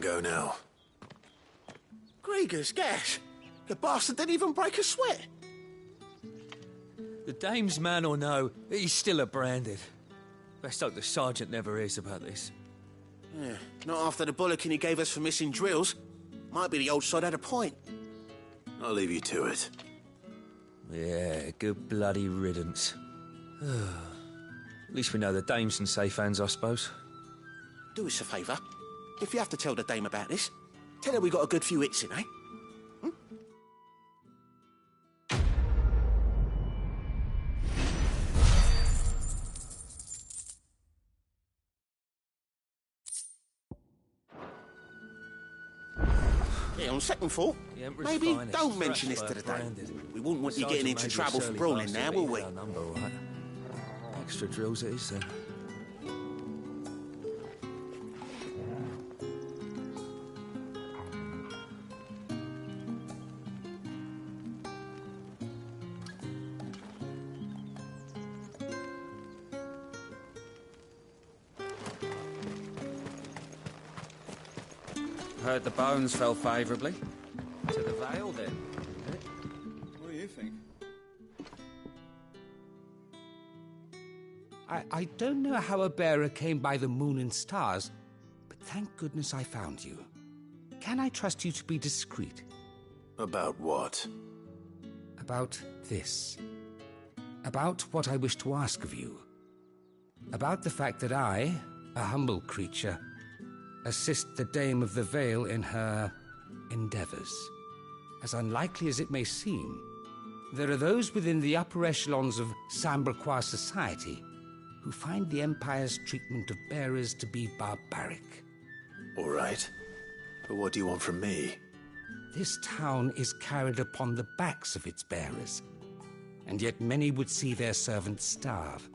go now. Grieger's gas? The bastard didn't even break a sweat. The dame's man or no, he's still a branded. Best hope the sergeant never hears about this. Yeah, not after the bollocking he gave us for missing drills. Might be the old sod had a point. I'll leave you to it. Yeah, good bloody riddance. At least we know the dame's in safe hands, I suppose. Do us a favour. If you have to tell the dame about this, tell her we got a good few hits in, eh? Yeah, on second thought, maybe don't mention this to the dame. We wouldn't want you getting into trouble for brawling now, will we? Number, right? Extra drills it is, then. Heard the bones fell favourably. To the Vale, then. What do you think? I don't know how a bearer came by the moon and stars, but thank goodness I found you. Can I trust you to be discreet? About what? About this. About what I wish to ask of you. About the fact that I, a humble creature, assist the Dame of the Vale in her endeavours. As unlikely as it may seem, there are those within the upper echelons of Samberquois society who find the Empire's treatment of bearers to be barbaric. All right. But what do you want from me? This town is carried upon the backs of its bearers, and yet many would see their servants starve.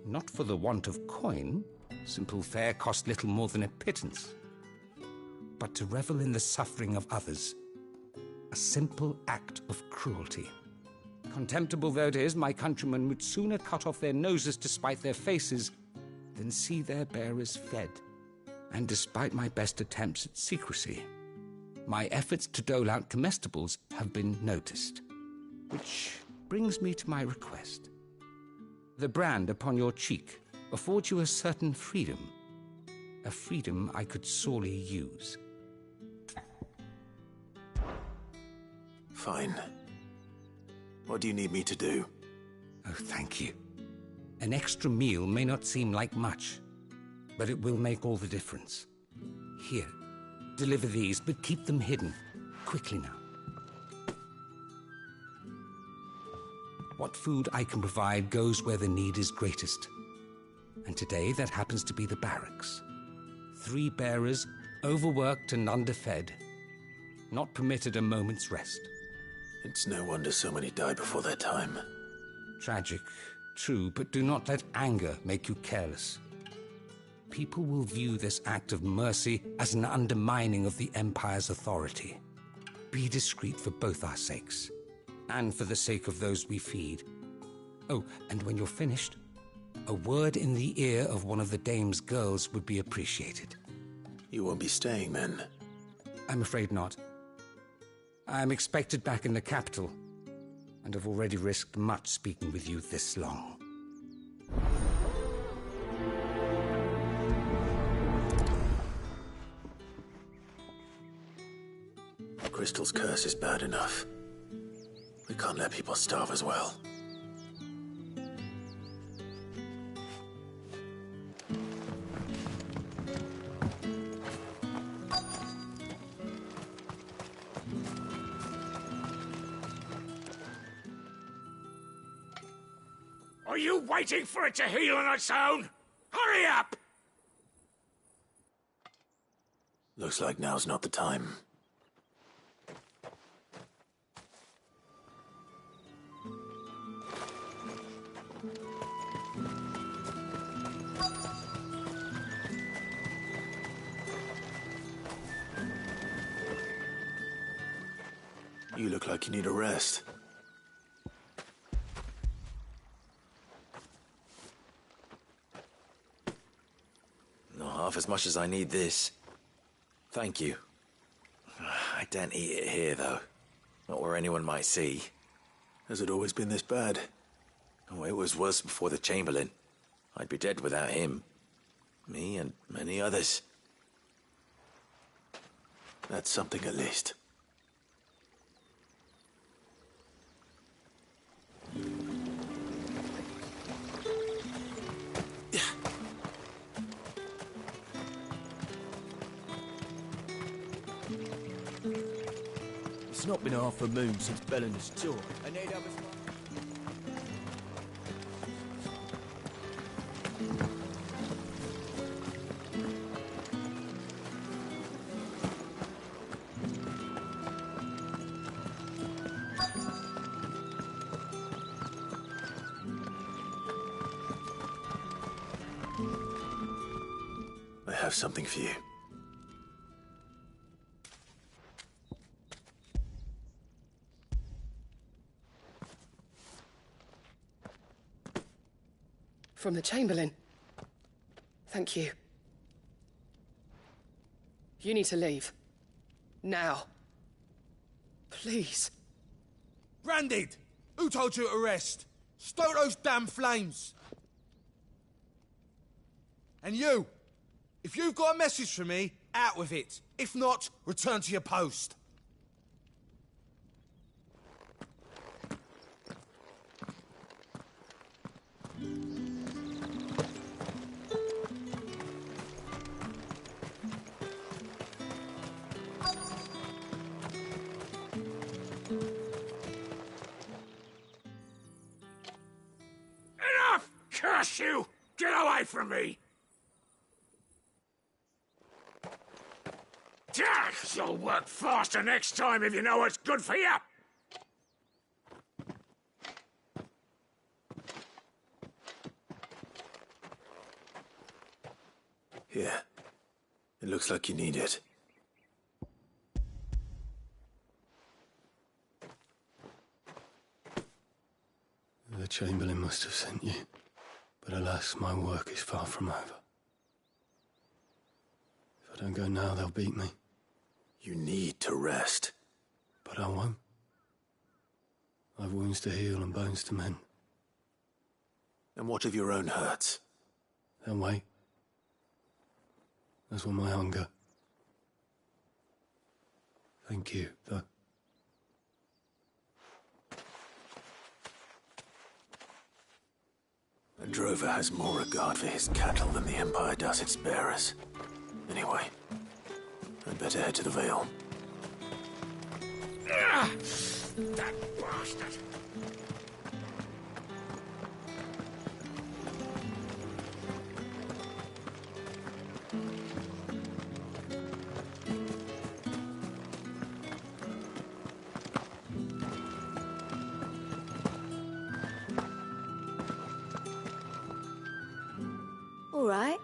Not for the want of coin. Simple fare cost little more than a pittance. But to revel in the suffering of others, a simple act of cruelty. Contemptible though it is, my countrymen would sooner cut off their noses to spite their faces than see their bearers fed. And despite my best attempts at secrecy, my efforts to dole out comestibles have been noticed. Which brings me to my request. The brand upon your cheek affords you a certain freedom. A freedom I could sorely use. Fine. What do you need me to do? Oh, thank you. An extra meal may not seem like much, but it will make all the difference. Here, deliver these, but keep them hidden. Quickly now. What food I can provide goes where the need is greatest. And today that happens to be the barracks. 3 bearers, overworked and underfed, not permitted a moment's rest. It's no wonder so many die before their time. Tragic, true, but do not let anger make you careless. People will view this act of mercy as an undermining of the Empire's authority. Be discreet for both our sakes, and for the sake of those we feed. Oh, and when you're finished, a word in the ear of one of the Dame's girls would be appreciated. You won't be staying, then? I'm afraid not. I'm expected back in the capital, and have already risked much speaking with you this long. Crystal's curse is bad enough. We can't let people starve as well. Are you waiting for it to heal on its own? Hurry up! Looks like now's not the time. You look like you need a rest. Not half as much as I need this. Thank you. I daren't eat it here, though. Not where anyone might see. Has it always been this bad? Oh, it was worse before the Chamberlain. I'd be dead without him. Me and many others. That's something at least. It's not been half a moon since Bellinger's tour. I have something for you. From the Chamberlain. Thank you. You need to leave. Now. Please. Branded! Who told you to rest? Stoke those damn flames! And you! If you've got a message for me, out with it. If not, return to your post. Enough! Curse you! Get away from me! You'll work faster next time if you know what's good for you! Here. It looks like you need it. The Chamberlain must have sent you. But alas, my work is far from over. If I don't go now, they'll beat me. You need to rest. But I won't. I've wounds to heal and bones to mend. And what of your own hurts? They'll wait. As will my hunger. Thank you, though. A drover has more regard for his cattle than the Empire does its bearers. Anyway, I'd better head to the Vale. That bastard! All right.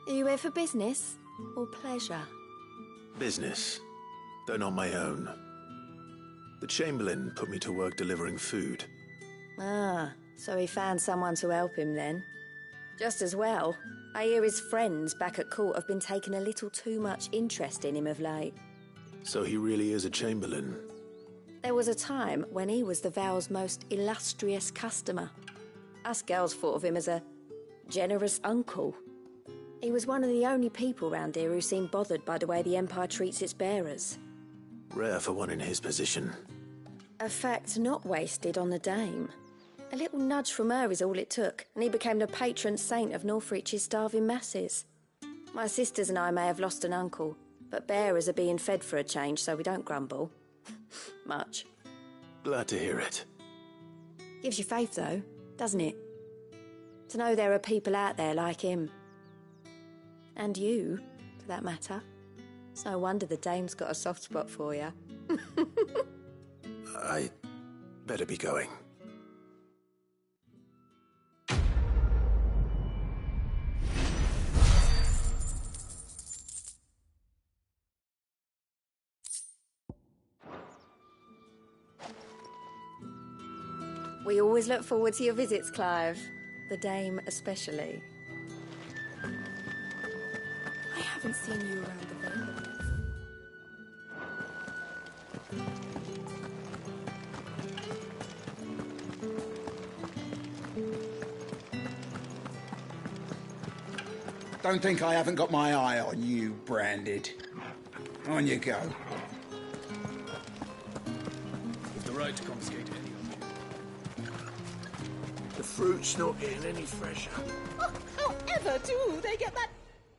Are you here for business or pleasure? Business, though not my own. The Chamberlain put me to work delivering food. Ah, so he found someone to help him then. Just as well. I hear his friends back at court have been taking a little too much interest in him of late. So he really is a Chamberlain. There was a time when he was the Vale's most illustrious customer. Us girls thought of him as a generous uncle. He was one of the only people round here who seemed bothered by the way the Empire treats its bearers. Rare for one in his position. A fact not wasted on the dame. A little nudge from her is all it took, and he became the patron saint of Northreach's starving masses. My sisters and I may have lost an uncle, but bearers are being fed for a change, so we don't grumble. Much. Glad to hear it. Gives you faith, though, doesn't it? To know there are people out there like him. And you, for that matter. It's no wonder the dame's got a soft spot for you. I better be going. We always look forward to your visits, Clive. The dame especially. I haven't seen you around the Vale. Don't think I haven't got my eye on you, Branded. On you go. With the right to confiscate any object. The fruit's not getting any fresher. Oh, however do they get that?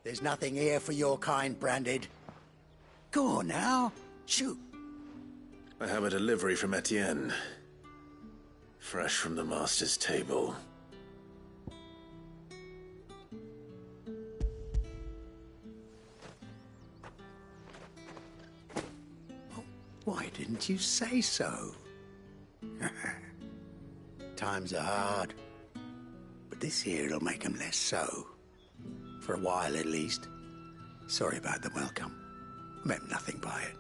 There's nothing here for your kind, Branded. Go on now. Shoot. I have a delivery from Etienne. Fresh from the master's table. Why didn't you say so? Times are hard. But this here'll make 'em less so. For a while, at least. Sorry about the welcome. I meant nothing by it.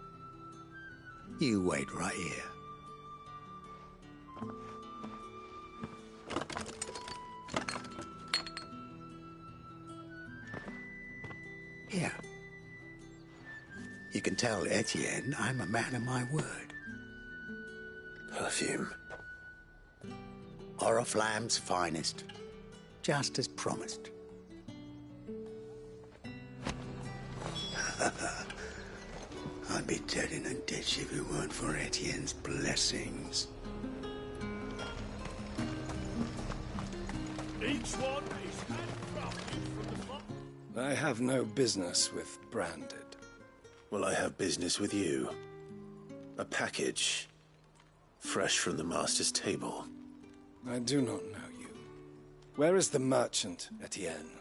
You wait right here. Here. You can tell Etienne I'm a man of my word. Perfume. Oriflamme's finest. Just as promised. I'd be dead in a ditch if it weren't for Etienne's blessings. Each one is handcrafted from the farm. I have no business with Branded. Well, I have business with you. A package. Fresh from the master's table. I do not know you. Where is the merchant, Etienne?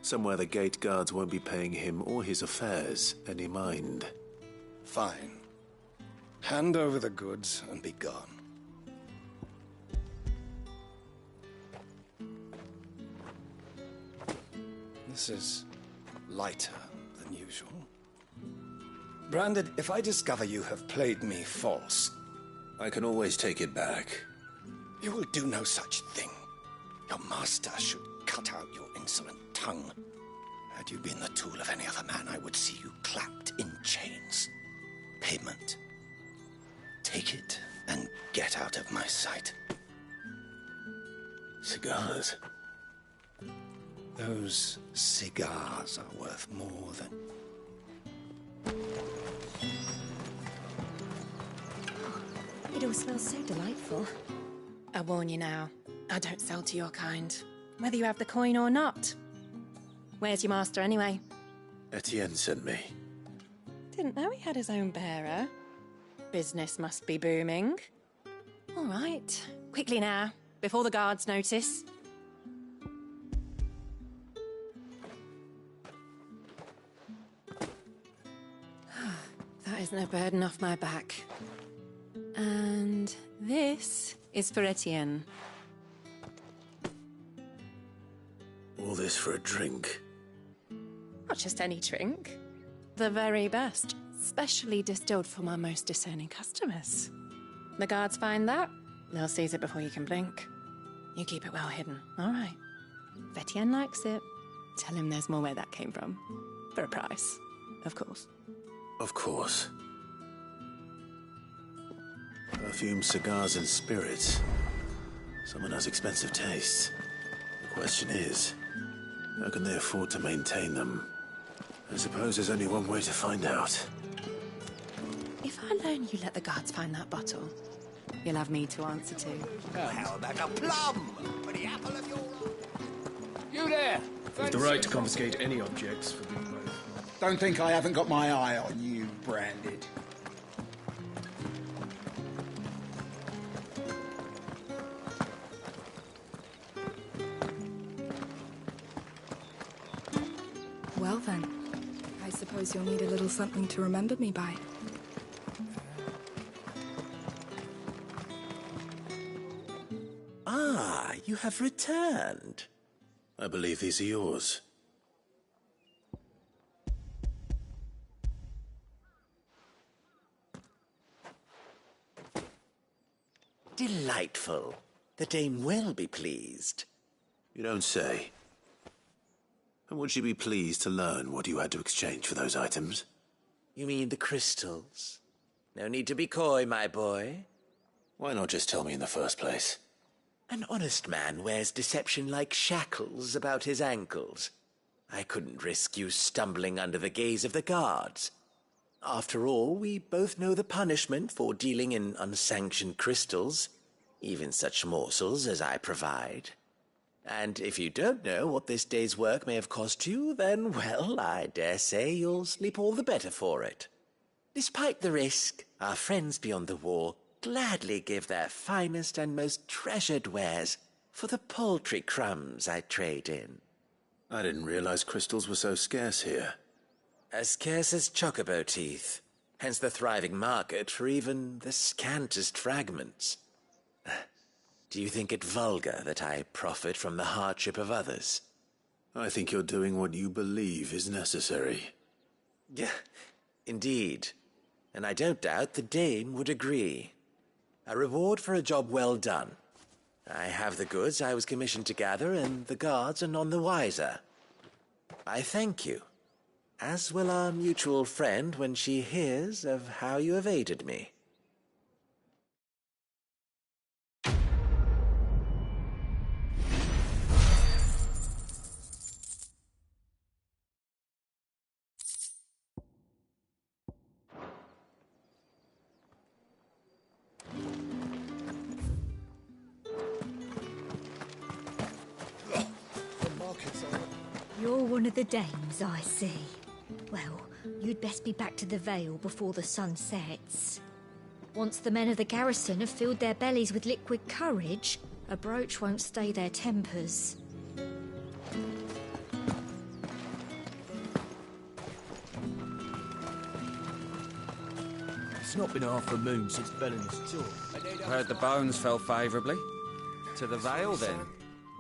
Somewhere the gate guards won't be paying him or his affairs any mind. Fine. Hand over the goods and be gone. This is lighter than usual. Branded, if I discover you have played me false... I can always take it back. You will do no such thing. Your master should cut out your insolent tongue. Had you been the tool of any other man, I would see you clapped in chains. Payment. Take it and get out of my sight. Cigars. Those cigars are worth more than... It all smells so delightful. I warn you now, I don't sell to your kind, whether you have the coin or not. Where's your master anyway? Etienne sent me. Didn't know he had his own bearer. Business must be booming. All right, quickly now, before the guards notice. That is no burden off my back. And this is for Etienne. All this for a drink? Not just any drink. The very best, specially distilled for my most discerning customers. The guards find that, they'll seize it before you can blink. You keep it well hidden, all right? If Etienne likes it, tell him there's more where that came from. For a price, of course. Of course. Perfume, cigars, and spirits. Someone has expensive tastes. The question is, how can they afford to maintain them? I suppose there's only one way to find out. If I loan you let the guards find that bottle, you'll have me to answer to. Well, how about a plum for the apple of your eye? You there! With the right to confiscate any objects, forbidden both. Don't think I haven't got my eye on you, Branded. Well then, I suppose you'll need a little something to remember me by. Ah, you have returned. I believe these are yours. Delightful. The dame will be pleased. You don't say. And would she be pleased to learn what you had to exchange for those items? You mean the crystals? No need to be coy, my boy. Why not just tell me in the first place? An honest man wears deception like shackles about his ankles. I couldn't risk you stumbling under the gaze of the guards. After all, we both know the punishment for dealing in unsanctioned crystals, even such morsels as I provide. And if you don't know what this day's work may have cost you, then, well, I dare say you'll sleep all the better for it. Despite the risk, our friends beyond the wall gladly give their finest and most treasured wares for the paltry crumbs I trade in. I didn't realize crystals were so scarce here. As scarce as chocobo teeth, hence the thriving market for even the scantest fragments. Do you think it vulgar that I profit from the hardship of others? I think you're doing what you believe is necessary. Yeah, indeed. And I don't doubt the dame would agree. A reward for a job well done. I have the goods I was commissioned to gather, and the guards are none the wiser. I thank you, as will our mutual friend when she hears of how you have aided me. You're one of the dames, I see. Well, you'd best be back to the Vale before the sun sets. Once the men of the garrison have filled their bellies with liquid courage, a brooch won't stay their tempers. It's not been half a moon since Bellin's tour. Heard the bones fell favourably. To the Vale, then?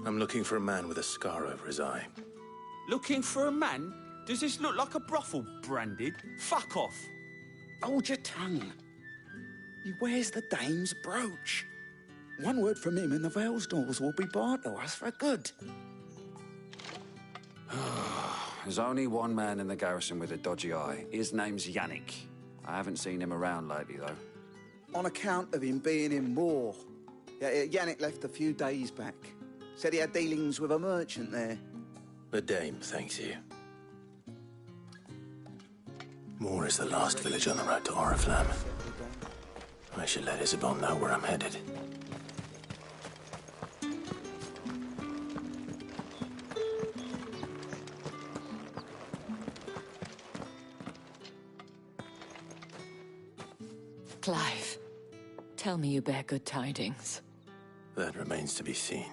I'm looking for a man with a scar over his eye. Looking for a man? Does this look like a brothel, Branded? Fuck off. Hold your tongue. He wears the dame's brooch. One word from him and the Vale's doors will be barred to us for good. There's only one man in the garrison with a dodgy eye. His name's Yannick. I haven't seen him around lately, though. On account of him being in war. Yeah, Yannick left a few days back. Said he had dealings with a merchant there. The dame thanks you. Moor is the last village on the road to Oriflamme. I should let Isabel know where I'm headed. Clive, tell me you bear good tidings. That remains to be seen.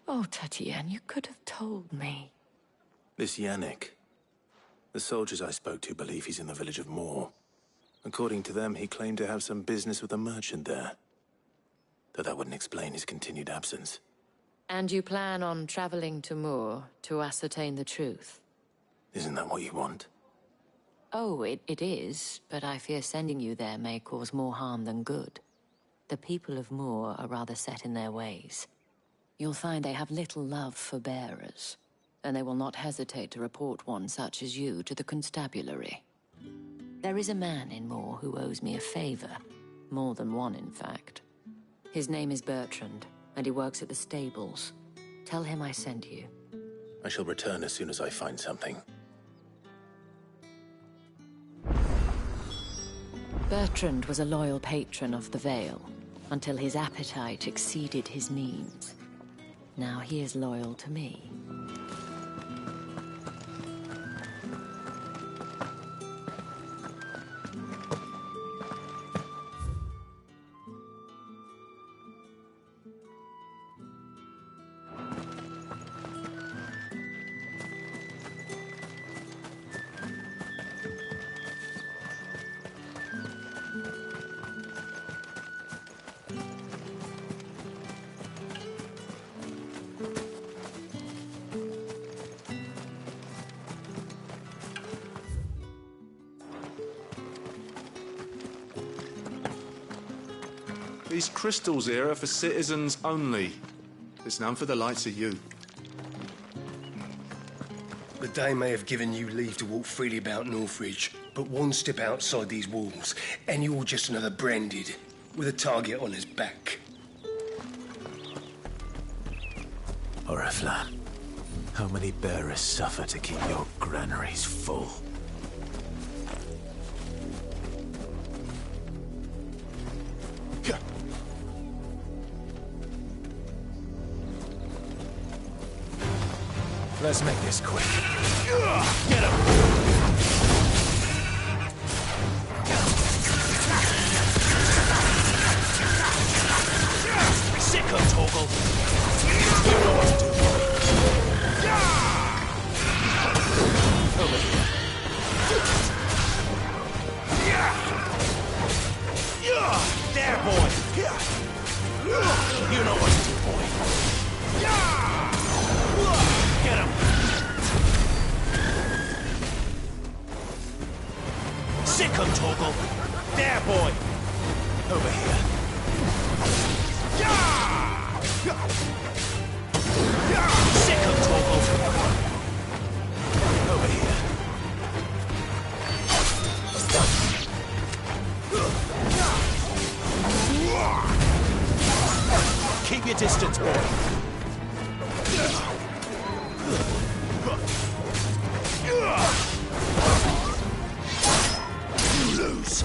Oh, Tatiane, you could have told me. This Yannick. The soldiers I spoke to believe he's in the village of Moor. According to them, he claimed to have some business with a merchant there. Though that wouldn't explain his continued absence. And you plan on traveling to Moor to ascertain the truth? Isn't that what you want? Oh, it is, but I fear sending you there may cause more harm than good. The people of Moor are rather set in their ways. You'll find they have little love for bearers, and they will not hesitate to report one such as you to the constabulary. There is a man in Moor who owes me a favor. More than one, in fact. His name is Bertrand, and he works at the stables. Tell him I sent you. I shall return as soon as I find something. Bertrand was a loyal patron of the Vale, until his appetite exceeded his means. Now he is loyal to me. These crystals here are for citizens only. There's none for the likes of you. The Dame may have given you leave to walk freely about Northridge, but one step outside these walls, and you're just another branded, with a target on his back. Oriflamme, how many bearers suffer to keep your granaries full? Let's make this quick. Get him! Sick of Torgal. You know what to do, boy. Over here. There, boy. You know what to do, boy. Get him! Sick him, Torgal! There, boy! Over here. Sick him, Torgal! Over here. Keep your distance, boy! You lose.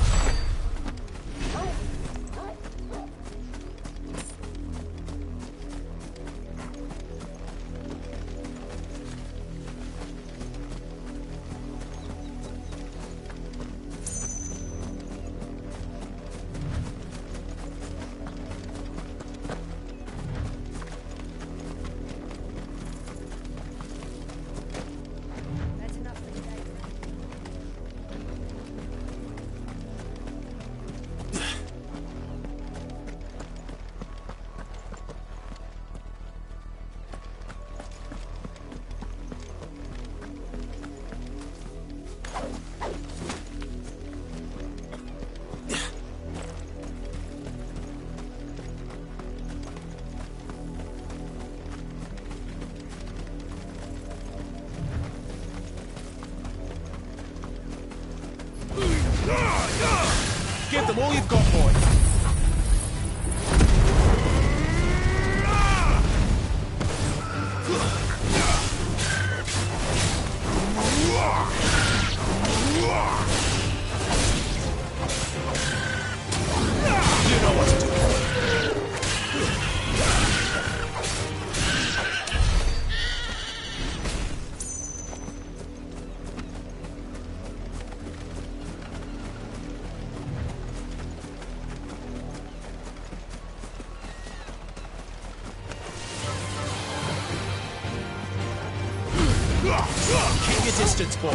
Give them all you've got, boy. You know what to do. Keep your distance, boy.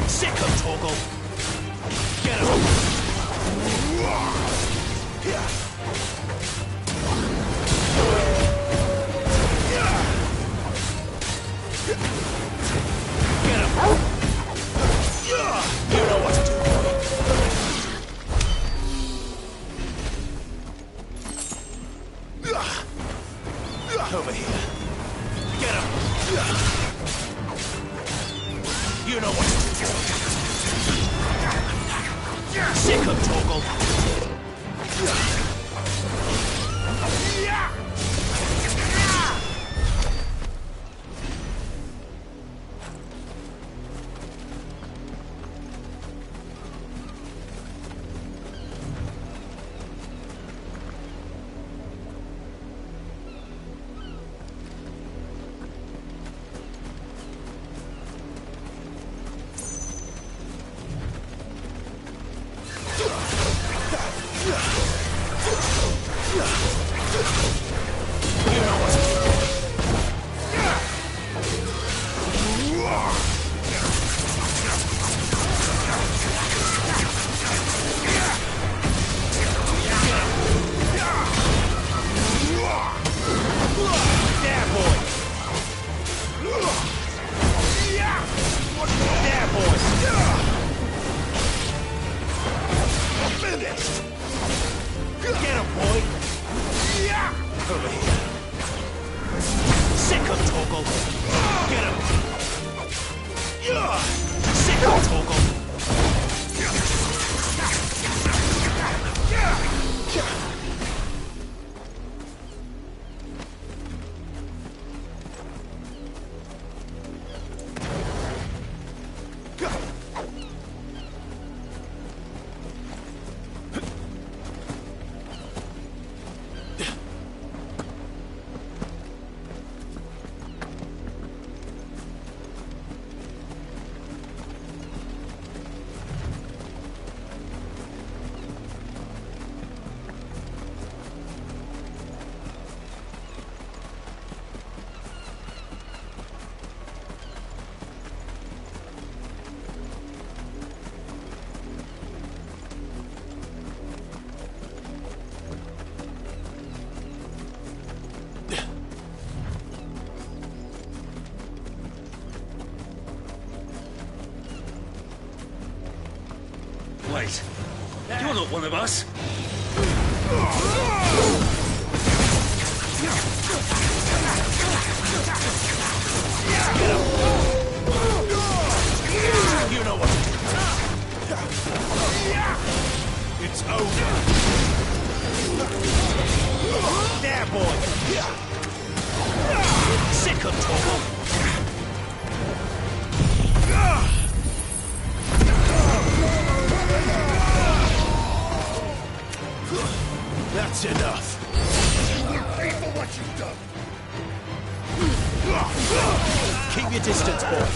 Sick of Torgal. Get him. Get him. You know what to do, boy. Over here. Get him. You know what to do. Sick of Torgal. Wait, you're not one of us. You know what? It's over. There, boy. Sick of trouble. That's enough. You will pay for what you've done. Keep your distance, boy.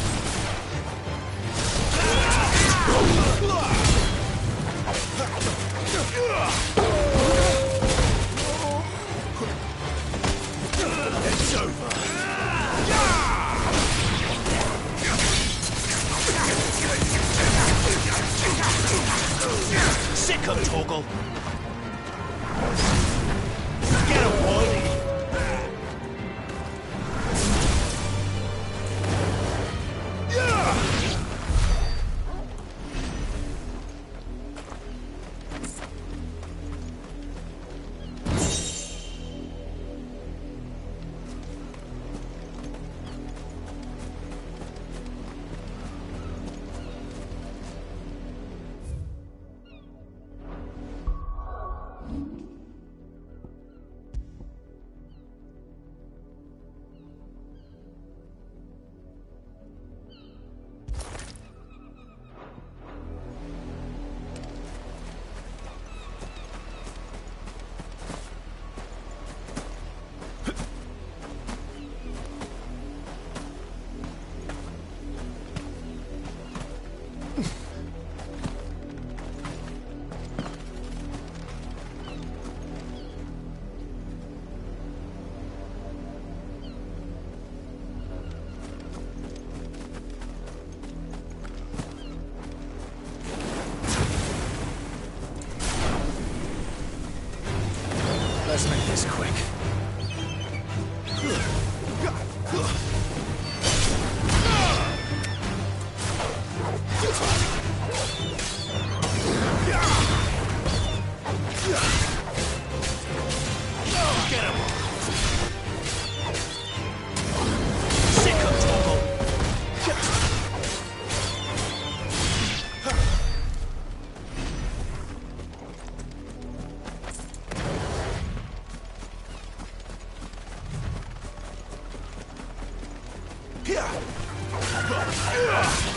It's over. Sick of Torgal. Get him, boy. Let's make this quick. Get him. Sick of trouble.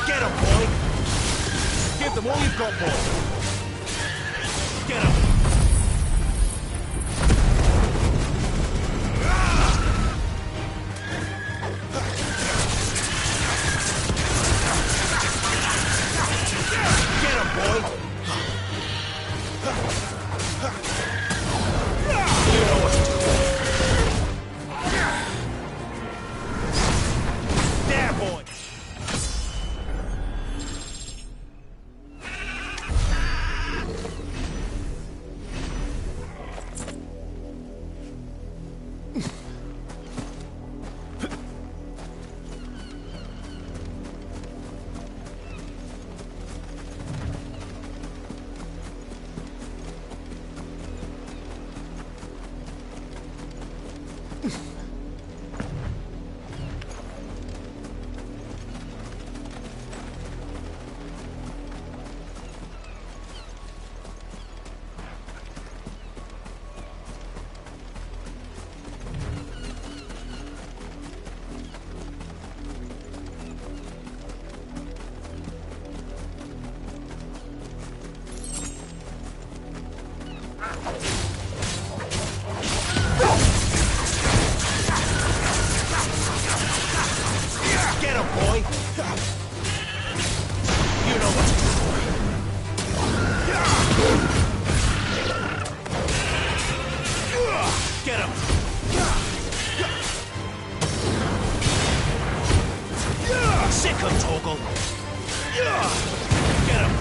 Get him, boy. Give them all you've got, boy. Get him. Get him, boy. You know what to do. There, boy. Get him, boy! You know what to do. Get him! Sick of Torgal! Get him!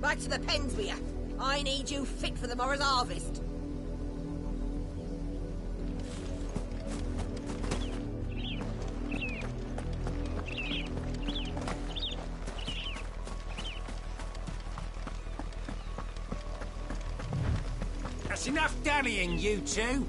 Back to the pens with you. I need you fit for the morrow's harvest. That's enough dallying, you two.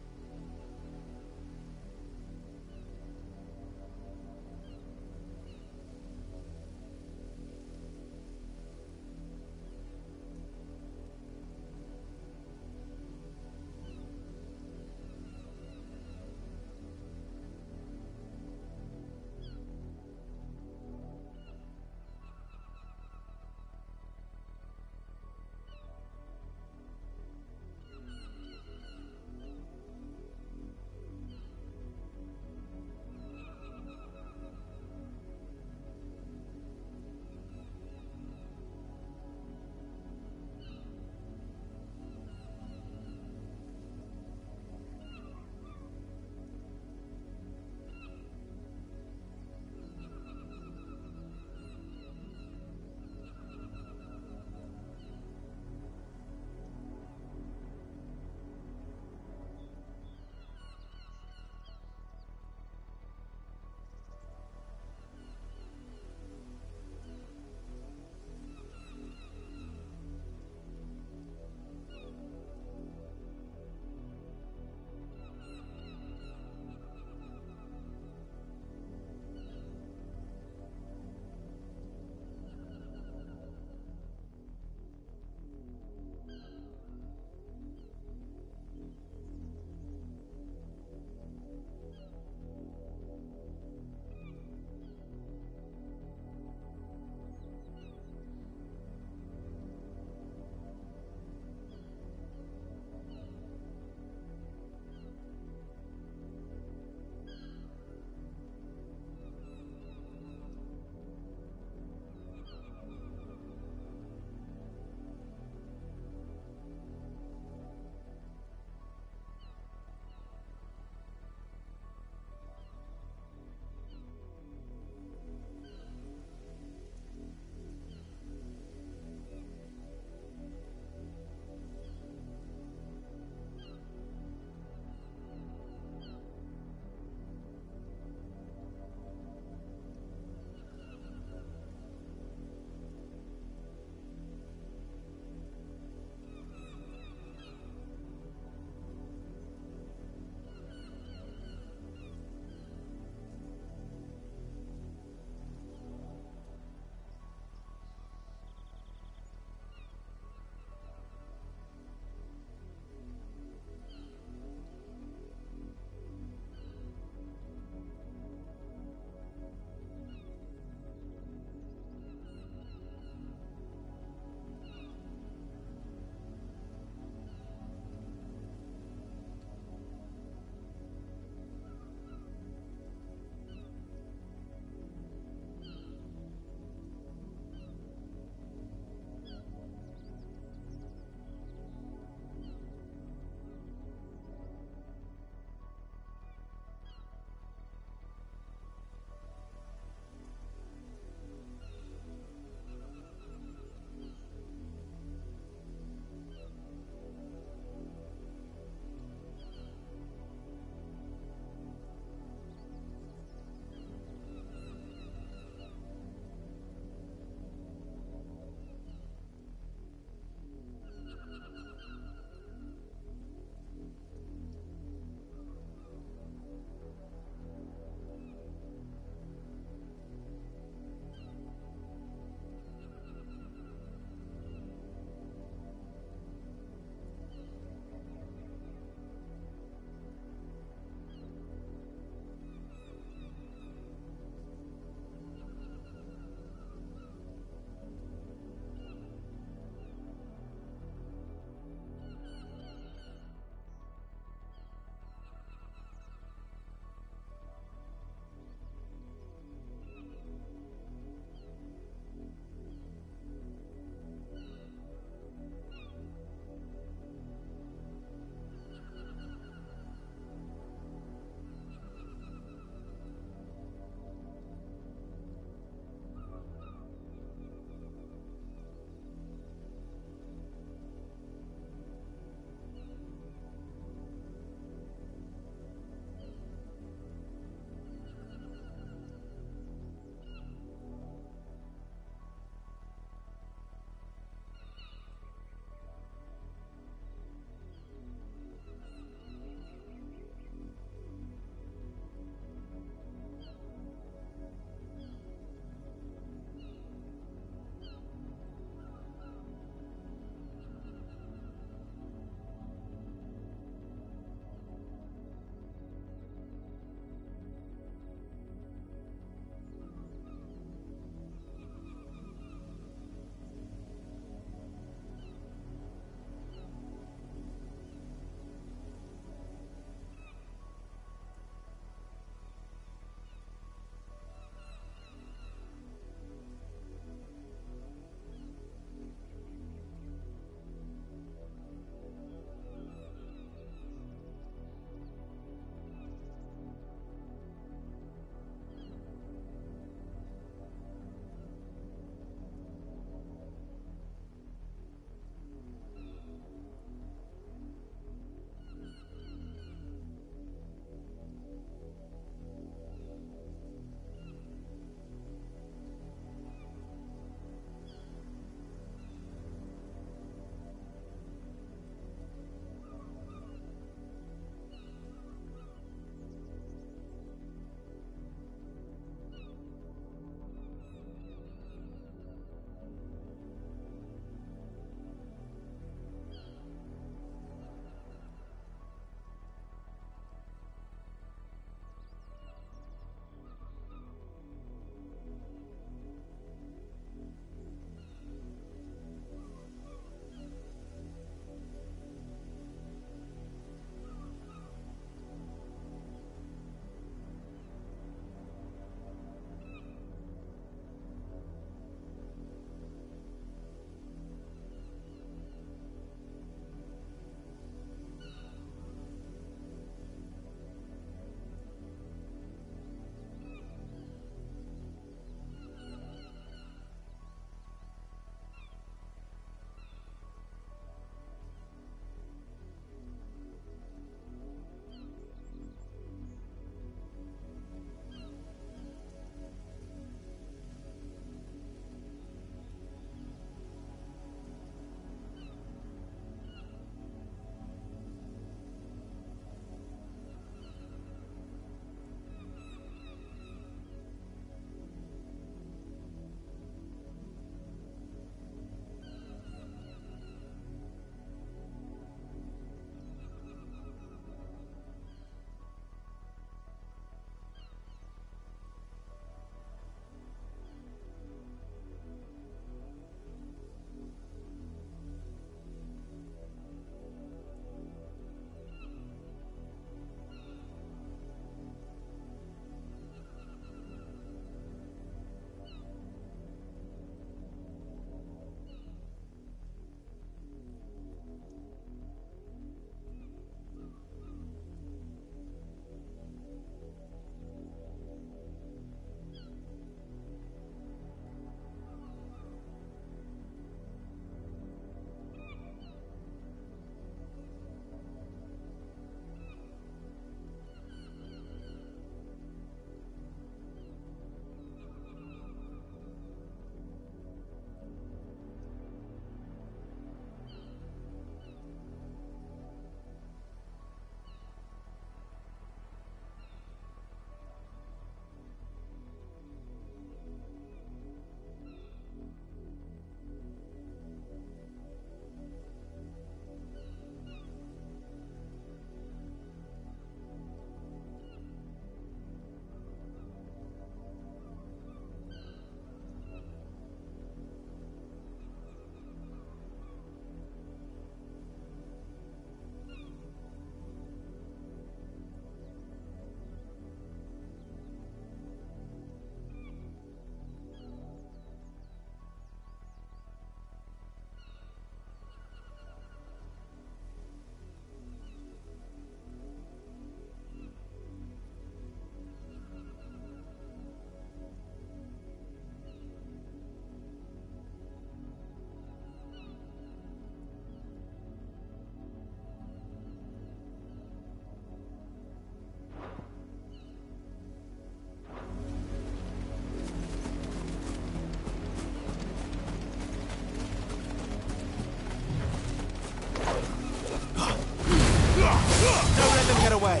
get away.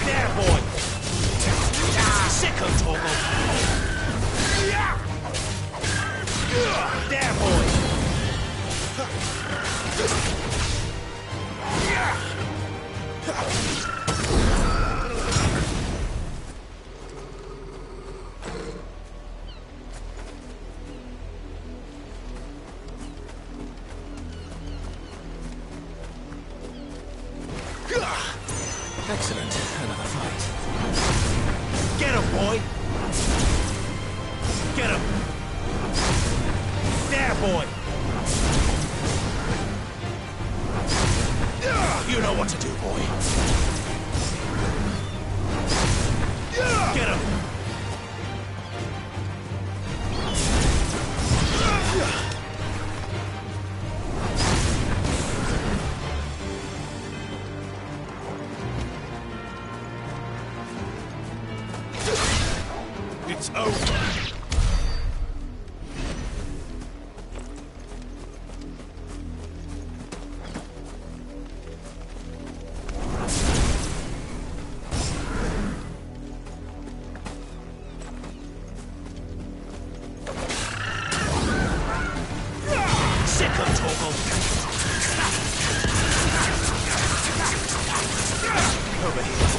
There, boy! Sicko, Torgal! There, boy! Excellent. Another fight. Get him, boy! Get him! There, boy! You know what to do, boy. Get him! It's over. Sicko, Torgal! Over here.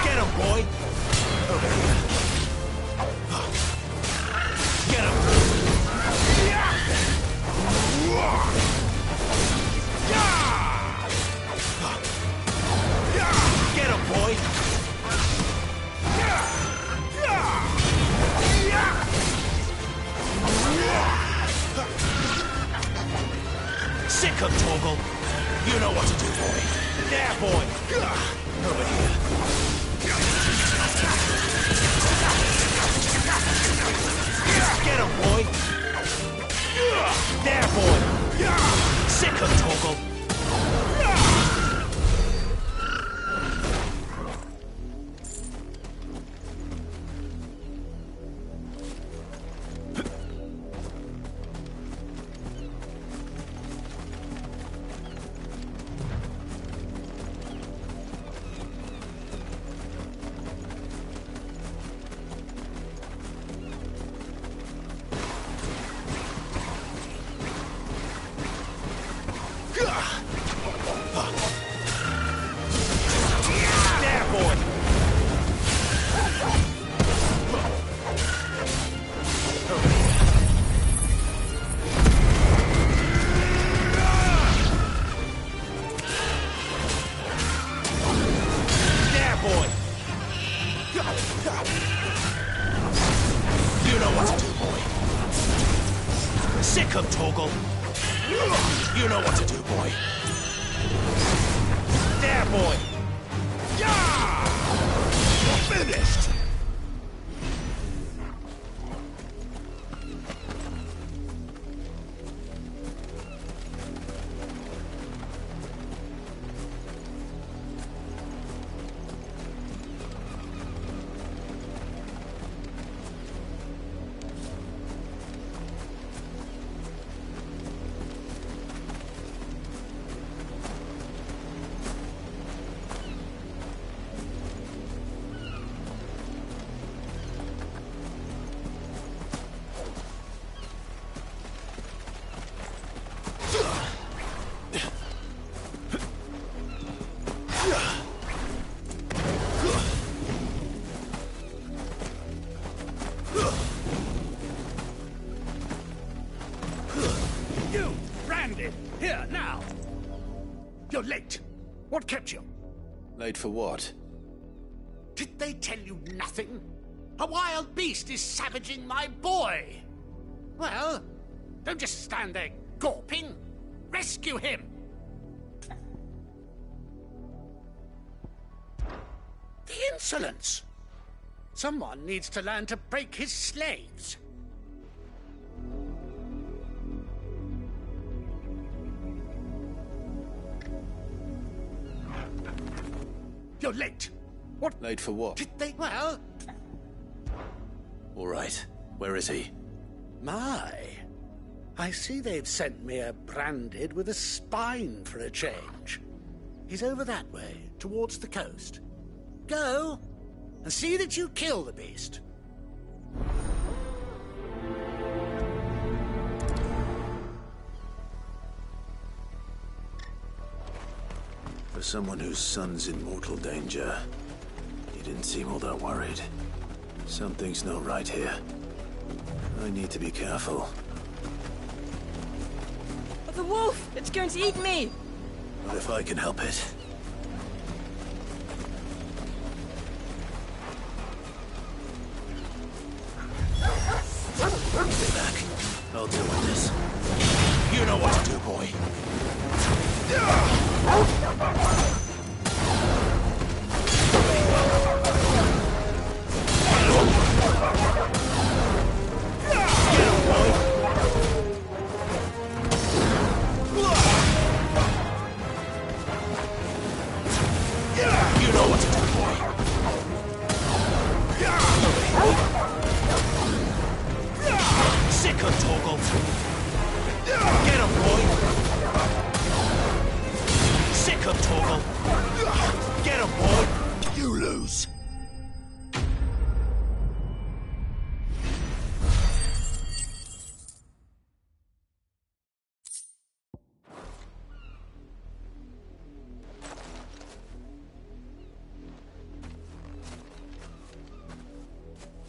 Get him, boy! Over here. Get him! Get him, boy! Sick of Torgal! You know what to do, boy. There, boy! Over here. Get him, boy! There, boy! Sick of Torgal! There, boy! There, boy! You know what to do, boy. Sick of Torgal! You know what to do, boy. There, boy! Yeah! You're finished! You, Randy, here, now! You're late. What kept you? Late for what? Did they tell you nothing? A wild beast is savaging my boy! Well, don't just stand there gawping. Rescue him! The insolence! Someone needs to learn to break his slaves. You're late. What? Late for what? Did they... Well... All right. Where is he? My. I see they've sent me a branded with a spine for a change. He's over that way, towards the coast. Go, and see that you kill the beast. For someone whose son's in mortal danger, he didn't seem all that worried. Something's not right here. I need to be careful. The wolf! It's going to eat me! Not if I can help it. Stay back. I'll deal with this. You know what to do, boy. You know what to do, boy. Sick of Torgal. Get him, boy. Sick of Torgal. Get him, boy. You lose.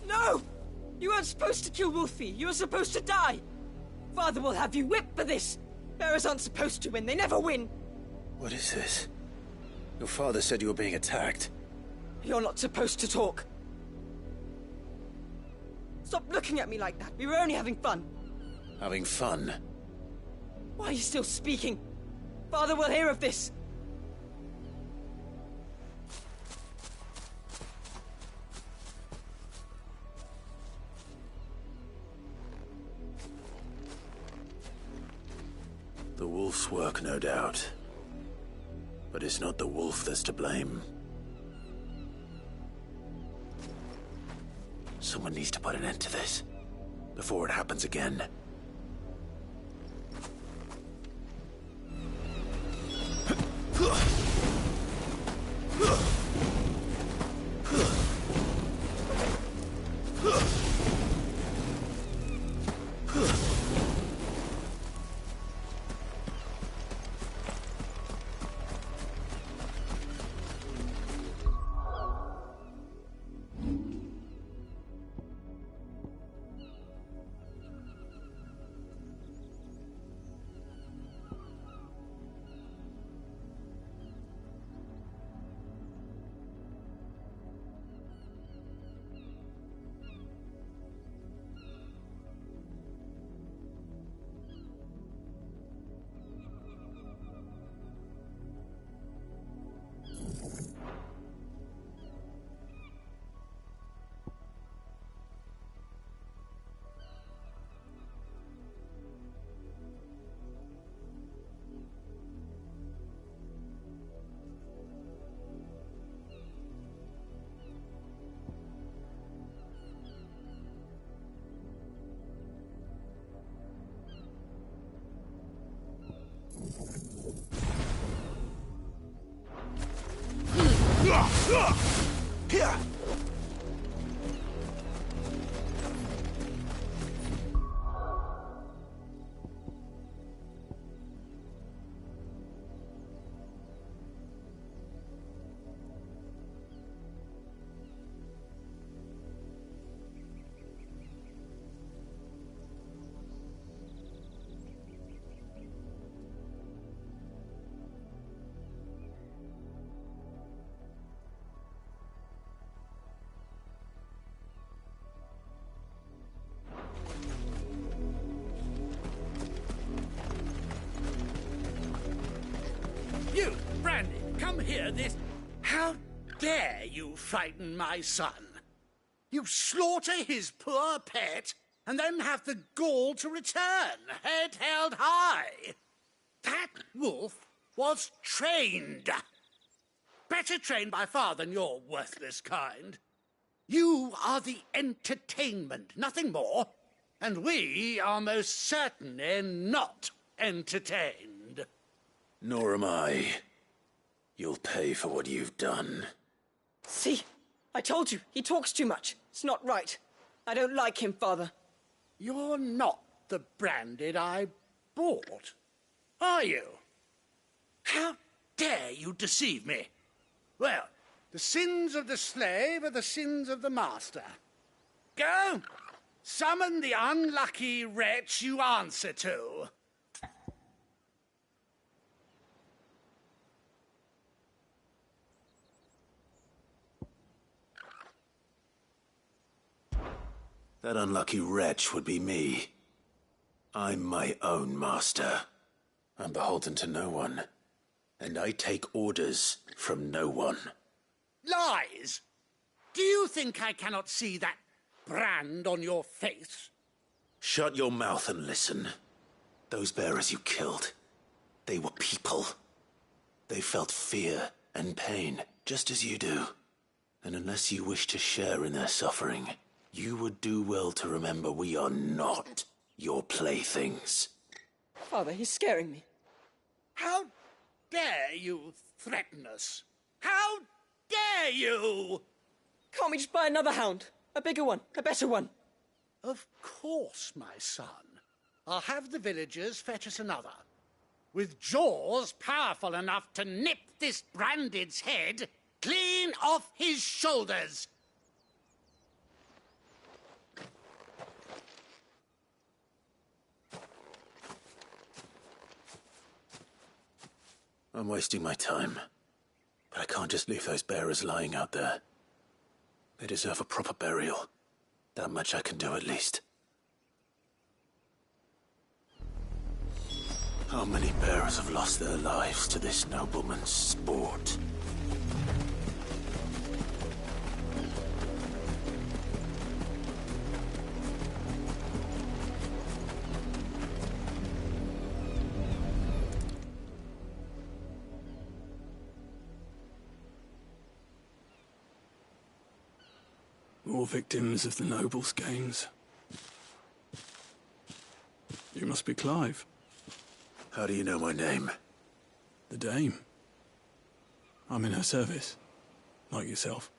No! You weren't supposed to kill Wolfie. You were supposed to die. Father will have you whipped for this. Bearers aren't supposed to win. They never win. What is this? Your father said you were being attacked. You're not supposed to talk. Stop looking at me like that. We were only having fun. Having fun? Why are you still speaking? Father will hear of this. The wolf's work, no doubt. But it's not the wolf that's to blame. Someone needs to put an end to this, before it happens again. Here! You, Brandy, come here this... How dare you frighten my son? You slaughter his poor pet, and then have the gall to return, head held high. That wolf was trained. better trained by far than your worthless kind. You are the entertainment, nothing more. And we are most certainly not entertained. Nor am I. You'll pay for what you've done. See? I told you, he talks too much. It's not right. I don't like him, Father. You're not the branded I bought, are you? How dare you deceive me? Well, the sins of the slave are the sins of the master. Go! Summon the unlucky wretch you answer to. That unlucky wretch would be me. I'm my own master. I'm beholden to no one. And I take orders from no one. Lies! Do you think I cannot see that brand on your face? Shut your mouth and listen. Those bearers you killed, they were people. They felt fear and pain, just as you do. And unless you wish to share in their suffering, you would do well to remember we are not your playthings. Father, he's scaring me. How dare you threaten us? How dare you? Can't we just buy another hound? A bigger one, a better one. Of course, my son. I'll have the villagers fetch us another. With jaws powerful enough to nip this branded's head clean off his shoulders. I'm wasting my time. But I can't just leave those bearers lying out there. They deserve a proper burial. That much I can do at least. How many bearers have lost their lives to this nobleman's sport? More victims of the nobles' games. You must be Clive. How do you know my name? The Dame. I'm in her service, like yourself.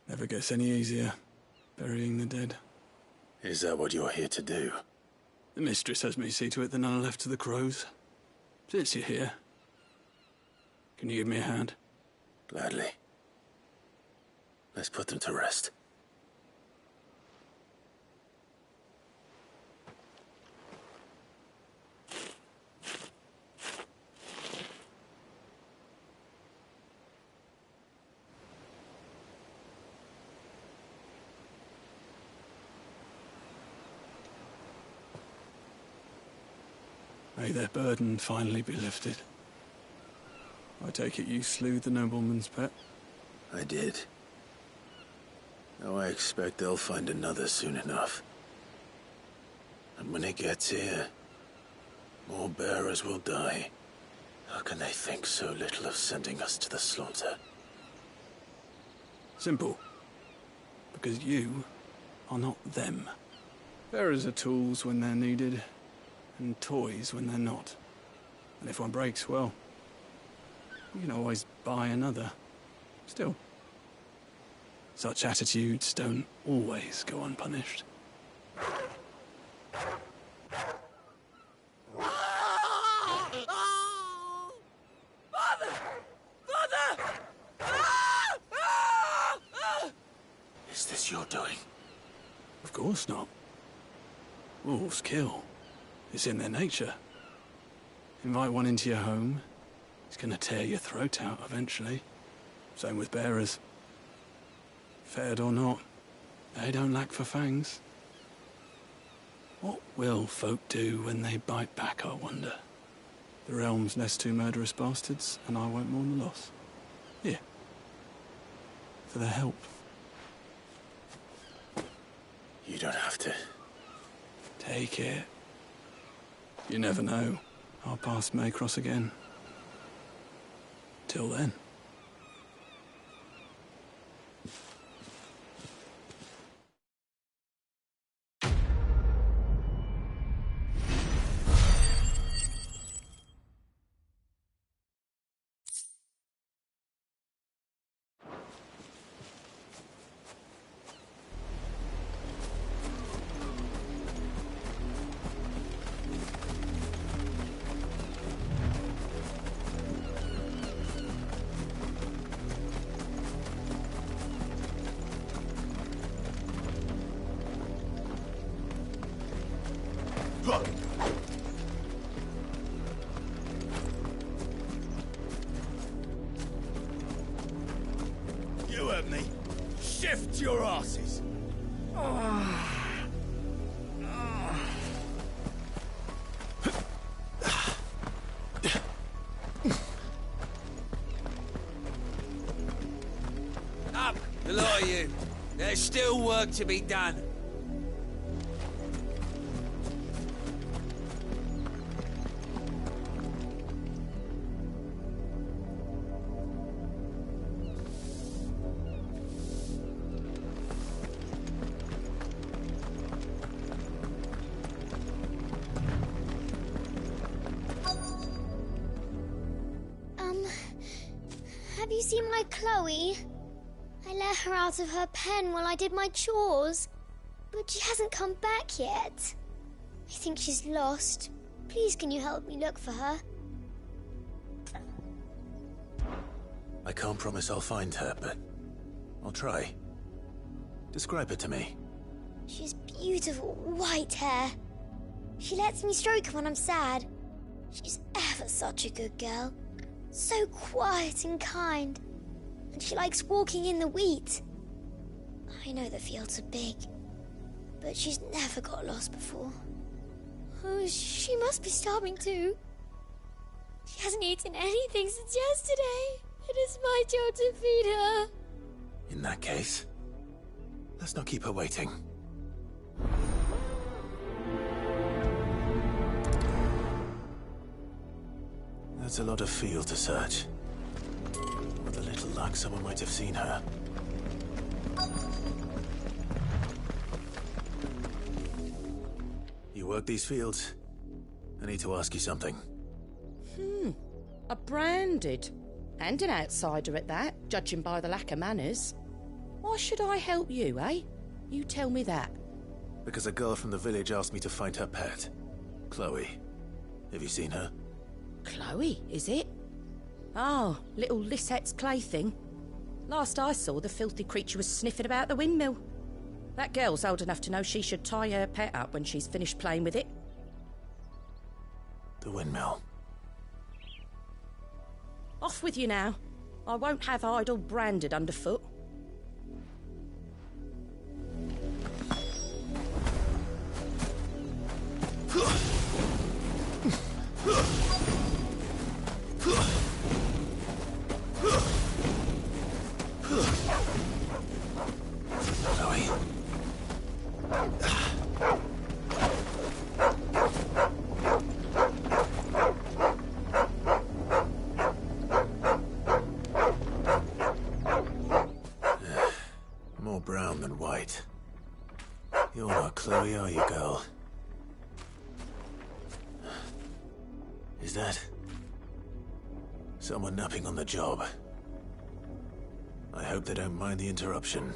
Never gets any easier, burying the dead. Is that what you're here to do? The mistress has me see to it that none are left to the crows. Since you're here, can you give me a hand? Gladly. Let's put them to rest. May their burden finally be lifted. I take it you slew the nobleman's pet? I did. Now I expect they'll find another soon enough. And when it gets here, more bearers will die. How can they think so little of sending us to the slaughter? Simple. Because you are not them. Bearers are tools when they're needed, and toys when they're not. And if one breaks, well, you can always buy another. Still, such attitudes don't always go unpunished. Father! Father! Is this your doing? Of course not. Wolves kill. It's in their nature. Invite one into your home, he's gonna tear your throat out eventually. Same with bearers. Fed or not, they don't lack for fangs. What will folk do when they bite back, I wonder? The realm's nest two murderous bastards, and I won't mourn the loss. Here. For their help. You don't have to. Take it. You never know. our paths may cross again. Till then. You heard me. Shift your asses. Up, the lot of you. There's still work to be done. Have you seen my Chloe? I let her out of her pen while I did my chores, but she hasn't come back yet. I think she's lost. Please, can you help me look for her? I can't promise I'll find her, but I'll try. Describe her to me. She's beautiful white hair. She lets me stroke her when I'm sad. She's ever such a good girl. So quiet and kind. And she likes walking in the wheat. I know the fields are big, but she's never got lost before. Oh, she must be starving too. She hasn't eaten anything since yesterday. It is my job to feed her. In that case, let's not keep her waiting. That's a lot of field to search. With a little luck, someone might have seen her. You work these fields? I need to ask you something. A branded. And an outsider at that, judging by the lack of manners. Why should I help you, eh? You tell me that. Because a girl from the village asked me to find her pet. Chloe. Have you seen her? Chloe, is it? Oh, little Lisette's plaything. Last I saw, the filthy creature was sniffing about the windmill. That girl's old enough to know she should tie her pet up when she's finished playing with it. The windmill. Off with you now. I won't have idle branded underfoot. Chloe. More brown than white. You're not Chloe, are you, girl? Is that someone napping on the job? I hope they don't mind the interruption.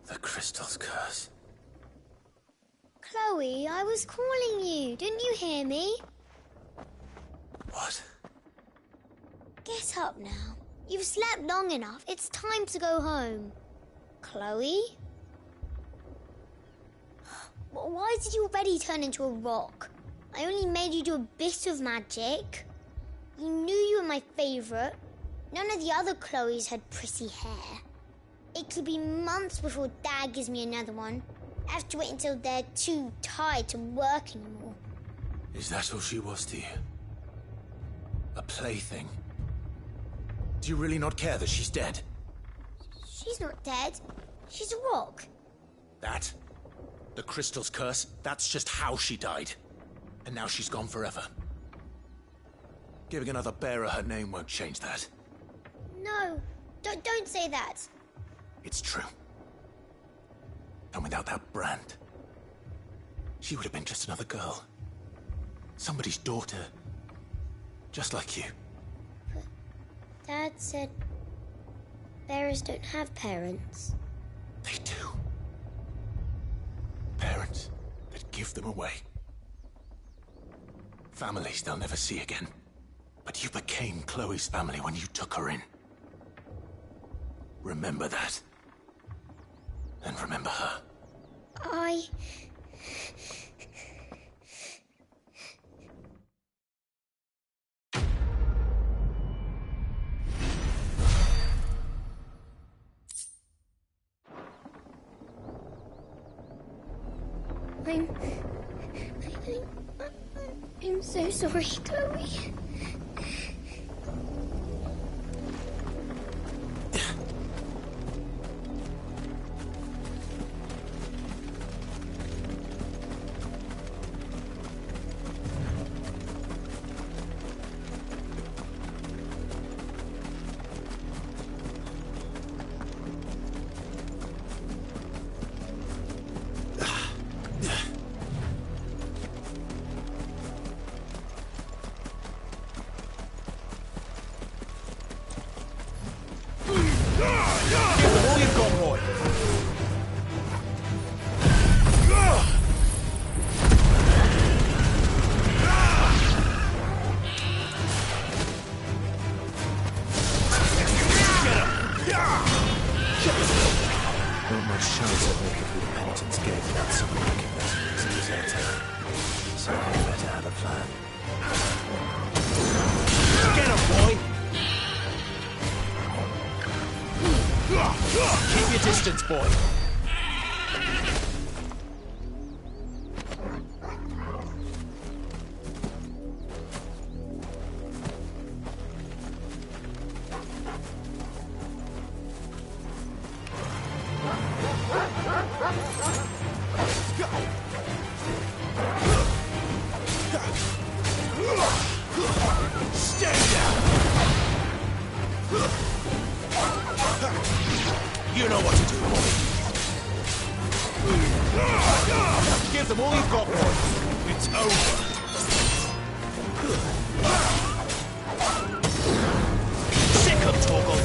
The crystal's curse. Chloe, I was calling you. Didn't you hear me? What? Get up now. You've slept long enough. It's time to go home. Chloe? Why did you already turn into a rock? I only made you do a bit of magic. You knew you were my favourite. None of the other Chloes had pretty hair. It could be months before Dad gives me another one. I have to wait until they're too tired to work anymore. Is that all she was to you? A plaything? Do you really not care that she's dead? She's not dead. She's a rock. That? The crystal's curse? That's just how she died. And now she's gone forever. Giving another bearer her name won't change that. No, don't say that. It's true. And without that brand, she would have been just another girl. Somebody's daughter. Just like you. But Dad said bearers don't have parents. They do. Parents that give them away. Families they'll never see again. But you became Chloe's family when you took her in. Remember that. And remember her. I'm so sorry, Chloe. Not much chance of making the penitent's gate without someone recognizing us as deserter. So I better have a plan. Get him, boy! Keep your distance, boy! You know what to do, boy. Give them all you've got, boy. It's over. Sick of Torgal.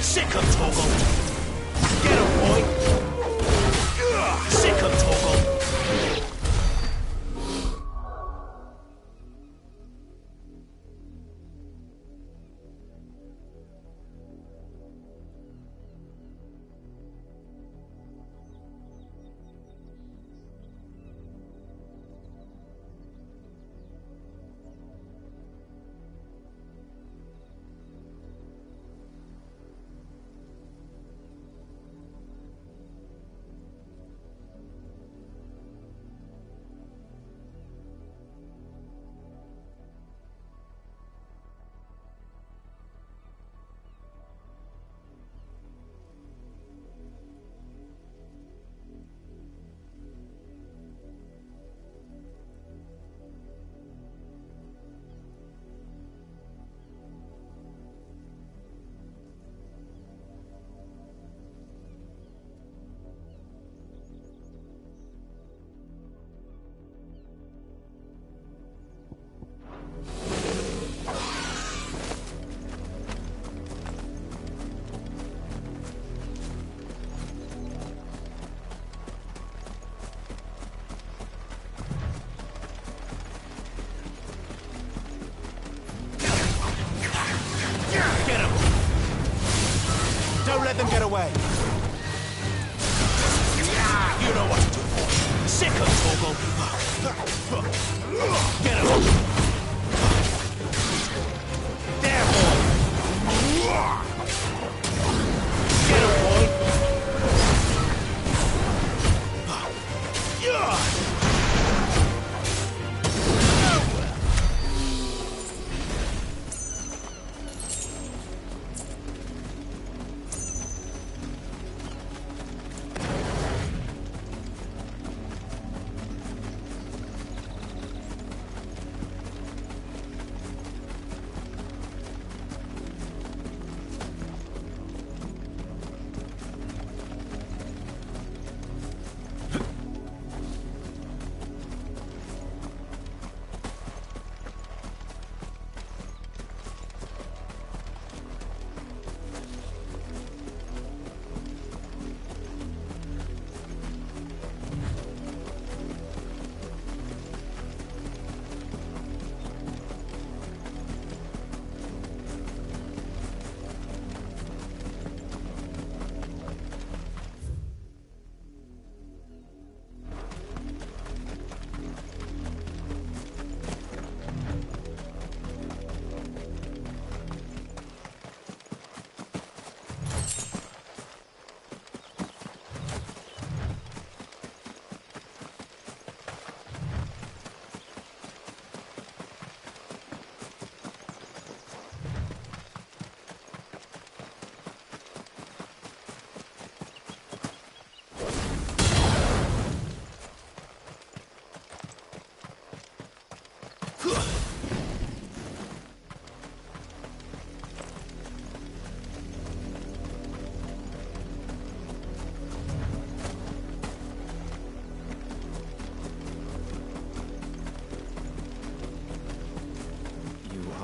Sick of Torgal! Get him, boy! Sick of Torgal! let them get away. Yeah, you know what to do. Sick of Torgal. Get him. There, boy. Get him, boy. Yeah.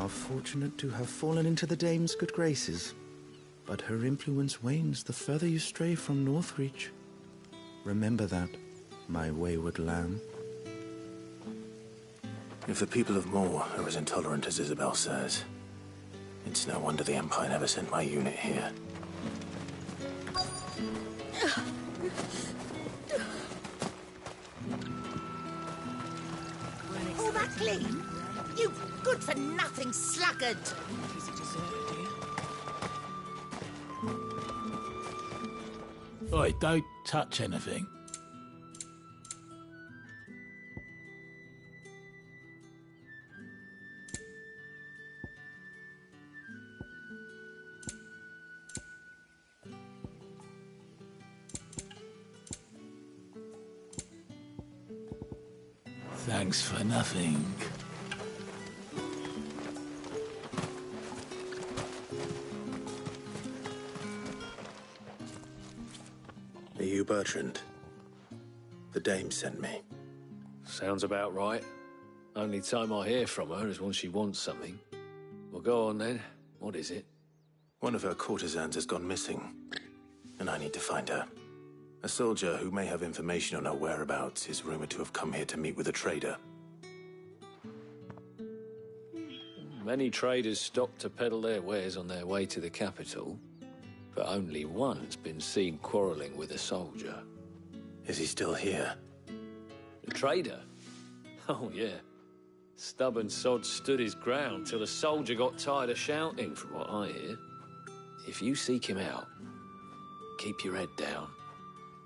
Fortunate to have fallen into the dame's good graces, but her influence wanes the further you stray from Northreach. Remember that, my wayward lamb. If the people of Moor are as intolerant as Isabel says, it's no wonder the Empire never sent my unit here. All that clean? You good-for-nothing sluggard! Oi, don't touch anything. Thanks for nothing. Are you Bertrand? The dame sent me. Sounds about right. Only time I hear from her is when she wants something. Well, go on then. What is it? One of her courtesans has gone missing, and I need to find her. A soldier who may have information on her whereabouts is rumored to have come here to meet with a trader. Many traders stop to peddle their wares on their way to the capital, but only one's been seen quarrelling with a soldier. Is he still here? The trader? Oh, yeah. Stubborn sod stood his ground till the soldier got tired of shouting, from what I hear. If you seek him out, keep your head down.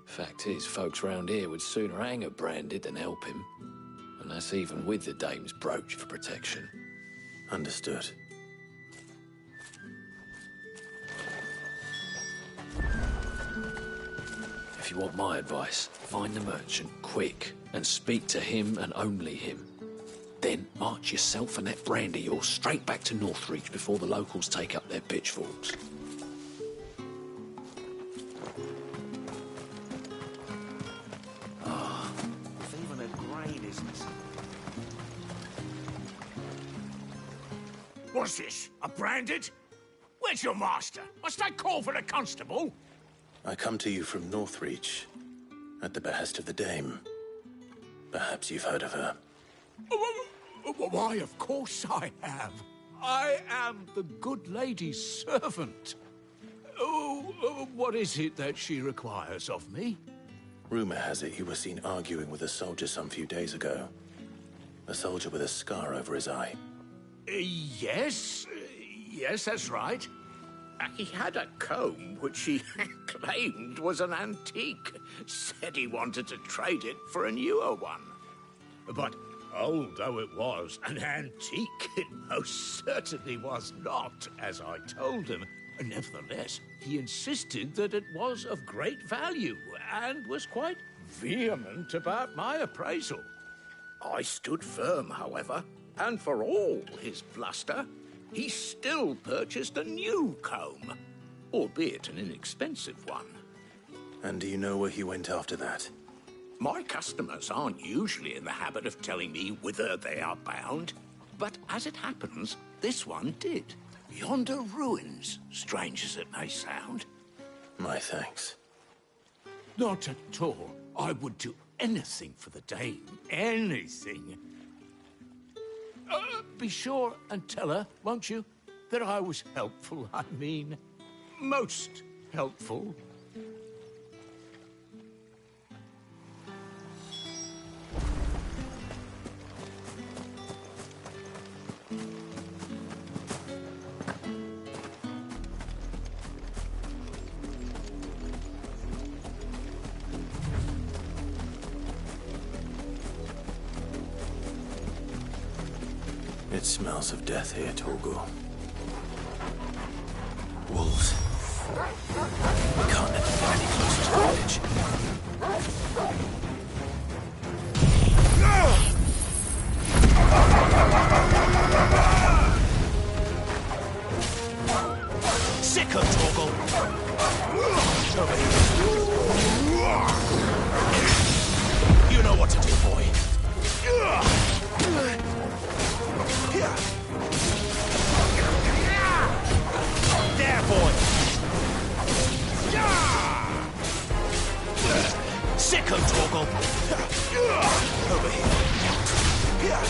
Fact is, folks round here would sooner hang a branded than help him. And that's even with the dame's brooch for protection. Understood. If you want my advice, find the merchant quick and speak to him and only him. Then march yourself and that brandy yours straight back to Northreach before the locals take up their pitchforks. Even a grain is missing. What's this? A branded? Where's your master? Must I call for the constable? I come to you from Northreach, at the behest of the dame. Perhaps you've heard of her. Why, of course I have. I am the good lady's servant. So, what is it that she requires of me? Rumor has it you were seen arguing with a soldier some few days ago. A soldier with a scar over his eye. Yes. Yes, that's right. He had a comb which he claimed was an antique. Said he wanted to trade it for a newer one. But old though it was, an antique it most certainly was not, as I told him. Nevertheless, he insisted that it was of great value, and was quite vehement about my appraisal. I stood firm, however, and for all his bluster, he still purchased a new comb, albeit an inexpensive one. And do you know where he went after that? My customers aren't usually in the habit of telling me whither they are bound, but as it happens, this one did. Yonder ruins, strange as it may sound. My thanks. Not at all. I would do anything for the dame. Anything. Be sure and tell her, won't you, that I was helpful. I mean, most helpful. It smells of death here, Torgal. Wolves. We can't let them get any closer to the village. Sicko, Torgal! Over here. You know what to do, boy. There, boy! Sicko, Torgal! Over here. Get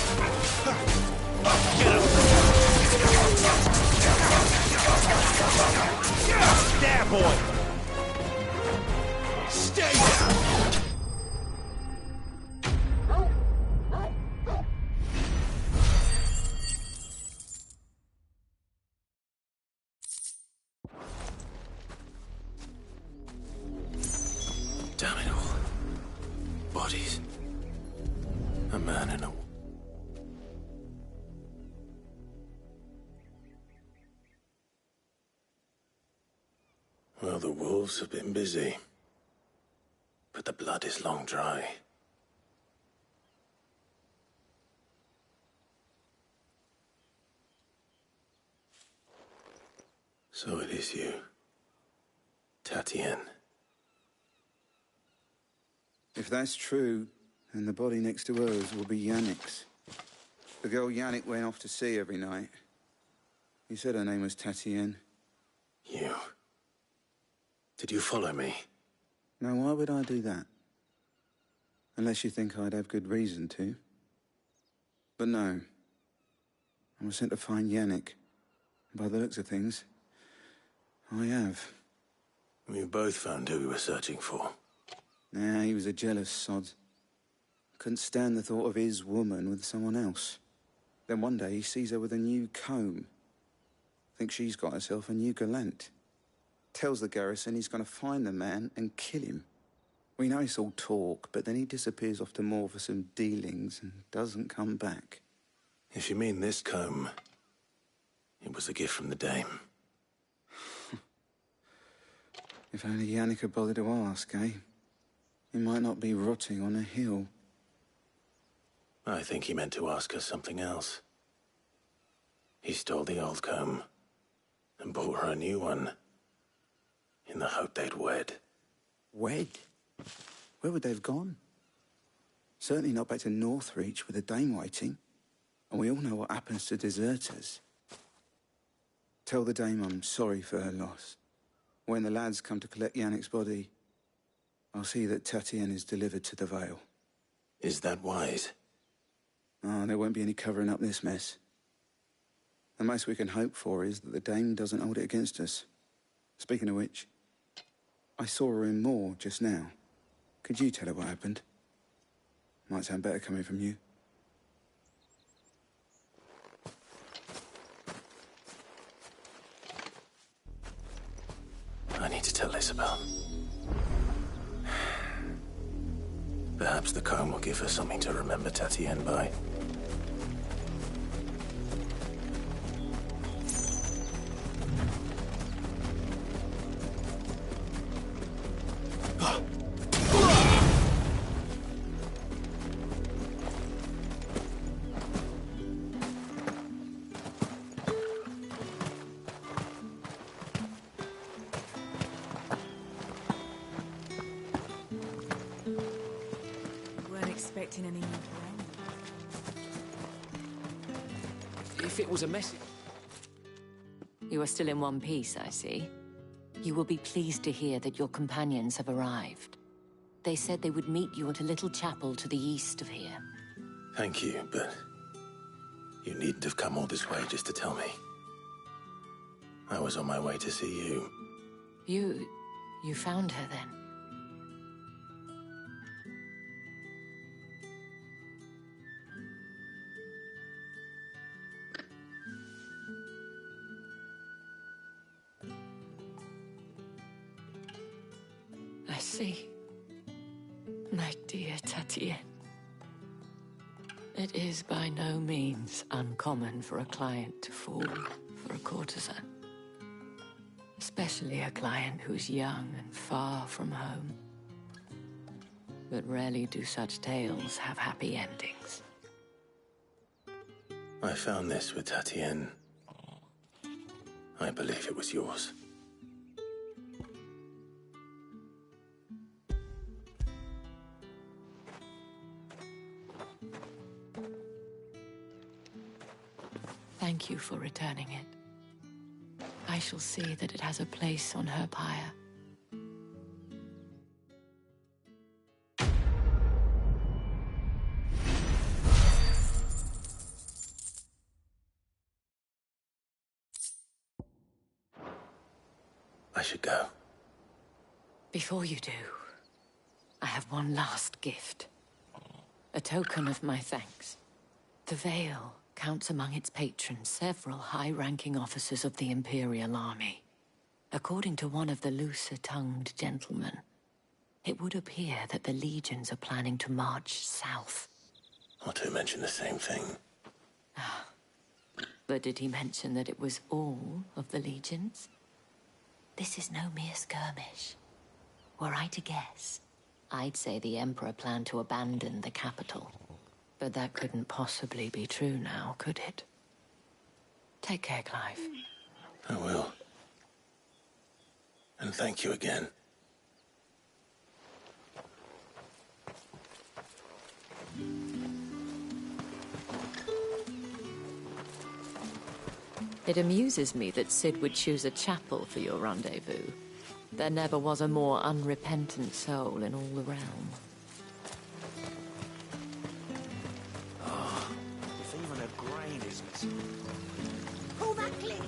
him! There, boy! Stay down! Damn it all. Bodies. A man and a... Well, the wolves have been busy. But the blood is long dry. So it is you, Tatienne. If that's true, then the body next to hers will be Yannick's. The girl Yannick went off to sea every night. He said her name was Tatienne. You... Did you follow me? Now, why would I do that? Unless you think I'd have good reason to. But no. I was sent to find Yannick. By the looks of things, I have. We both found who we were searching for. Nah, he was a jealous sod. Couldn't stand the thought of his woman with someone else. Then one day he sees her with a new comb. Thinks she's got herself a new gallant. Tells the garrison he's going to find the man and kill him. We know it's all talk, but then he disappears off to Moor for some dealings and doesn't come back. If you mean this comb, it was a gift from the dame. If only Yannick had bothered to ask, eh? He might not be rotting on a hill. I think he meant to ask her something else. He stole the old comb and bought her a new one in the hope they'd wed. Wed? Where would they have gone? Certainly not back to Northreach with a dame waiting. And we all know what happens to deserters. Tell the dame I'm sorry for her loss. When the lads come to collect Yannick's body, I'll see that Tatienne is delivered to the Vale. Is that wise? Oh, there won't be any covering up this mess. The most we can hope for is that the dame doesn't hold it against us. Speaking of which, I saw her in Moor just now. Could you tell her what happened? Might sound better coming from you. I need to tell Isabel. Perhaps the comb will give her something to remember Tatienne by. Expecting any more If it was a message... You are still in one piece, I see. You will be pleased to hear that your companions have arrived. They said they would meet you at a little chapel to the east of here. Thank you, but you needn't have come all this way just to tell me. I was on my way to see you. You found her then? I see. My dear Tatienne. It is by no means uncommon for a client to fall for a courtesan. Especially a client who's young and far from home. But rarely do such tales have happy endings. I found this with Tatienne. I believe it was yours. Thank you for returning it. I shall see that it has a place on her pyre. I should go. Before you do, I have one last gift. A token of my thanks. The Veil counts among its patrons several high-ranking officers of the Imperial Army. According to one of the looser-tongued gentlemen, it would appear that the legions are planning to march south. Otto mentioned the same thing. But did he mention that it was all of the legions? This is no mere skirmish. Were I to guess, I'd say the Emperor planned to abandon the capital. But that couldn't possibly be true now, could it? Take care, Clive. I will. And thank you again. It amuses me that Cid would choose a chapel for your rendezvous. There never was a more unrepentant soul in all the realm. If even a grain is missing. Pull that clean.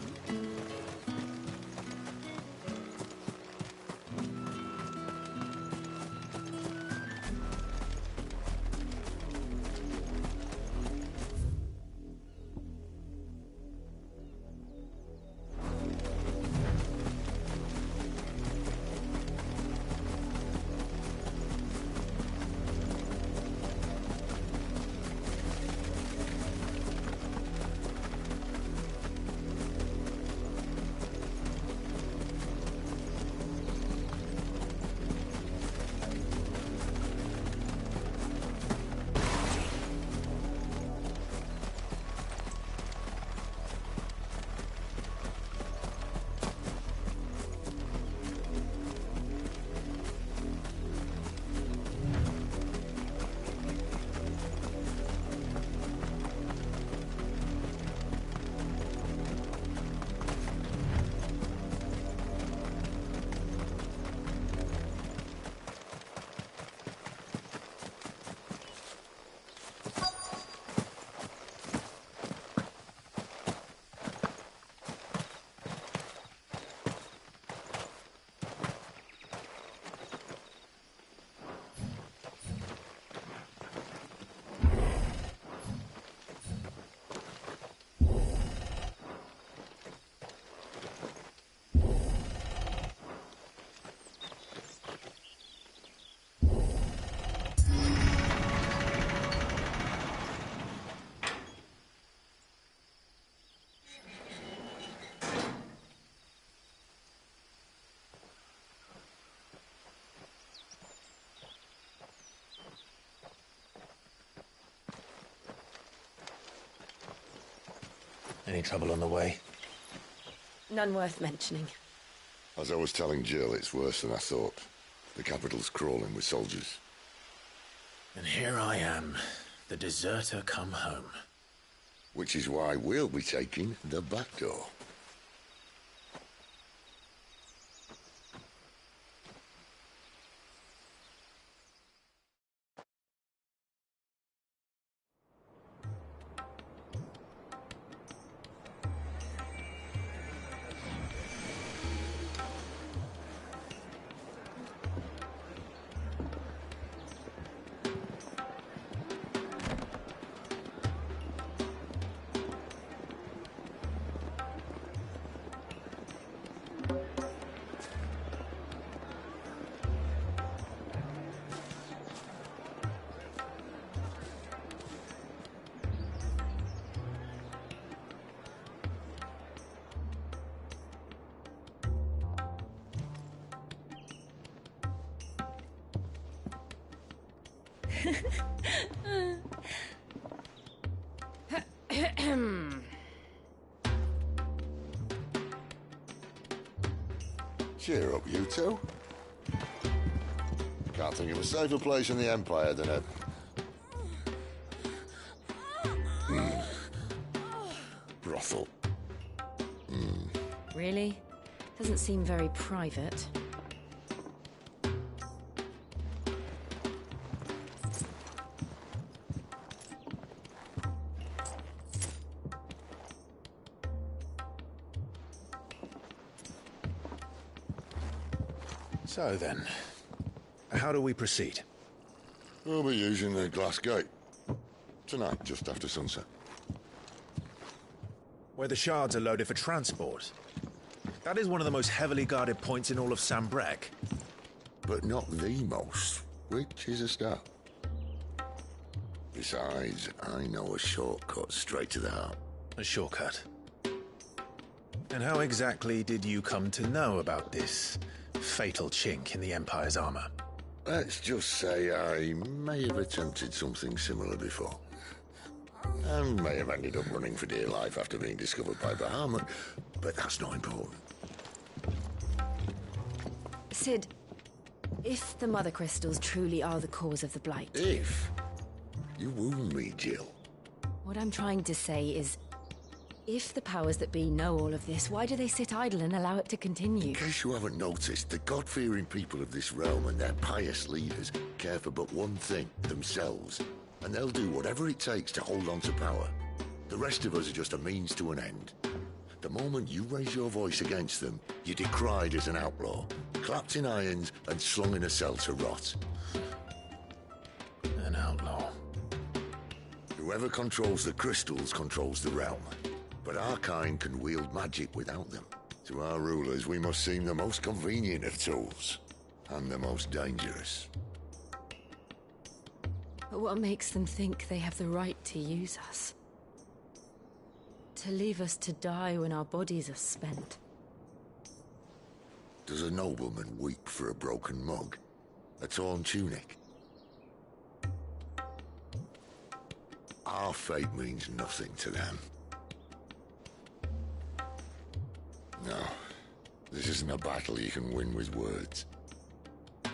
Any trouble on the way? None worth mentioning. As I was telling Jill, it's worse than I thought. The capital's crawling with soldiers. And here I am, the deserter come home. Which is why we'll be taking the back door. Cheer up, you two. Can't think of a safer place in the Empire than a... brothel. Really? Doesn't seem very private. So then, how do we proceed? We'll be using the glass gate. Tonight, just after sunset. Where the shards are loaded for transport. That is one of the most heavily guarded points in all of Sambrec. But not the most, which is a start. Besides, I know a shortcut straight to the heart. A shortcut? And how exactly did you come to know about this fatal chink in the Empire's armor? Let's just say I may have attempted something similar before. And may have ended up running for dear life after being discovered by Bahamut, but that's not important. Sid, if the Mother Crystals truly are the cause of the Blight... If? You wound me, Jill. What I'm trying to say is, if the powers that be know all of this, why do they sit idle and allow it to continue? In case you haven't noticed, the God-fearing people of this realm and their pious leaders care for but one thing, themselves. And they'll do whatever it takes to hold on to power. The rest of us are just a means to an end. The moment you raise your voice against them, you're decried as an outlaw, clapped in irons and slung in a cell to rot. An outlaw. Whoever controls the crystals controls the realm. But our kind can wield magic without them. To our rulers, we must seem the most convenient of tools. And the most dangerous. But what makes them think they have the right to use us? To leave us to die when our bodies are spent? Does a nobleman weep for a broken mug? A torn tunic? Our fate means nothing to them. No, this isn't a battle you can win with words.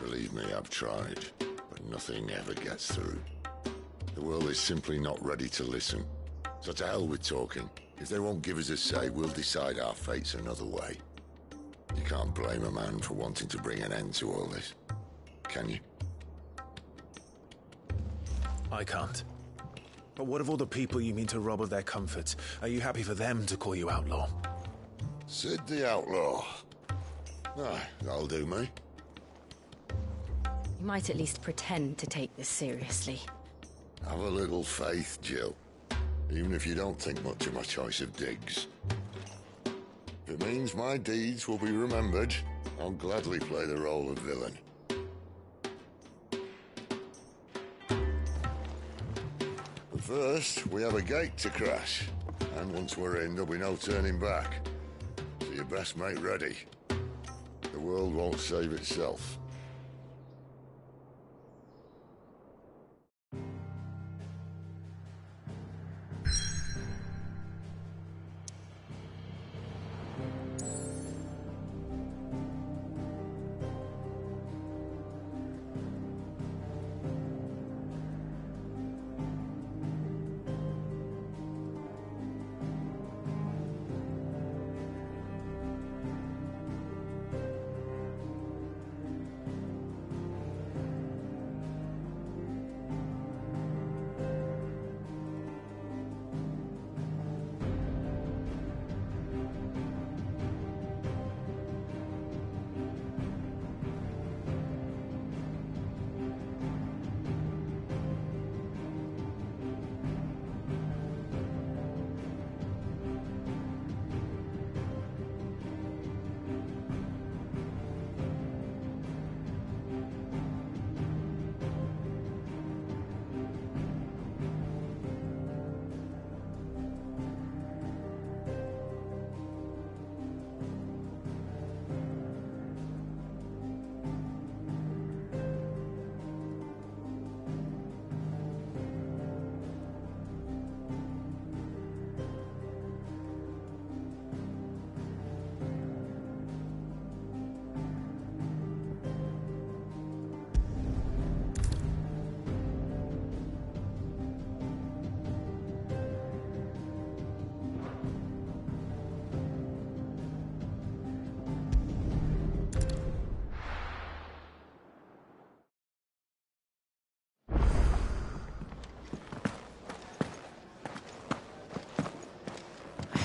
Believe me, I've tried, but nothing ever gets through. The world is simply not ready to listen. So to hell with talking. If they won't give us a say, we'll decide our fates another way. You can't blame a man for wanting to bring an end to all this, can you? I can't. But what of all the people you mean to rob of their comforts? Are you happy for them to call you outlaw? Sid the Outlaw. Aye, that'll do me. You might at least pretend to take this seriously. Have a little faith, Jill. Even if you don't think much of my choice of digs. If it means my deeds will be remembered, I'll gladly play the role of villain. But first, we have a gate to crash. And once we're in, there'll be no turning back. So you best make ready. The world won't save itself.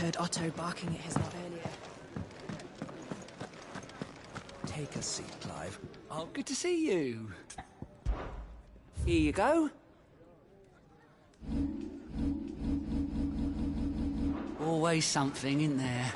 heard Otto barking at his lot earlier. Take a seat, Clive. Oh, good to see you. Here you go. Always something in there.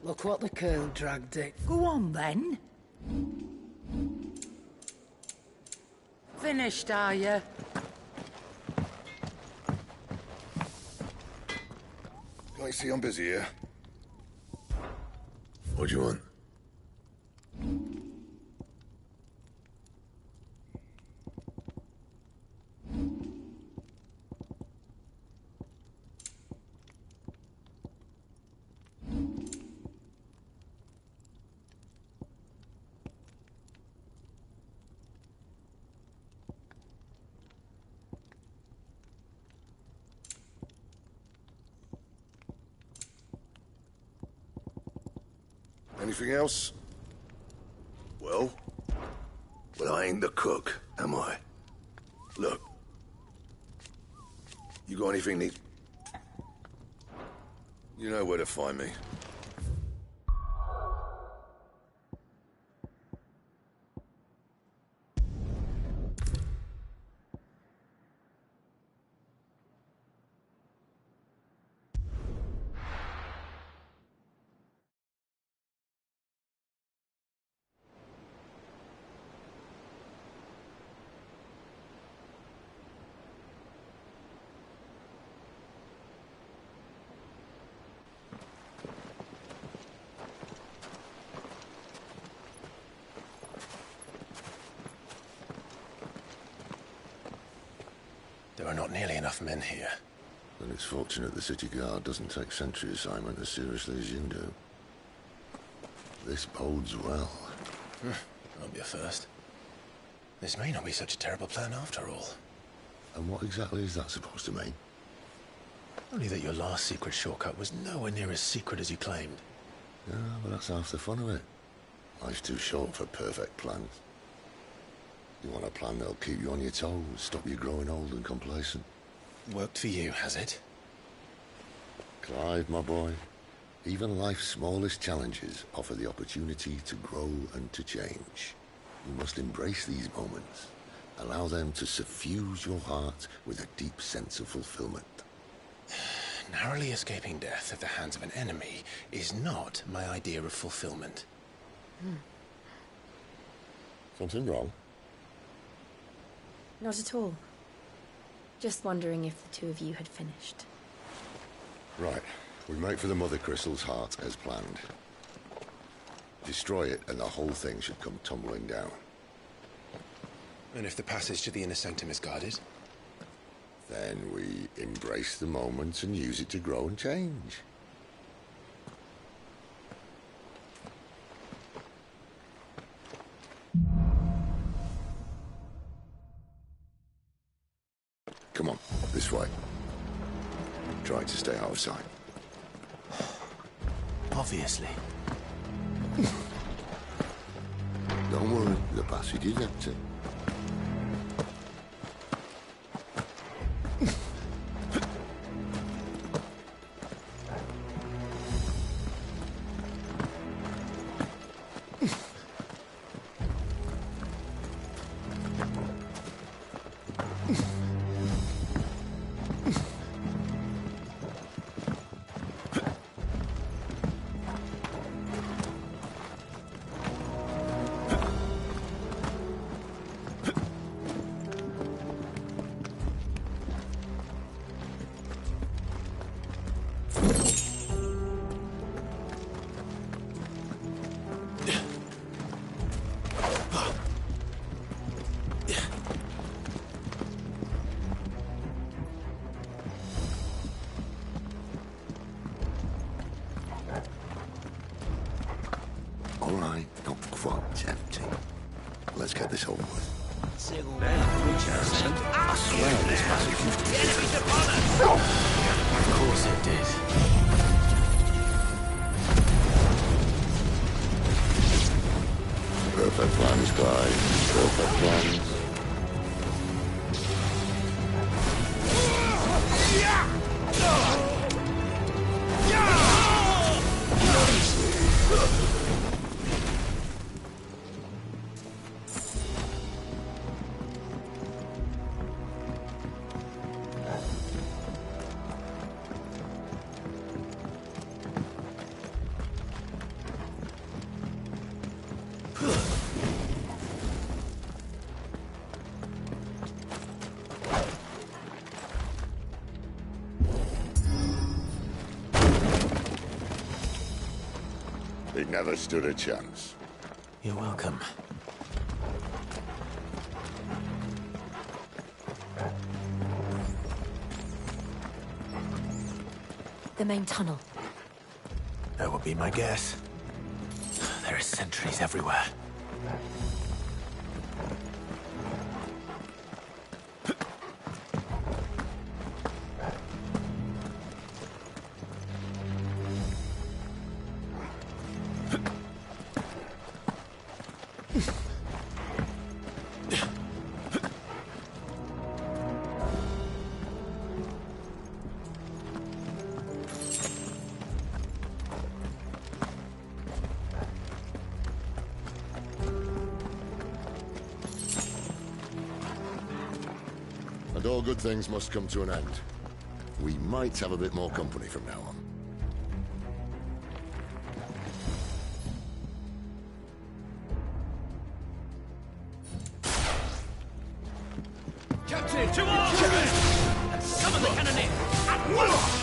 Look what the Colonel dragged it. Go on, then. Finished, are you? I see I'm busy here. What do you want? Anything else? Well, I ain't the cook, am I? Look. You got anything need? You know where to find me. There are not nearly enough men here. Then it's fortunate the city guard doesn't take sentry assignment as seriously as you do. This bodes well. Won't be a first. This may not be such a terrible plan after all. And what exactly is that supposed to mean? Only that your last secret shortcut was nowhere near as secret as you claimed. Yeah, but that's half the fun of it. Life's too short for perfect plans. You want a plan that'll keep you on your toes, stop you growing old and complacent. Worked for you, has it? Clive, my boy, even life's smallest challenges offer the opportunity to grow and to change. You must embrace these moments. Allow them to suffuse your heart with a deep sense of fulfillment. Narrowly escaping death at the hands of an enemy is not my idea of fulfillment. Something wrong? Not at all. Just wondering if the two of you had finished. Right. We make for the Mother Crystal's heart as planned. Destroy it and the whole thing should come tumbling down. And if the passage to the inner sanctum is guarded? Then we embrace the moment and use it to grow and change. Come on, this way. Try to stay out of sight. Obviously. Don't worry, the passage is empty. All right, not quite empty. Let's get this over with. I swear this passage used to be... Of course it did. Perfect plans, Clive. Perfect plans. He never stood a chance. You're welcome. The main tunnel. That would be my guess. There are sentries everywhere. And all good things must come to an end. We might have a bit more company from now on. Captain, to arms! And summon the cannoneer at once!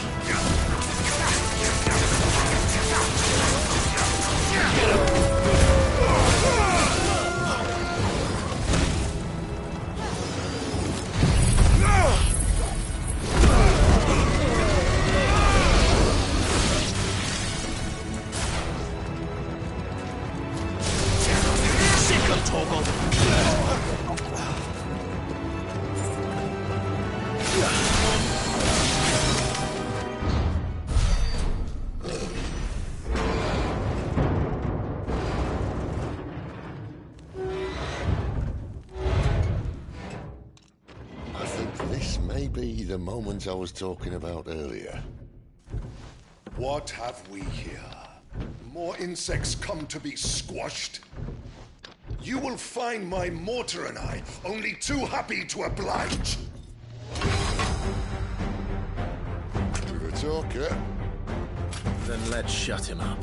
I think this may be the moment I was talking about earlier. What have we here? More insects come to be squashed? You will find my mortar and I only too happy to oblige. To the talker. Then let's shut him up.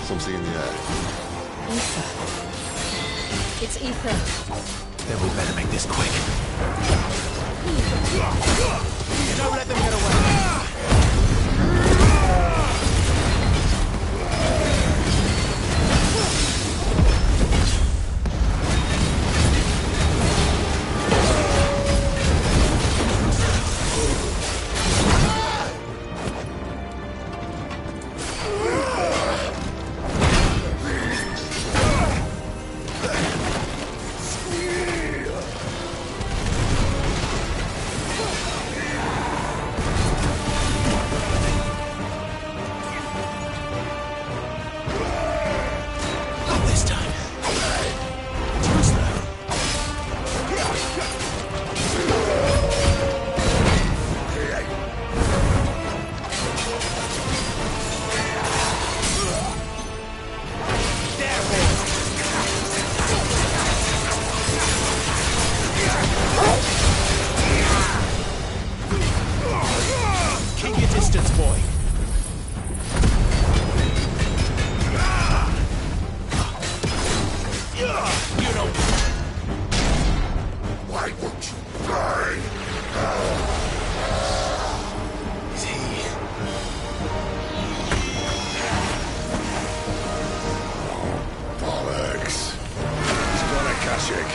Something in the air. Ether. It's ether. Then we better make this quick. Don't let them get away. bastards, boy! You know... Why won't you die? Is he... Bollocks. He's got a Kashyyyk.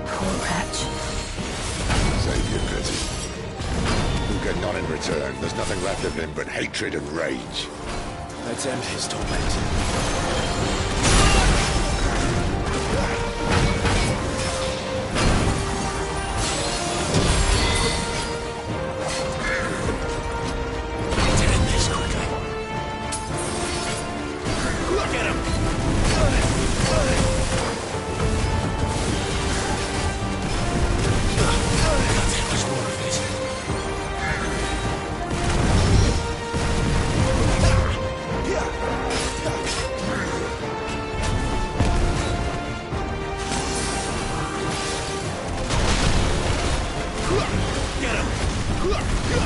Poor wretch. Save your pity. You'll get none in return. There's nothing left of him but hatred and rage. Let's end his torment.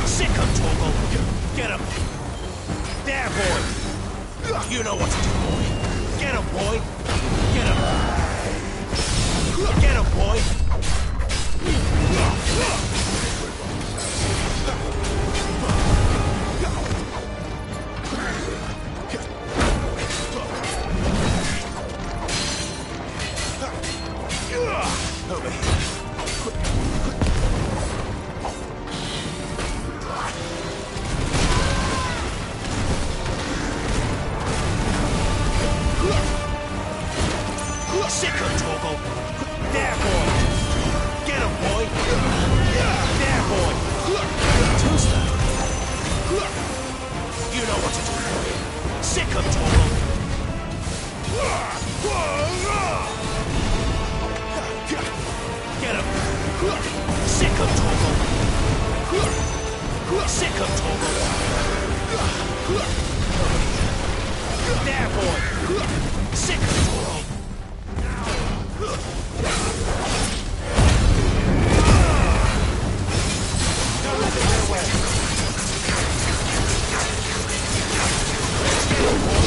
Sick him, Torgal! Get him! There, boy! You know what to do, boy! Get him, boy! Get him! Get him, boy! Over here. Sick him, Torgal! There, boy! Get him, boy! There, boy! Too slow. You know what to do, boy. Sick him, Torgal! Get him! Sick him, Torgal! Sick him, Torgal! There, boy! Sick him, Torgal! Don't let them get away! Let's get him, boy!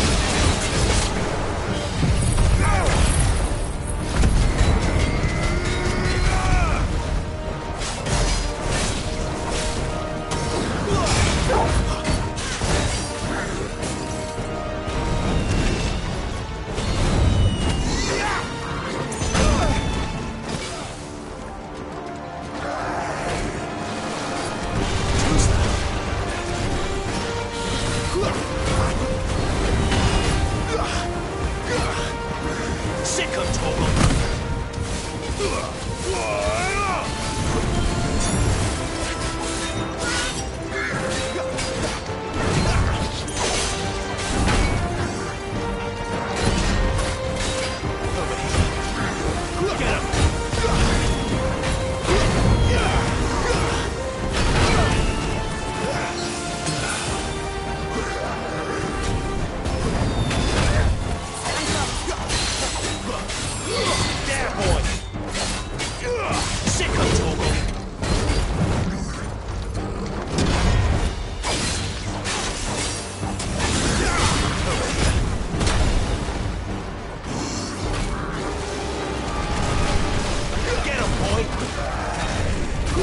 Sick him, Torgal!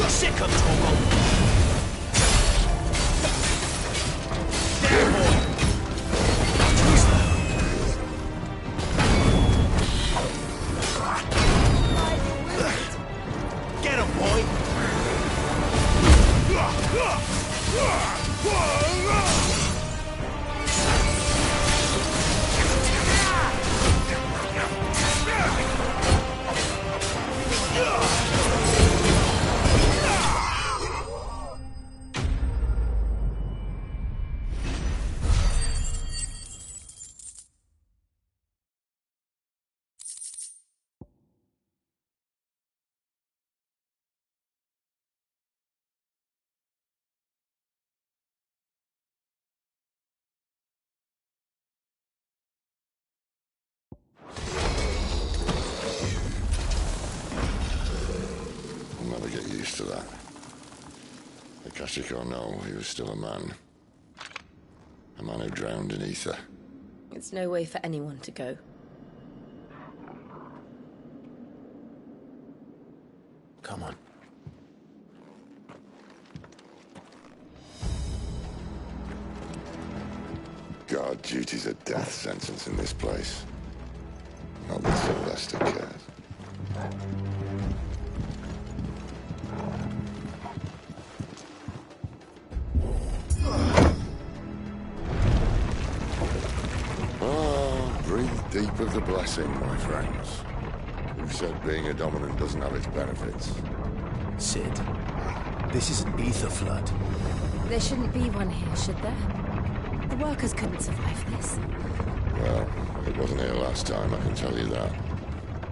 Sick him, Torgal! There, boy! Too slow. Get him, boy! used to that. Akashic or no, he was still a man. A man who drowned in ether. It's no way for anyone to go. Come on. Guard duty's a death sentence in this place. Not that Sylvester cares. Breathe deep of the blessing, my friends. Who said being a dominant doesn't have its benefits? Sid, this is an ether flood. There shouldn't be one here, should there? The workers couldn't survive this. Well, it wasn't here last time, I can tell you that.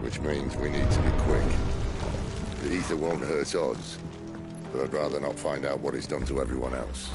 Which means we need to be quick. The ether won't hurt odds, but I'd rather not find out what it's done to everyone else.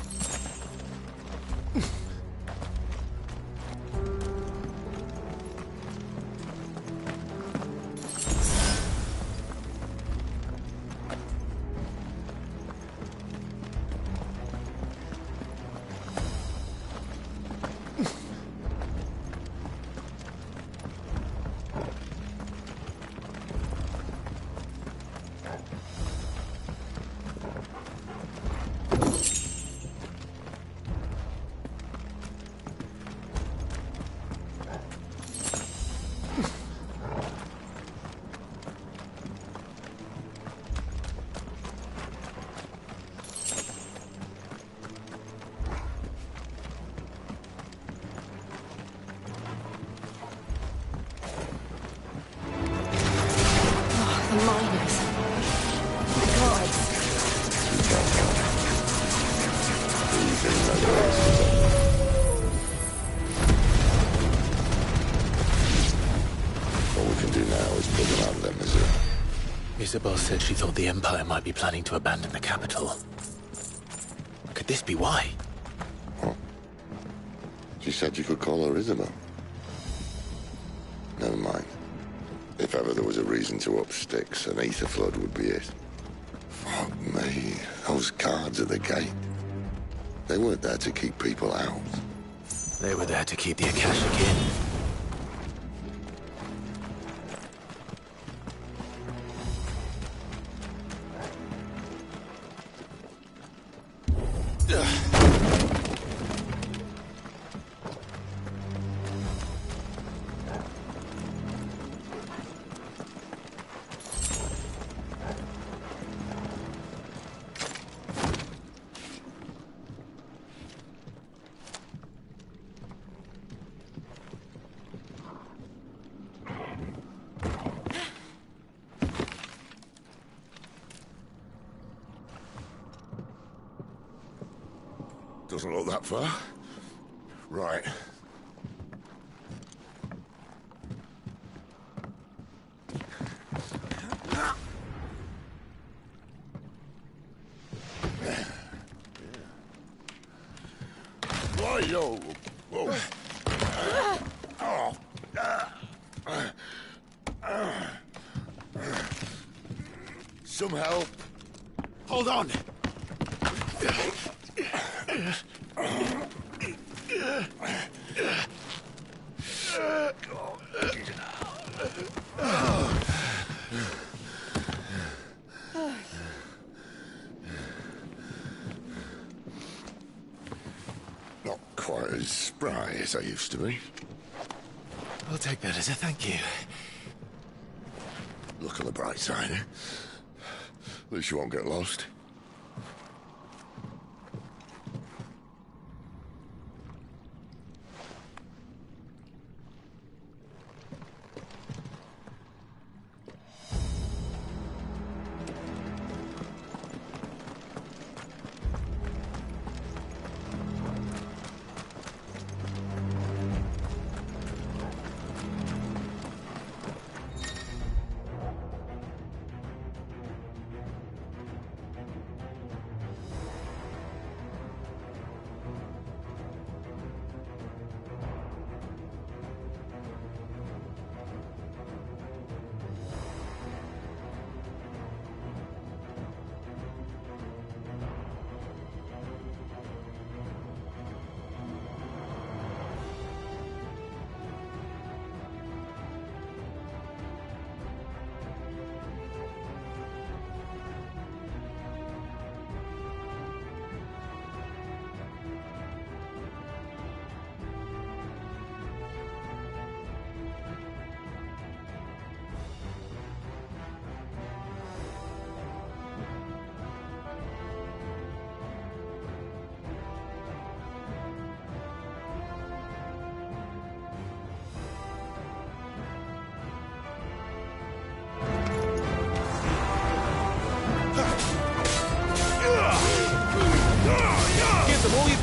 Isabel said she thought the Empire might be planning to abandon the capital. Could this be why? Huh? She said you could call her Isabel. Never mind. If ever there was a reason to up sticks, an ether flood would be it. Fuck me. Those guards at the gate. They weren't there to keep people out. They were there to keep the Akashic in. Doesn't look that far. Right. Whoa, whoa. Some help. Hold on. Not quite as spry as I used to be. I'll take that as a thank you. Look on the bright side, eh? At least you won't get lost.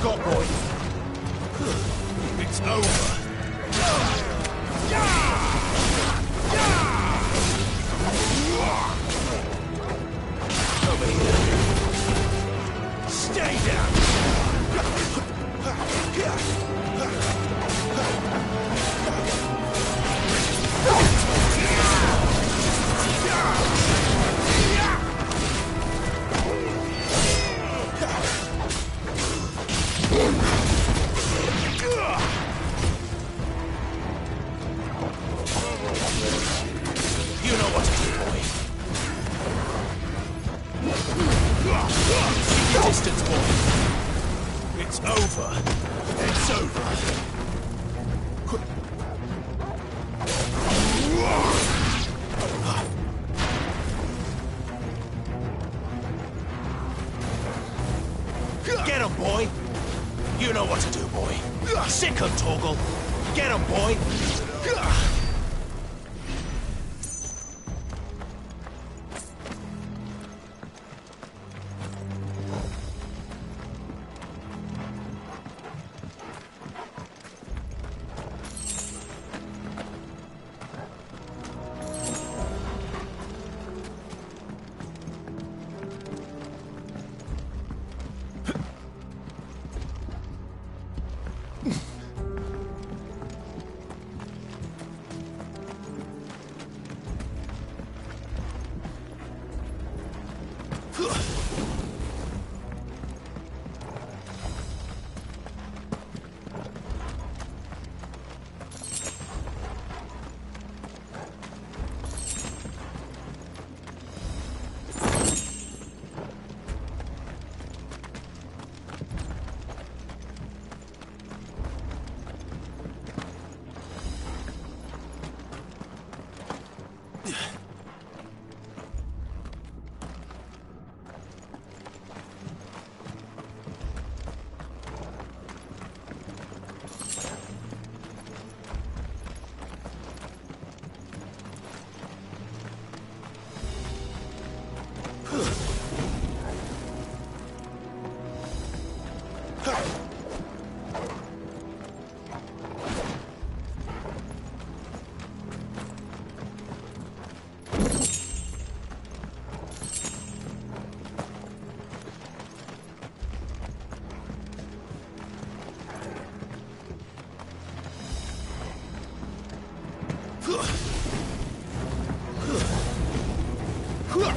you've got, boy. It's over. Over here. Stay down. You know what to do, boy. Keep your distance, boy. It's over. It's over. Get him, boy. You know what to do, boy. Sick him, Torgal. Get him, boy.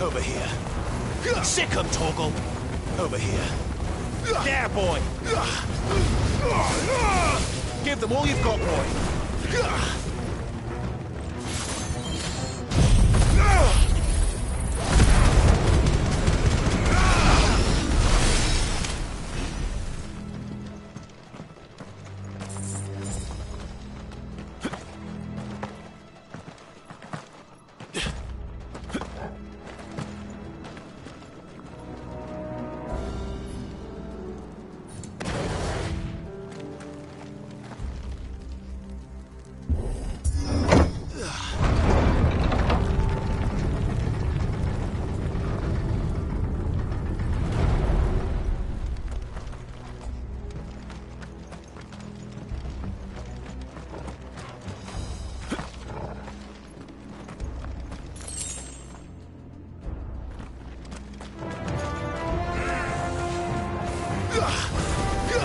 Over here. Sick him, Torgal. Over here. There, boy. Give them all you've got, boy.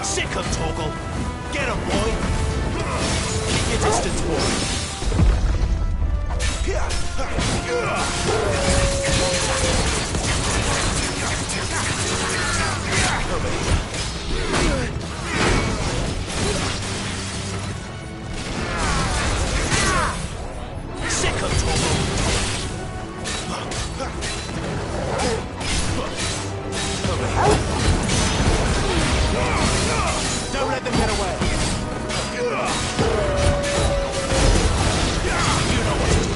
Sick him, Torgal. Get him, boy. Keep your distance, boy. Over here. Sick him, Torgal. Over here. Don't let them get away. You know what to do,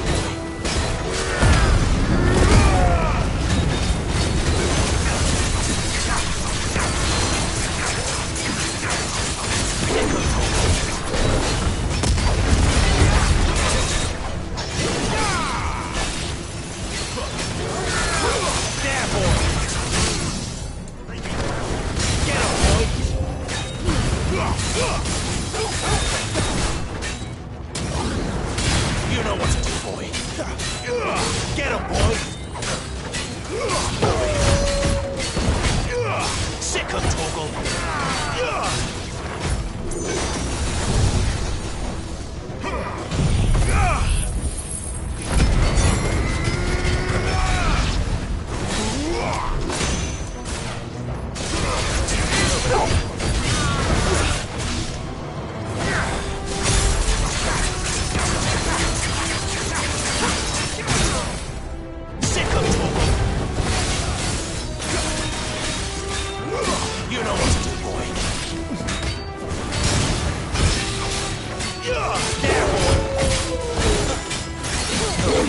boy. know what to do, boy. There, boy.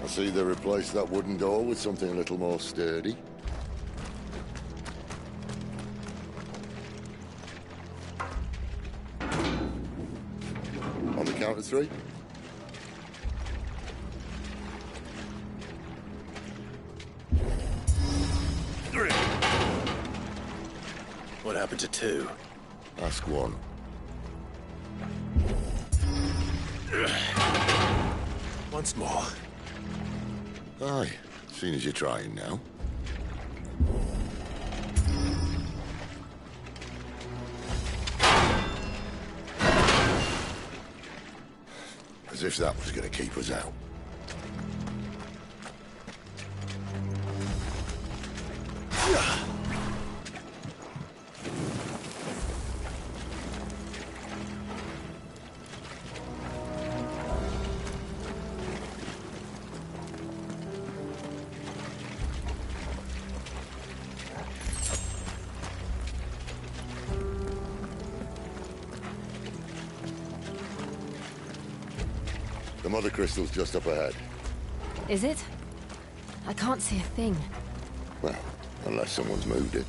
I see they replaced that wooden door with something a little more sturdy. On the count of three. What happened to two? Ask one. Once more. Aye, seeing as you're trying now. As if that was going to keep us out. The mother crystal's just up ahead. Is it? I can't see a thing. Well, unless someone's moved it.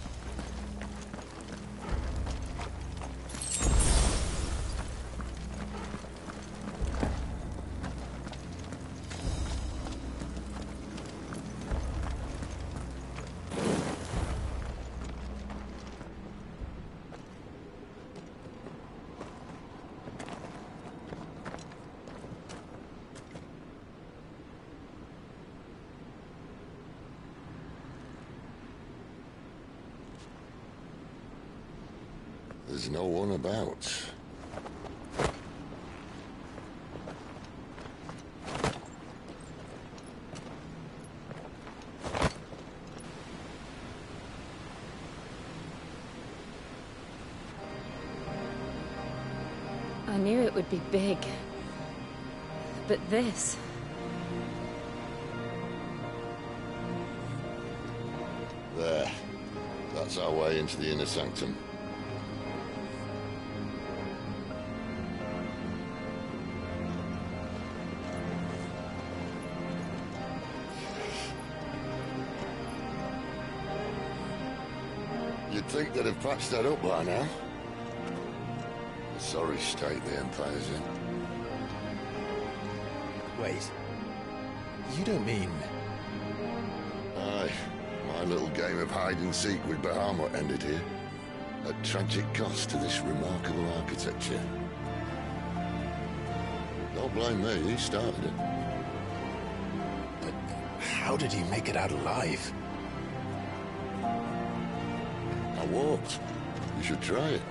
There's no one about. knew it would be big. But this... There. That's our way into the inner sanctum. You'd think they'd have patched that up by now. A sorry state the Empire's in. Wait. You don't mean... Aye. My little game of hide-and-seek with Bahamut ended here. At tragic cost to this remarkable architecture. Don't blame me, he started it. But how did he make it out alive? I walked. You should try it.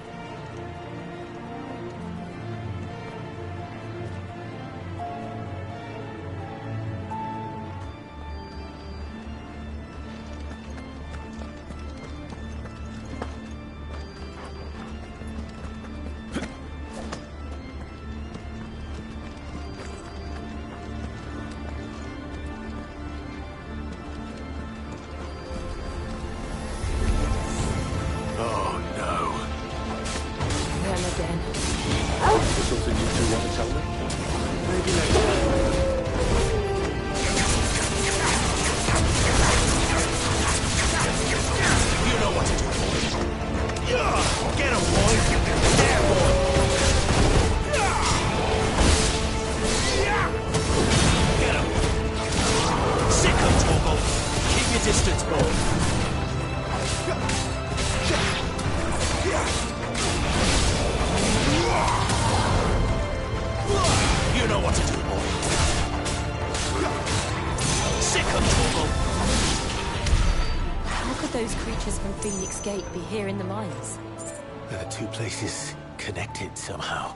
Be here in the mines. Are the two places connected somehow?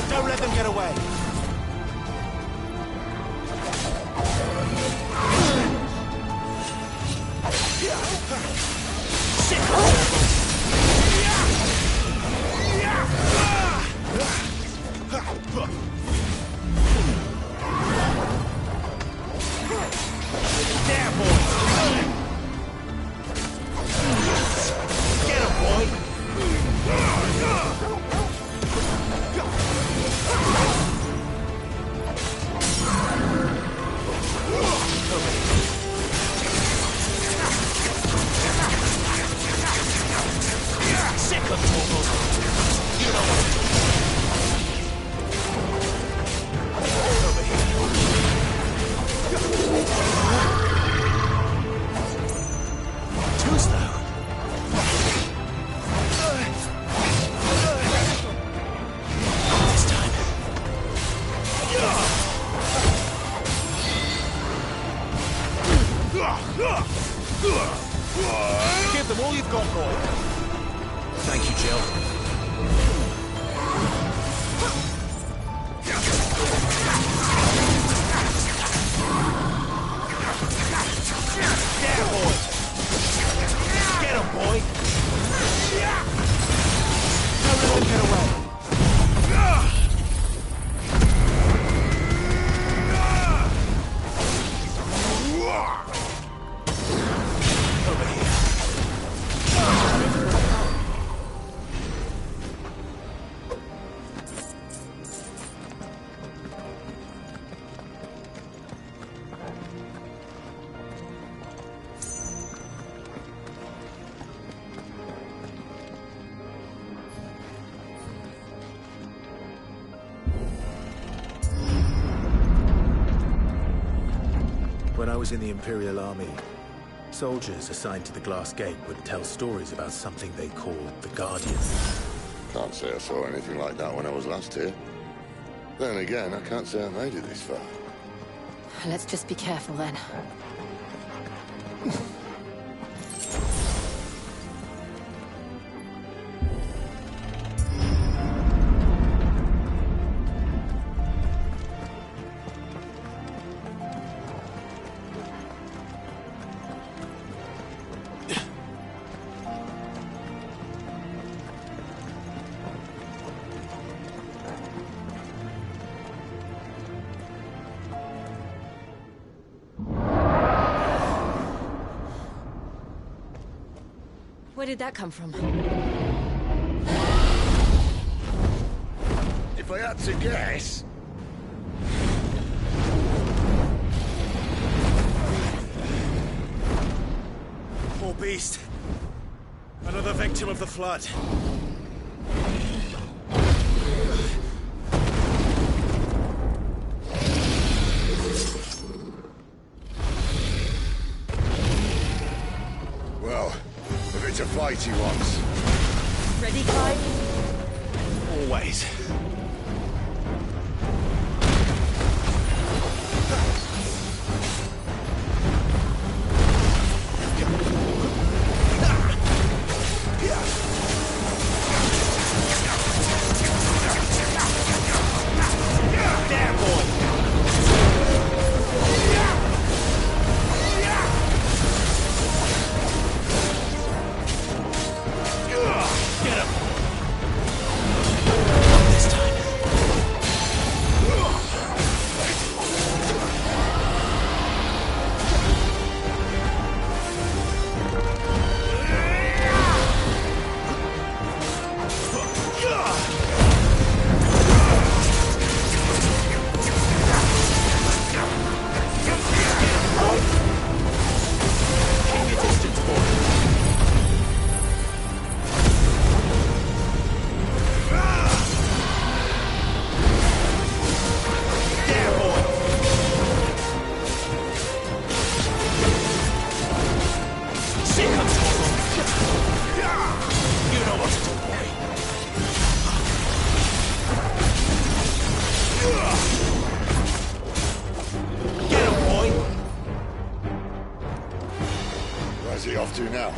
Don't let them get away. There, boy. Get him, boy. Sick of trouble. You know what? Over here. Too slow. This time. Give them all you've got, boy. Thank you, Jill. was in the Imperial Army, soldiers assigned to the Glass Gate would tell stories about something they called the Guardian. Can't say I saw anything like that when I was last here. Then again, I can't say I made it this far. Let's just be careful then. Where did that come from? If I had to guess... Poor beast. Another victim of the flood. Well, if it's a fight he wants. Ready, Clive? Always. Where's he off to now?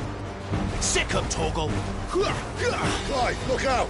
Sick him, Torgal! Clive, look out!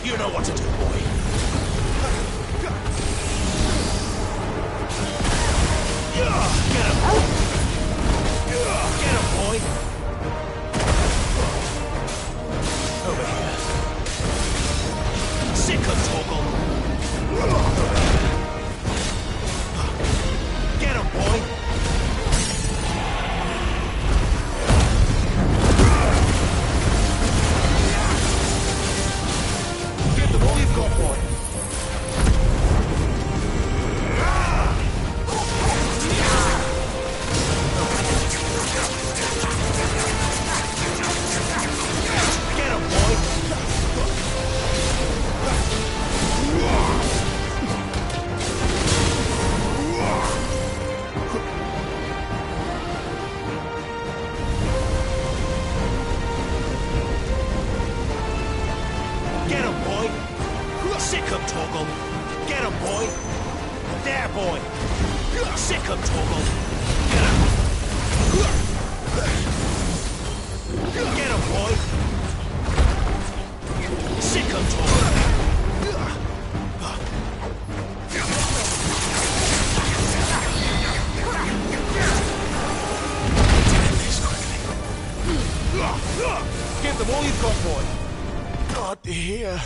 You know what to do, boy. Get him! Get him, boy! Over here. Sick of Torgal! Get him, boy! Give them all you've got, boy! Get him, boy! Get him, boy! Sick him, Torgal! Get him, boy! There, boy! Sick him, Torgal! Get him! Get him, boy! Sick him, Torgal! Give them all you've got, boy! God, here.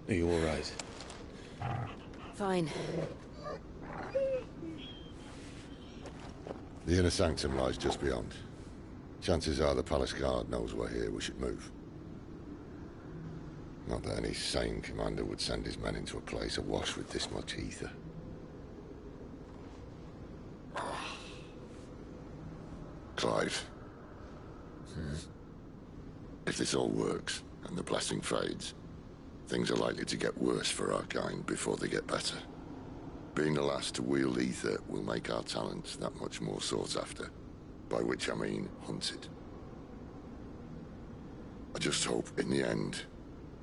Are you all right? Fine. The inner sanctum lies just beyond. Chances are the palace guard knows we're here. We should move. Not that any sane commander would send his men into a place awash with this much ether. Clive. If this all works, and the blessing fades, things are likely to get worse for our kind before they get better. Being the last to wield ether will make our talents that much more sought after, by which I mean hunted. I just hope, in the end,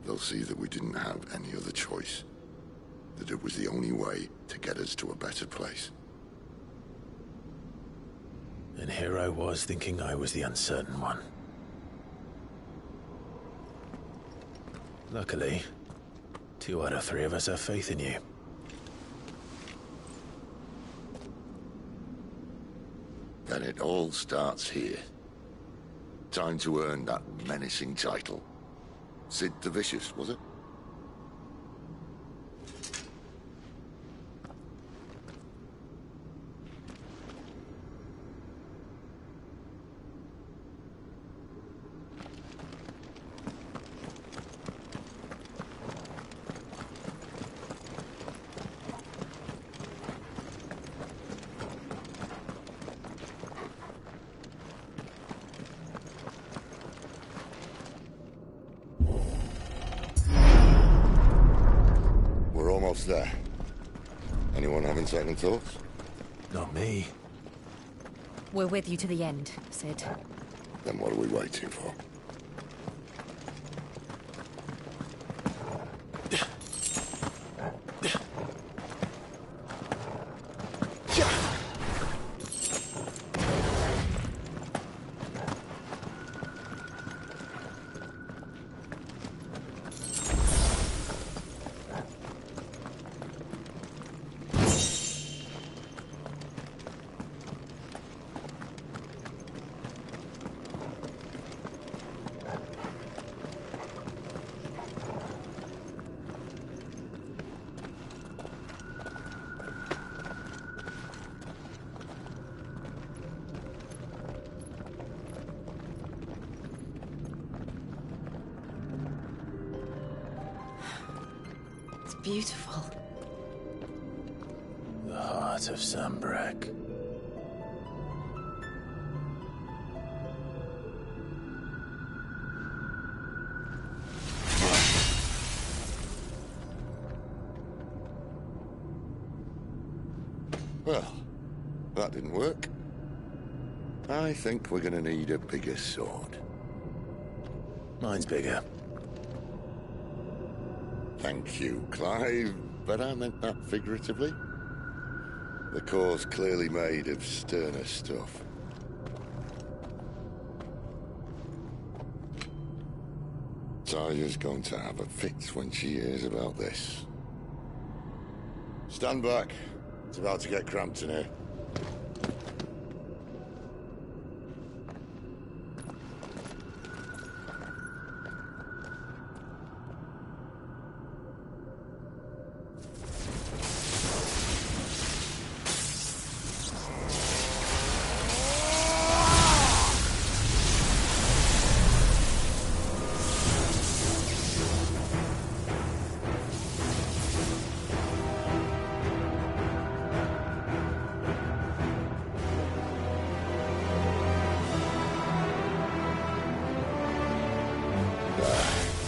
they'll see that we didn't have any other choice. That it was the only way to get us to a better place. And here I was thinking I was the uncertain one. Luckily, 2 out of 3 of us have faith in you. Then it all starts here. Time to earn that menacing title. Sid the Vicious, was it? There. Anyone having second thoughts? Not me. We're with you to the end, Sid. Then what are we waiting for? Beautiful. The heart of Sambrek. Well, that didn't work. I think we're gonna need a bigger sword. Mine's bigger. Thank you, Clive, but I meant that figuratively. The core's clearly made of sterner stuff. Taya's going to have a fit when she hears about this. Stand back. It's about to get cramped in here.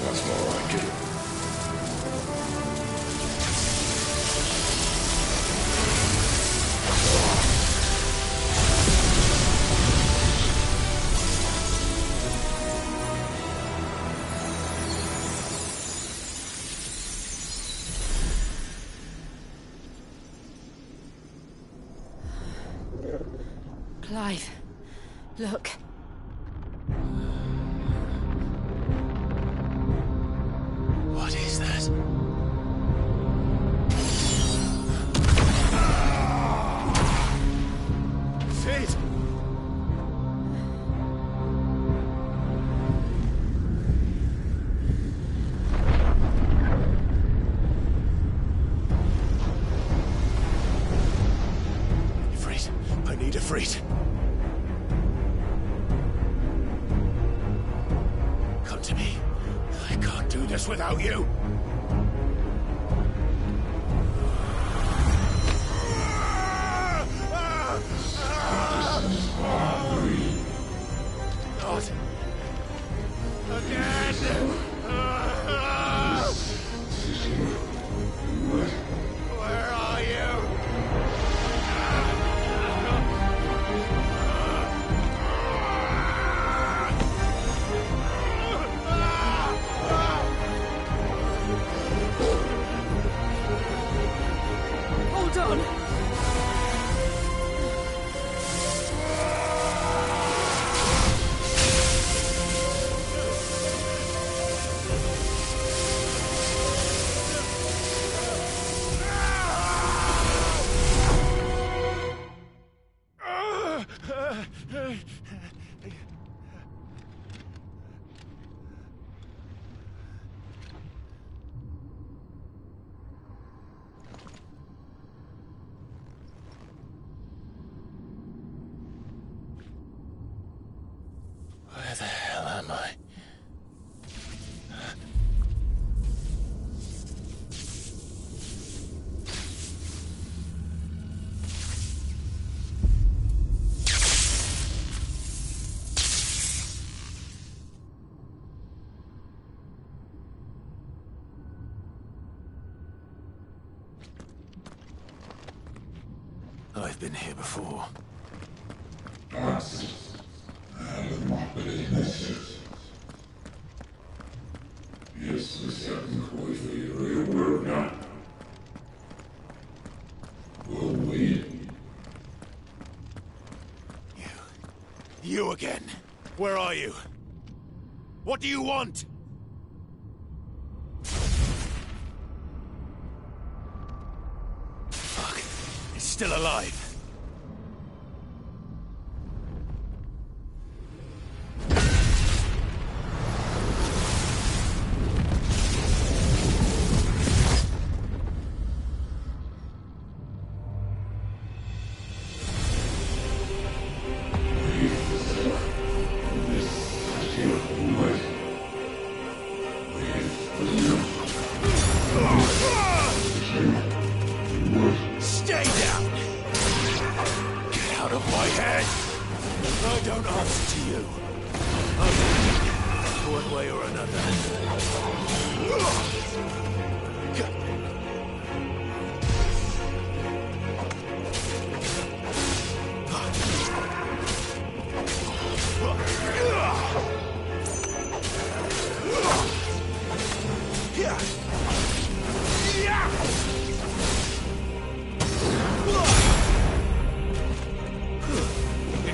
That's more like it. Clive, look. What is that? Sid! I need a freight. Come to me. I can't do this without you. Where the hell am I? I've been here before. You again. Where are you? What do you want? Fuck. It's still alive. Stay down! Get out of my head! I don't answer to you. I'm leaving, one way or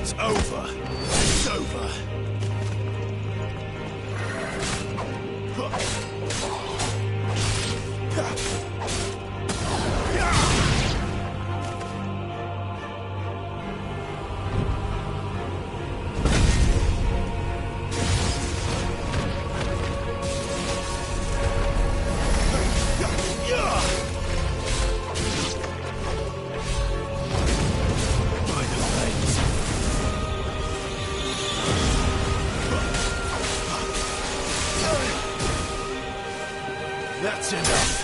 It's over. It's over. That's enough.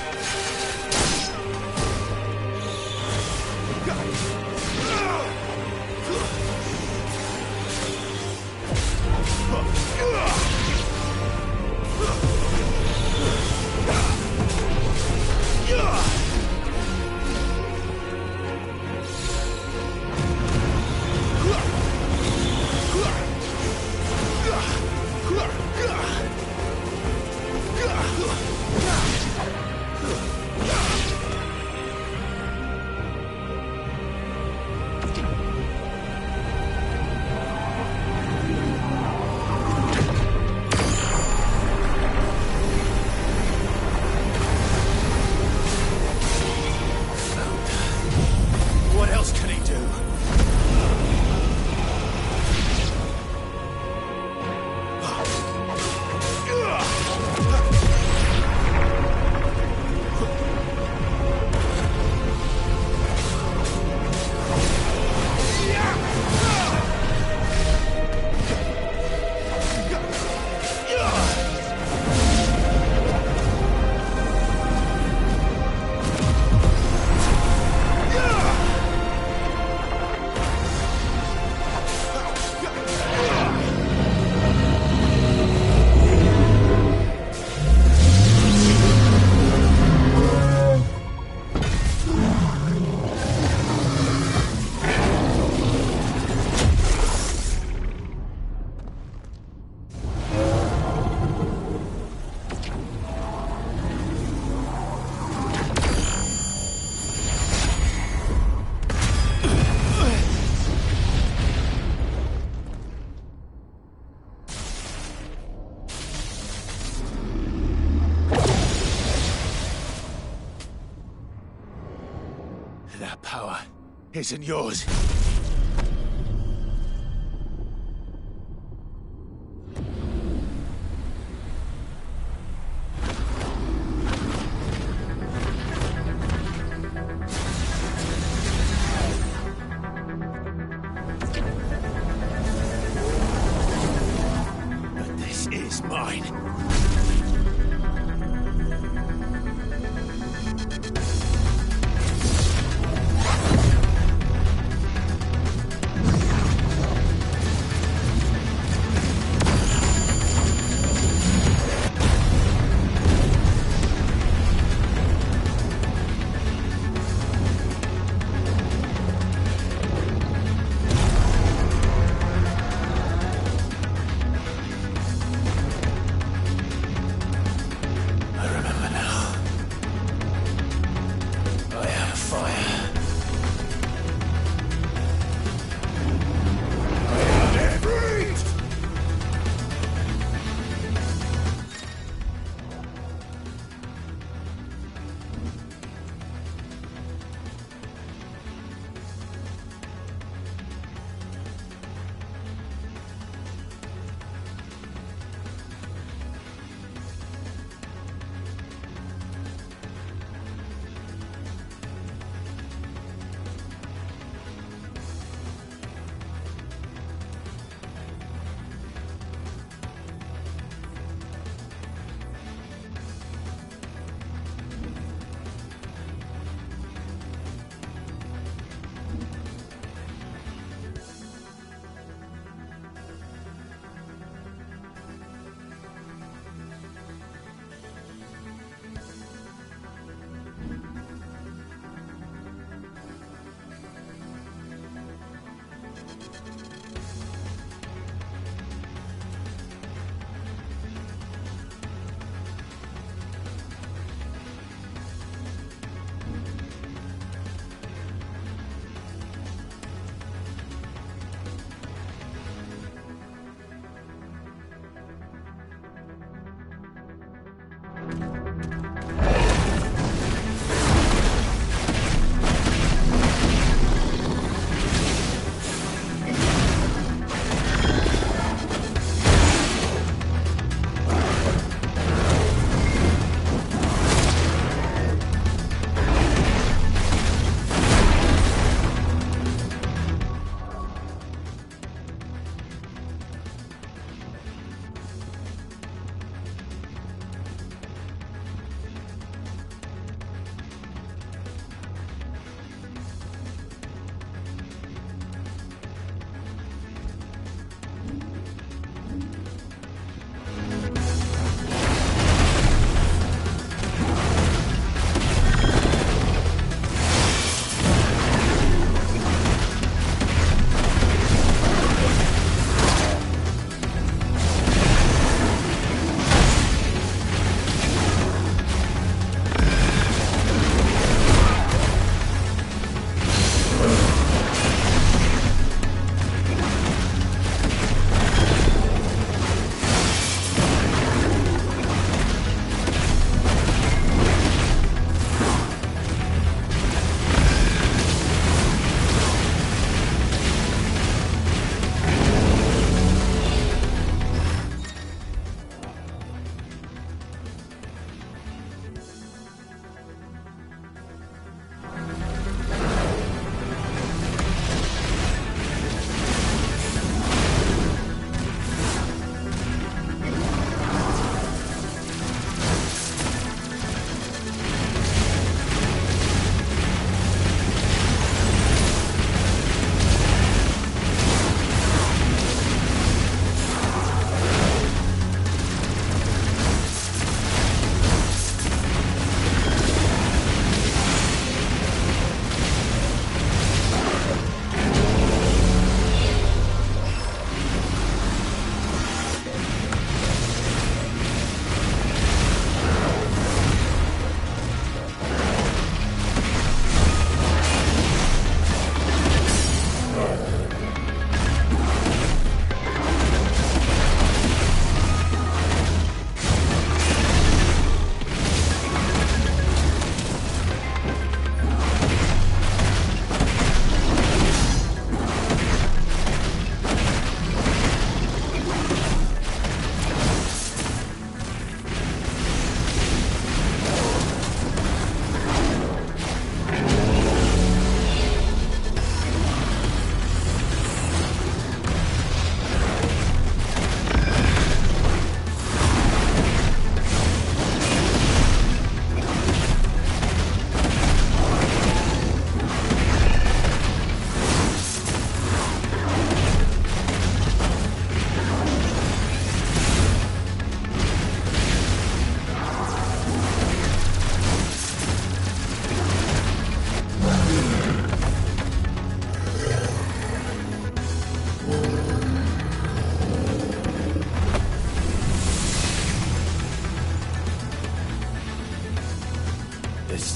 What else can he do? That power isn't yours. mine.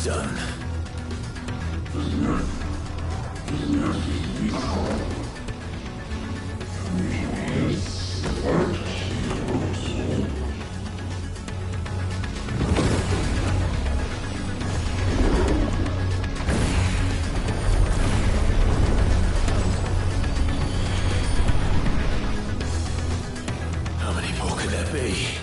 done. How many more could there be?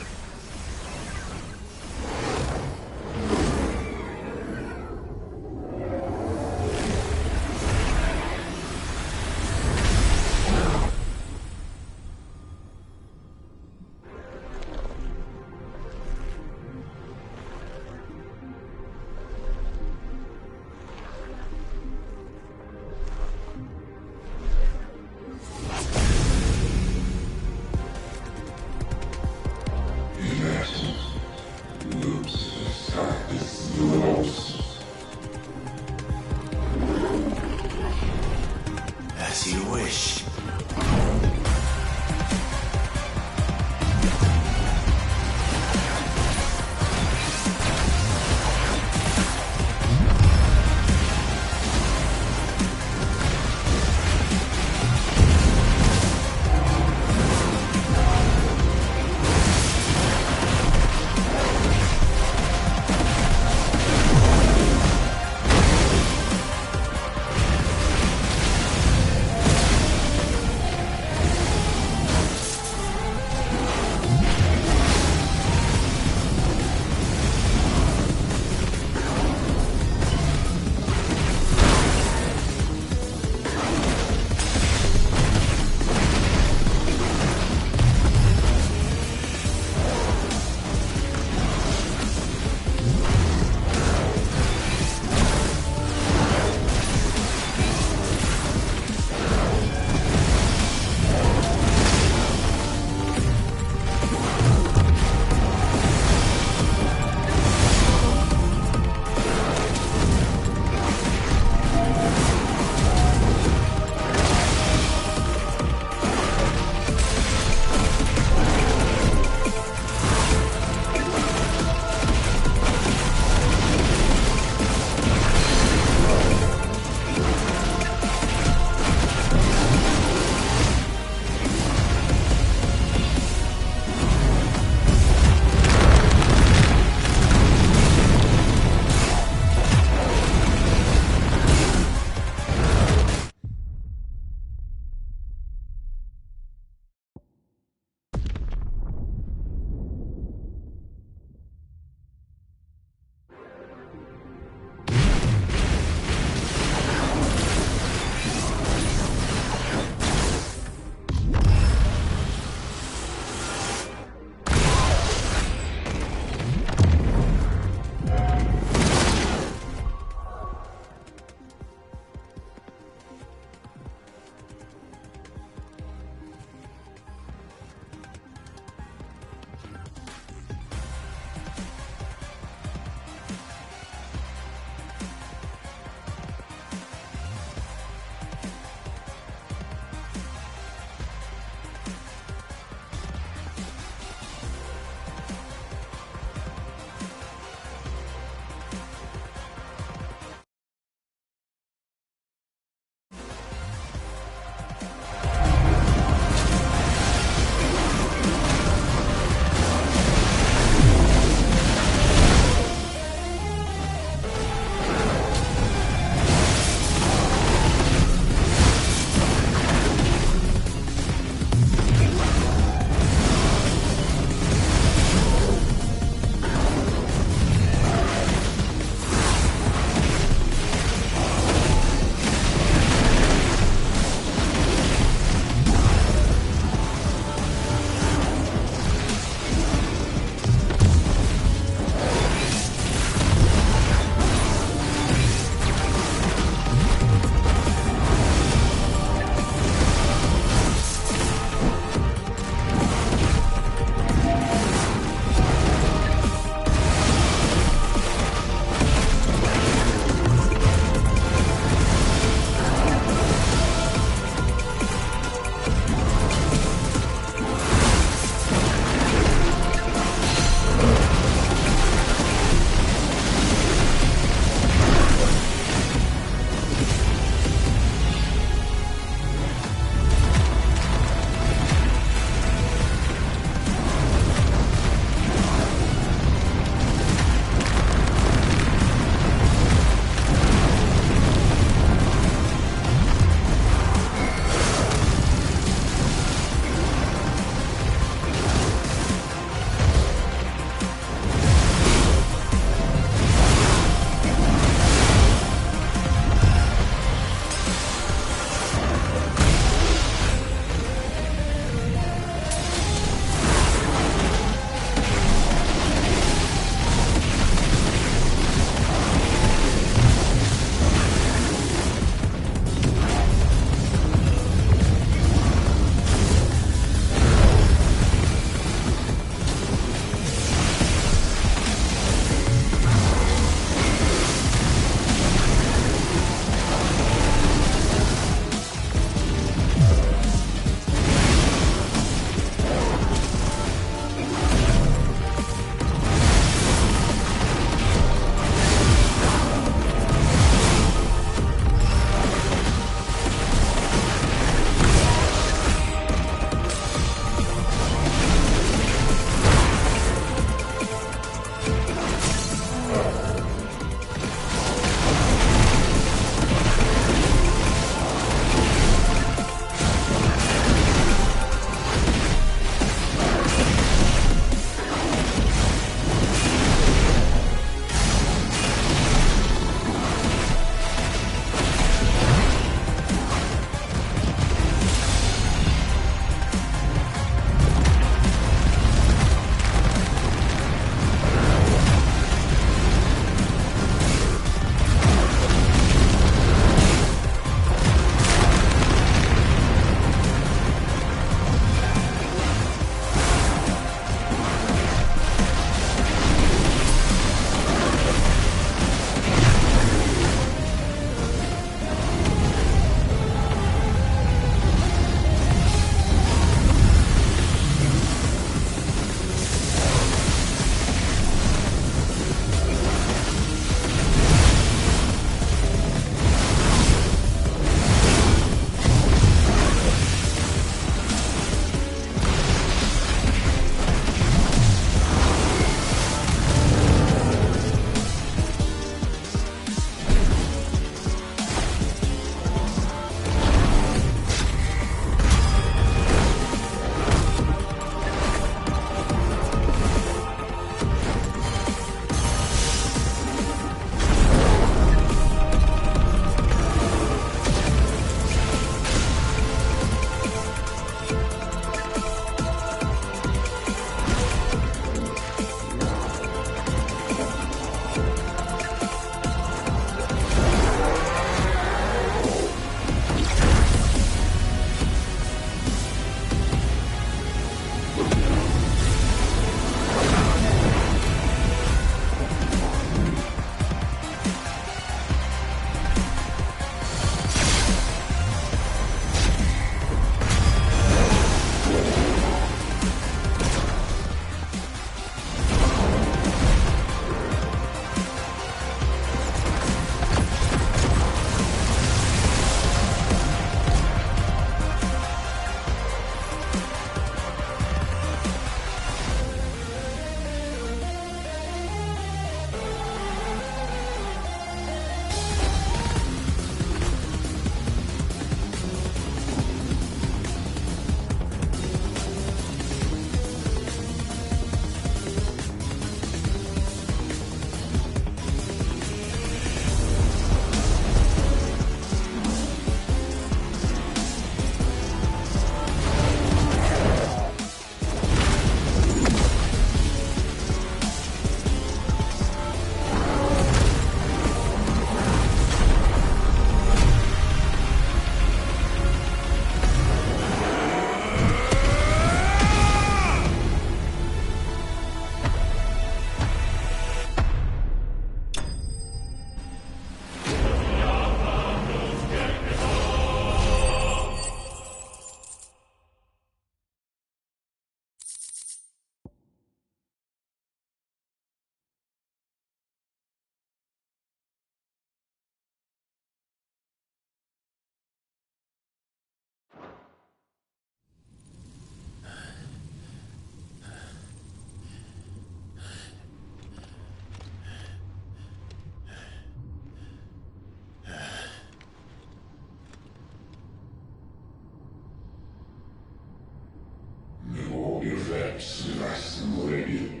F16.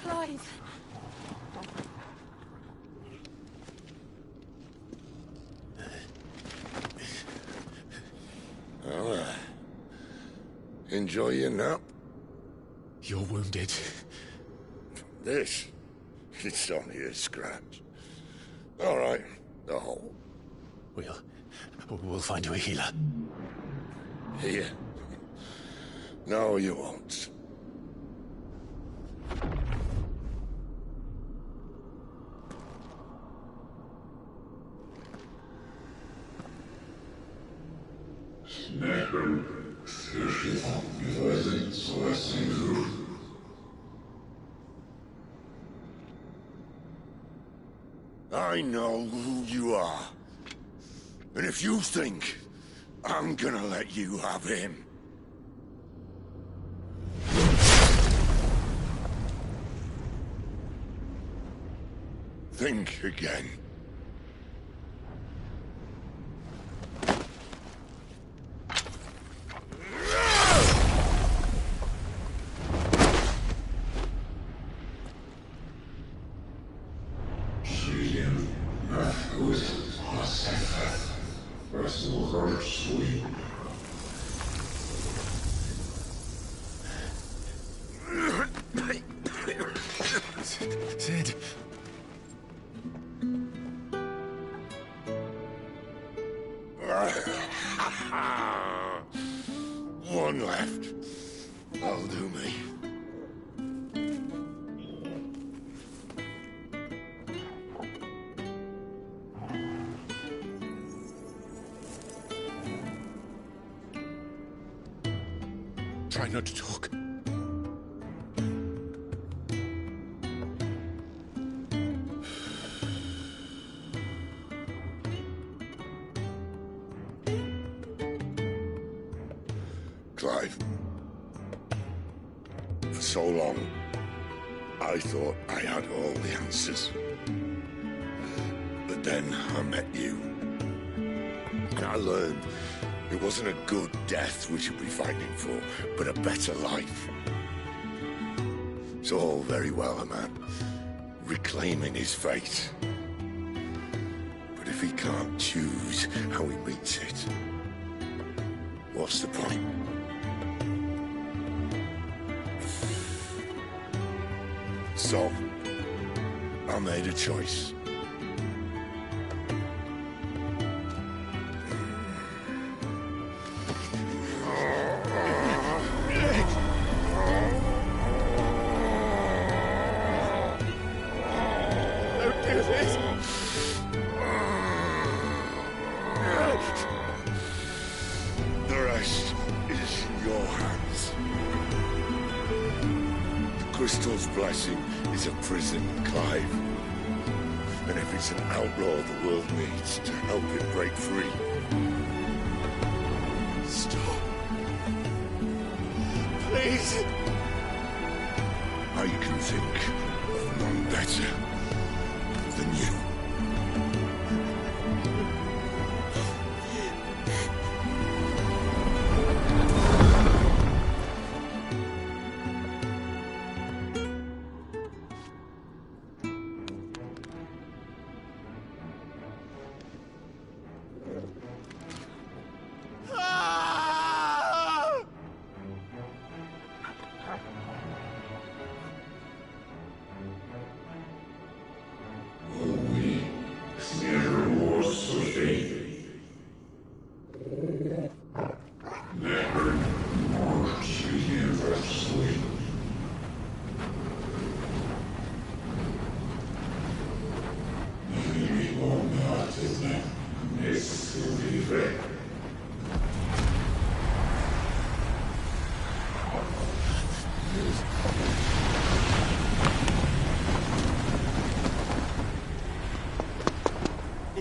Clive. Well, enjoy your nap. You're wounded. This? It's only a scratch. All right, the hole. We'll find you a healer. Here? No, you won't. I know who you are. And if you think I'm gonna let you have him... think again. Sid. One left. That'll do me. Try not to talk. Clive. For so long, I thought I had all the answers. But then I met you. And I learned it wasn't a good death we should be fighting for, but a better life. It's all very well, a man reclaiming his fate. But if he can't choose how he meets it, what's the point? So, I made a choice. Don't do this! The rest is in your hands. The Crystal's blessing is a prison, Clive. And if it's an outlaw the world needs to help it break free... Stop. Please. I can think of none better than you. Ah!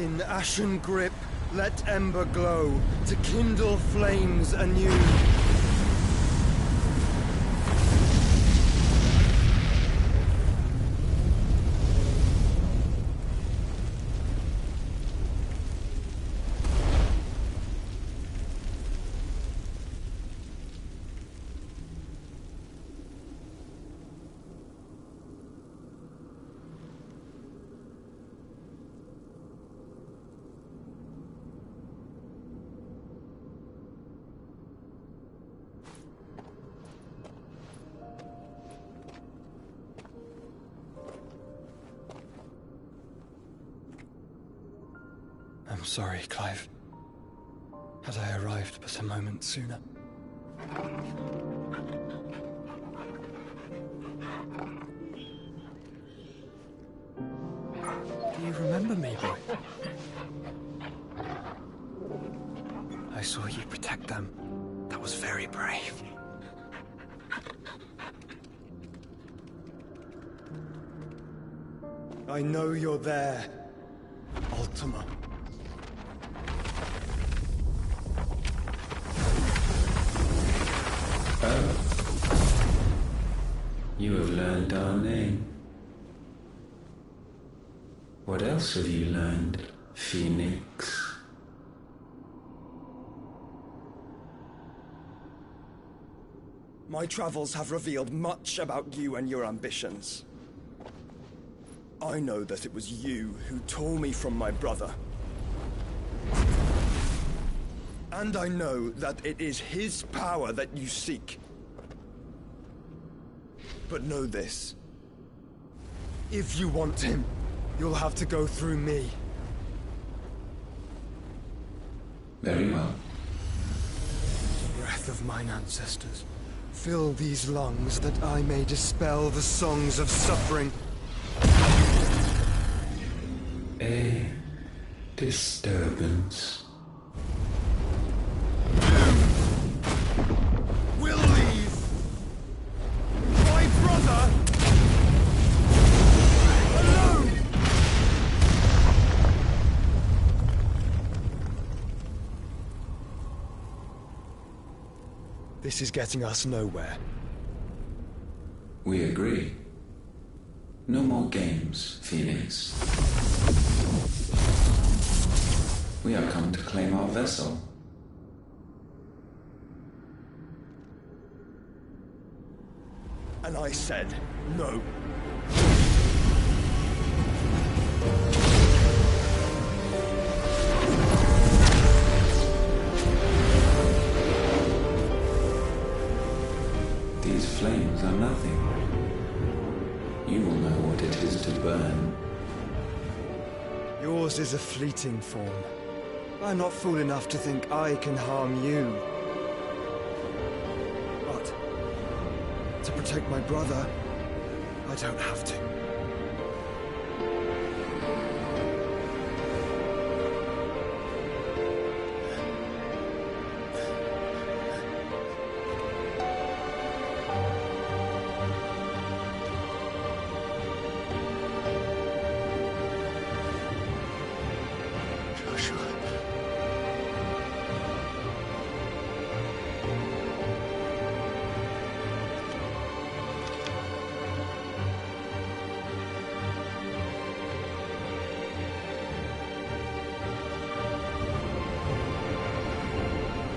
In ashen grip, let ember glow, to kindle flames anew. I'm sorry, Clive. Had I arrived but a moment sooner. Do you remember me, boy? I saw you protect them. That was very brave. I know you're there, Ultima. You have learned our name. What else have you learned, Phoenix? My travels have revealed much about you and your ambitions. I know that it was you who tore me from my brother. And I know that it is his power that you seek. But know this. If you want him, you'll have to go through me. Very well. Breath of mine ancestors, fill these lungs that I may dispel the songs of suffering. A disturbance. We'll leave. My brother alone. This is getting us nowhere. We agree. No more games, Phoenix. We are come to claim our vessel. And I said no. These flames are nothing. You will know what it is to burn. Yours is a fleeting form. I'm not fool enough to think I can harm you. But to protect my brother, I don't have to.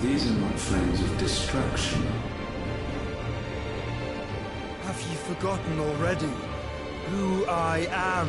These are not flames of destruction. Have you forgotten already who I am?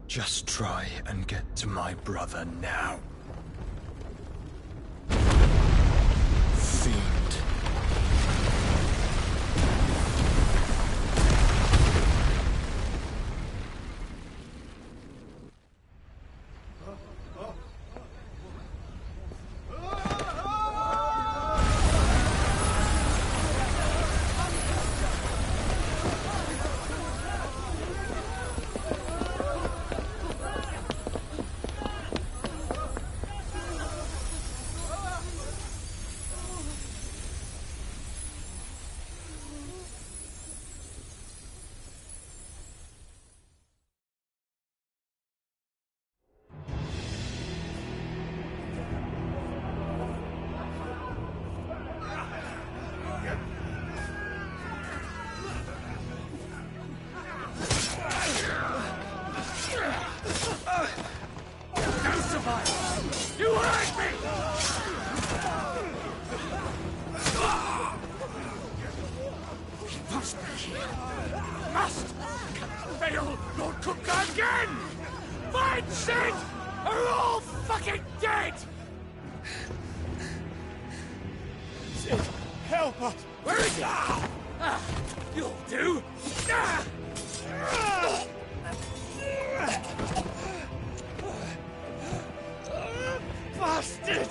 Just try and get to my brother now. Fiend. Cowpot! Where is he? You'll do! Bastard!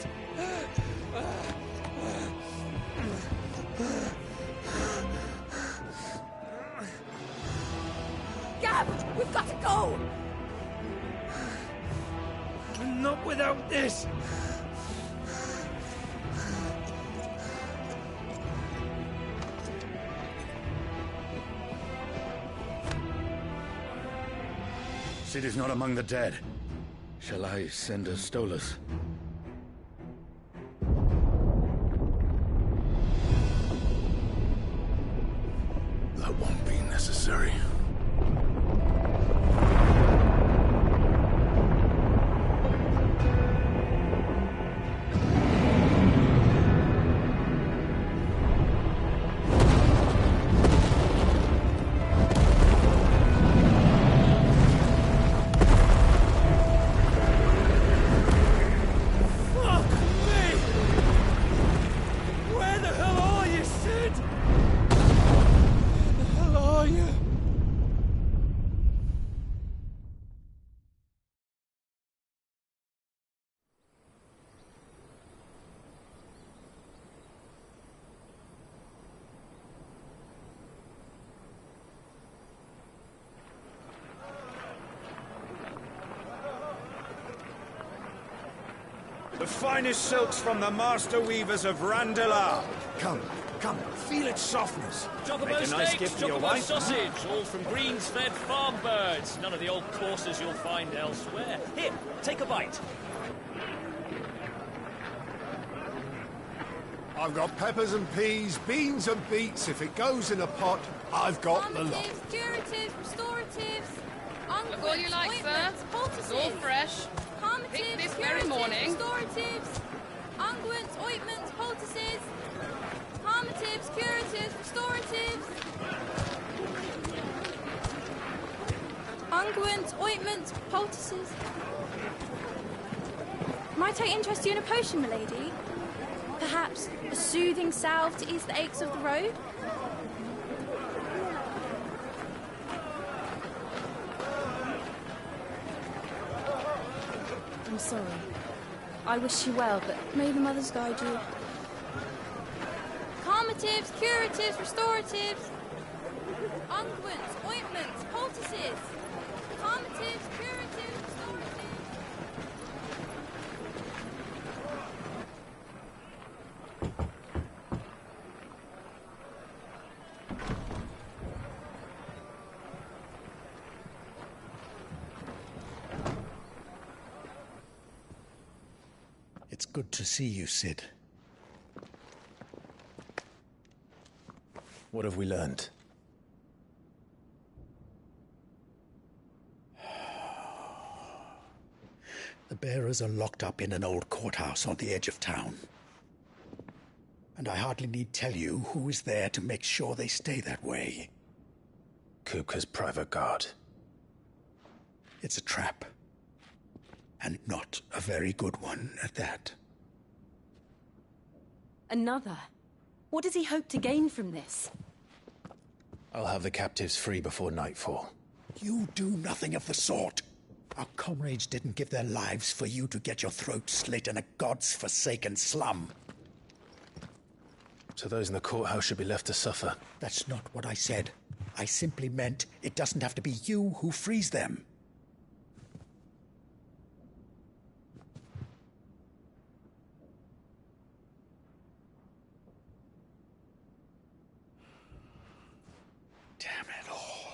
Gab! We've got to go! Not without this! Sid is not among the dead. Shall I send a Stolas? That won't be necessary. Fuck me! Where the hell are you, Sid? Where the hell are you? The finest silks from the master weavers of Randalar. Come, feel its softness. Chocobo Make a nice steaks, gift for your chocobo wife. sausage, all from greens-fed farm birds. None of the old courses you'll find elsewhere. Here, take a bite. I've got peppers and peas, beans and beets. If it goes in a pot, I've got the lot. Curatives, restoratives, Look all you like, sir. It's all fresh. Picked this very morning. Restoratives, unguents, ointments, poultices, calmatives, curatives, restoratives, unguents, ointments, poultices. Might I interest you in a potion, milady? Perhaps a soothing salve to ease the aches of the road? I'm sorry. I wish you well, but may the mothers guide you. Calmatives, curatives, restoratives, unguents, ointments, poultices. Calmatives, curatives, restoratives. It's good to see you, Sid. What have we learned? The bearers are locked up in an old courthouse on the edge of town. And I hardly need tell you who is there to make sure they stay that way. Kupka's private guard. It's a trap. And not a very good one at that. Another? What does he hope to gain from this? I'll have the captives free before nightfall. You do nothing of the sort. Our comrades didn't give their lives for you to get your throat slit in a god's-forsaken slum. So those in the courthouse should be left to suffer. That's not what I said. I simply meant it doesn't have to be you who frees them. Damn it all.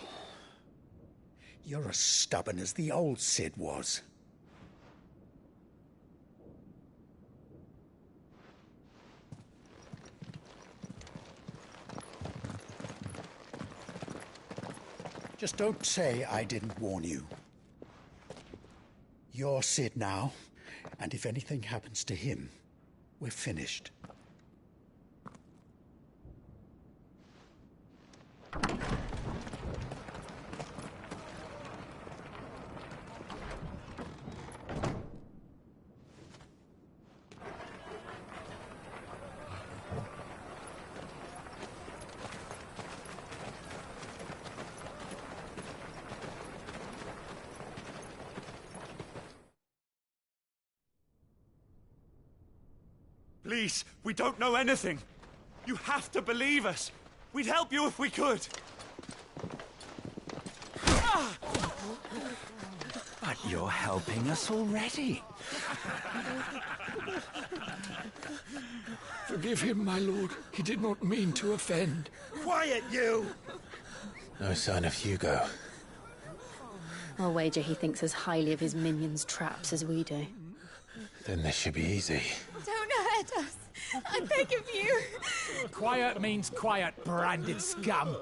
You're as stubborn as the old Sid was. Just don't say I didn't warn you. You're Sid now, and if anything happens to him, we're finished. Please, we don't know anything. You have to believe us. We'd help you if we could. But you're helping us already. Forgive him, my lord. He did not mean to offend. Quiet, you! No sign of Hugo. I'll wager he thinks as highly of his minions' traps as we do. Then this should be easy. Don't hurt us. I beg of you. Quiet means quiet, branded scum.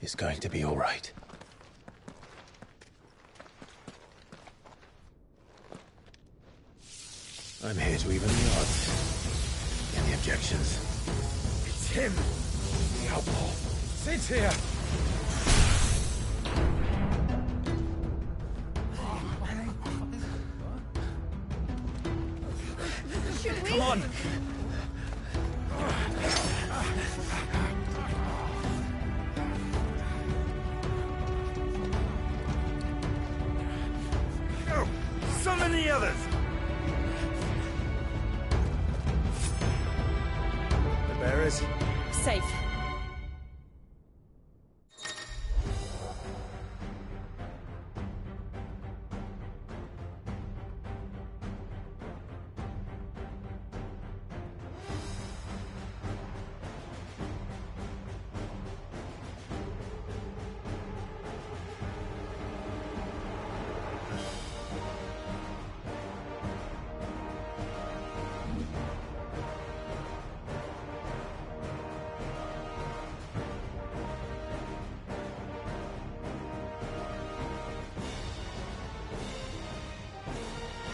It's going to be all right. I'm here to even the odds. Any objections? It's him, the outlaw. Sit here. Should we? Come on. Go! Summon the others! The bearers? Safe.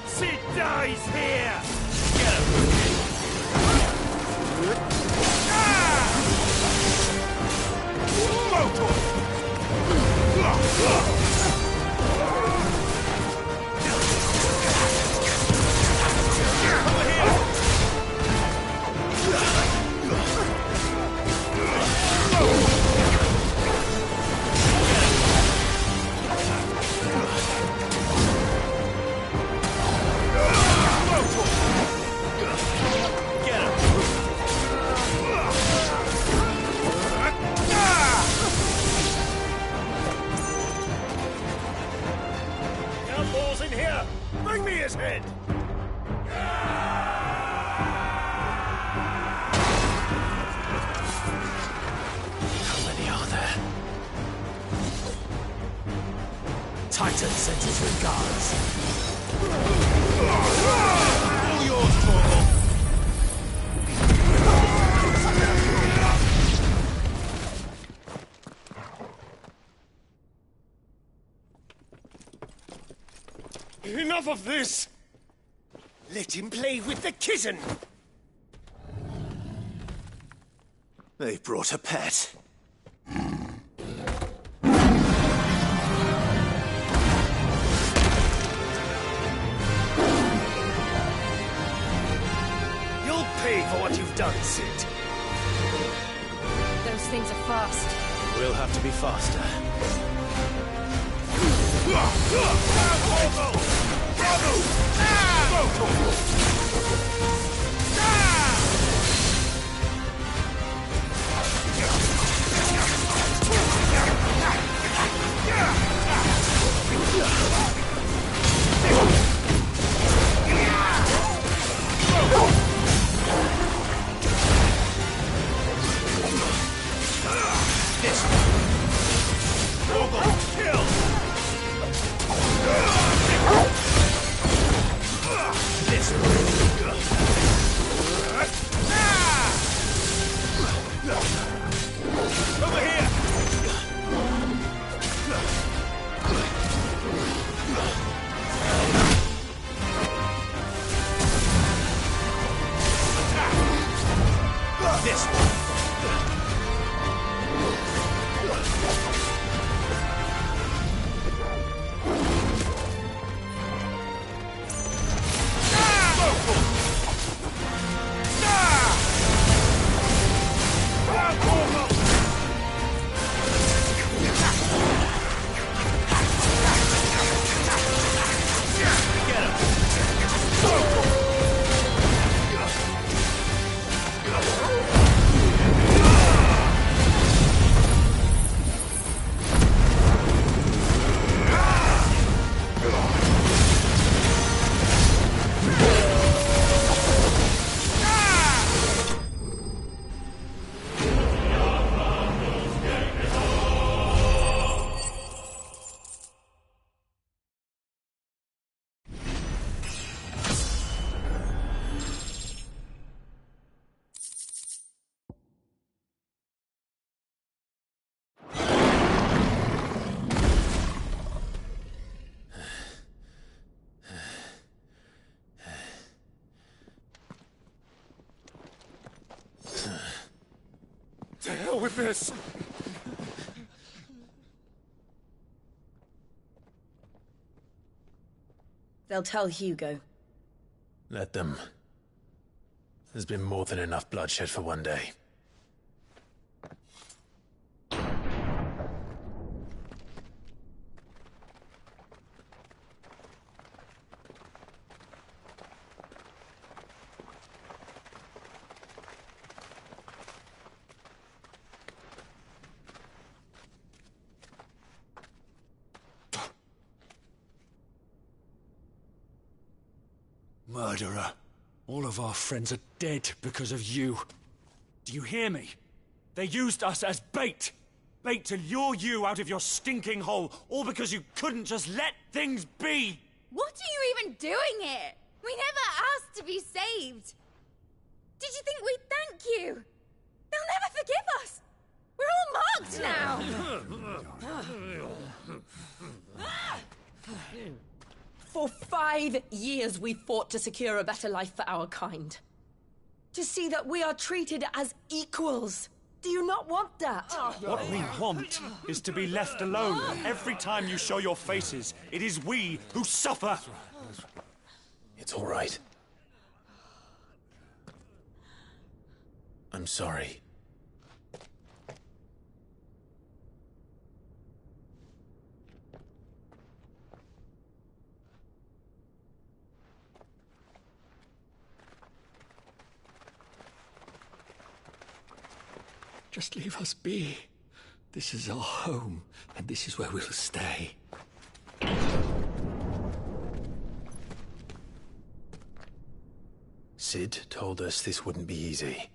Sid dies here! Get him! Outlaws in here! Bring me his head! How many are there? Titan sends his regards. All yours, Torgal. Enough of this! Let him play with the kitten! They brought a pet. You'll pay for what you've done, Sid. Those things are fast. We'll have to be faster. with this. They'll tell Hugo. Let them. There's been more than enough bloodshed for one day. Murderer. All of our friends are dead because of you. Do you hear me? They used us as bait. Bait to lure you out of your stinking hole, all because you couldn't just let things be. What are you even doing here? We never asked to be saved. Did you think we'd thank you? They'll never forgive us. We're all marked now. For 5 years we fought to secure a better life for our kind. To see that we are treated as equals. Do you not want that? What we want is to be left alone. Every time you show your faces, it is we who suffer. It's all right. I'm sorry. Just leave us be. This is our home, and this is where we'll stay. Sid told us this wouldn't be easy.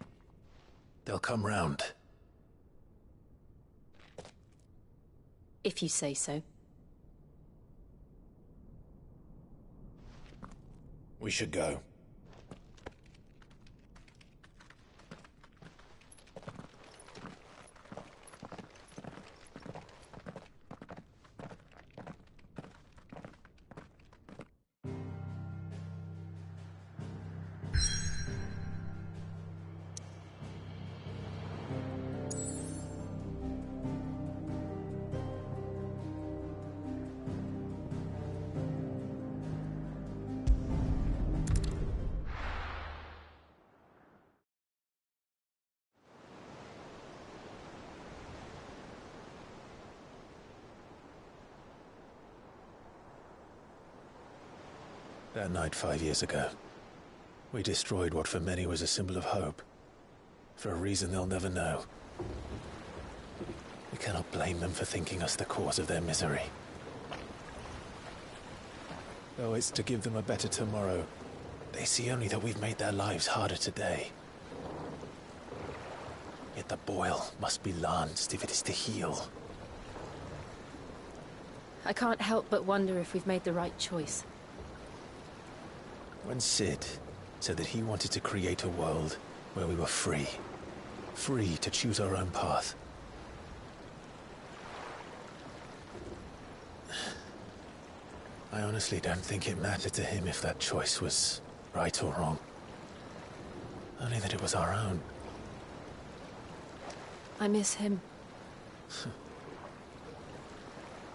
They'll come round. If you say so. We should go. That night 5 years ago, we destroyed what for many was a symbol of hope. For a reason they'll never know. We cannot blame them for thinking us the cause of their misery. Though it's to give them a better tomorrow, they see only that we've made their lives harder today. Yet the boil must be lanced if it is to heal. I can't help but wonder if we've made the right choice. When Sid said that he wanted to create a world where we were free. Free to choose our own path. I honestly don't think it mattered to him if that choice was right or wrong. Only that it was our own. I miss him.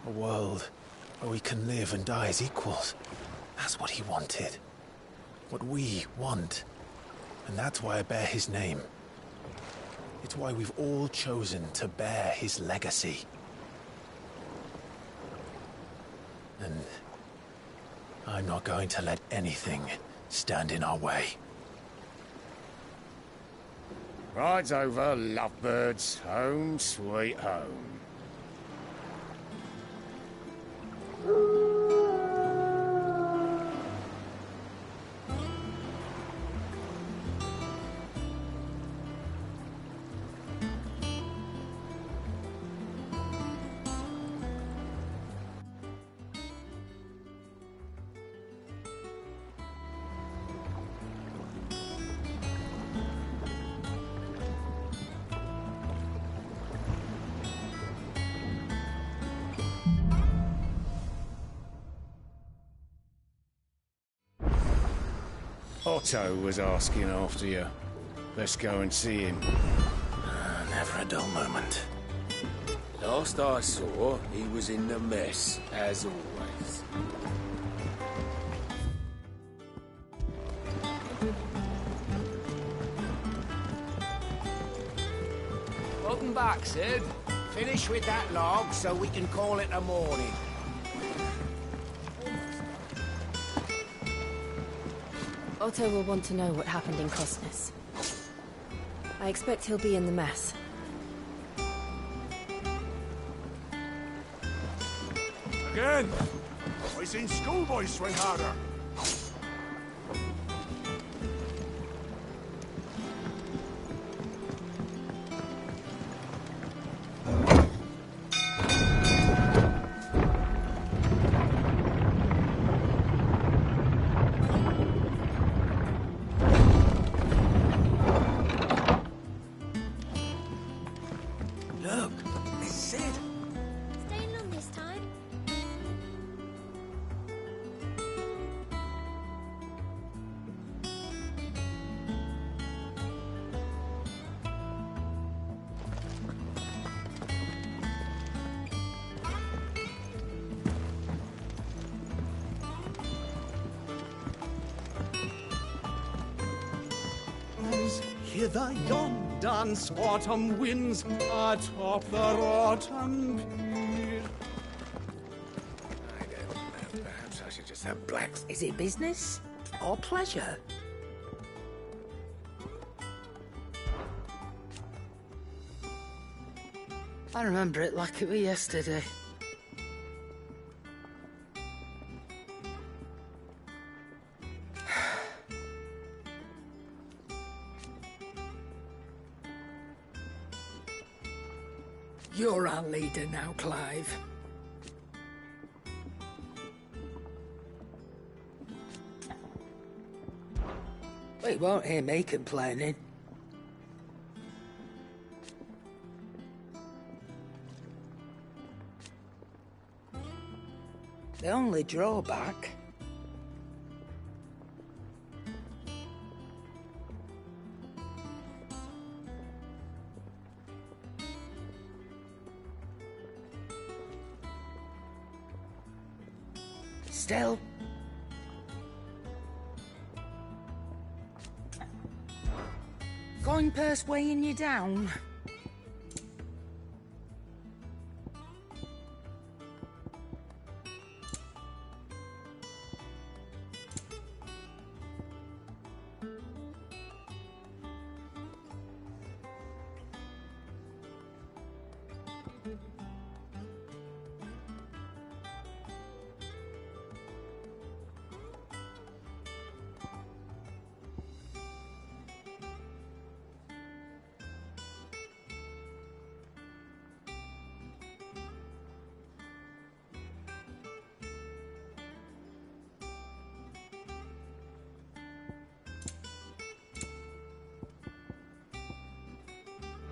A world where we can live and die as equals. That's what he wanted. What we want. And that's why I bear his name. It's why we've all chosen to bear his legacy. And I'm not going to let anything stand in our way. Ride's over, lovebirds. Home sweet home. Otto was asking after you. Let's go and see him. Never a dull moment. Last I saw, he was in the mess, as always. Welcome back, Sid. Finish with that log so we can call it a morning. Otto will want to know what happened in Cosnes. I expect he'll be in the mess. Again! I seen schoolboys swing harder. Look, it's Sid. Staying long this time? As hither yon dance autumn winds atop the rotten pier. I don't know. Perhaps I should just have blacks. Is it business or pleasure? I remember it like it was yesterday. You're our leader now, Clive. Well, you won't hear me complaining. The only drawback... Still... Coin purse weighing you down?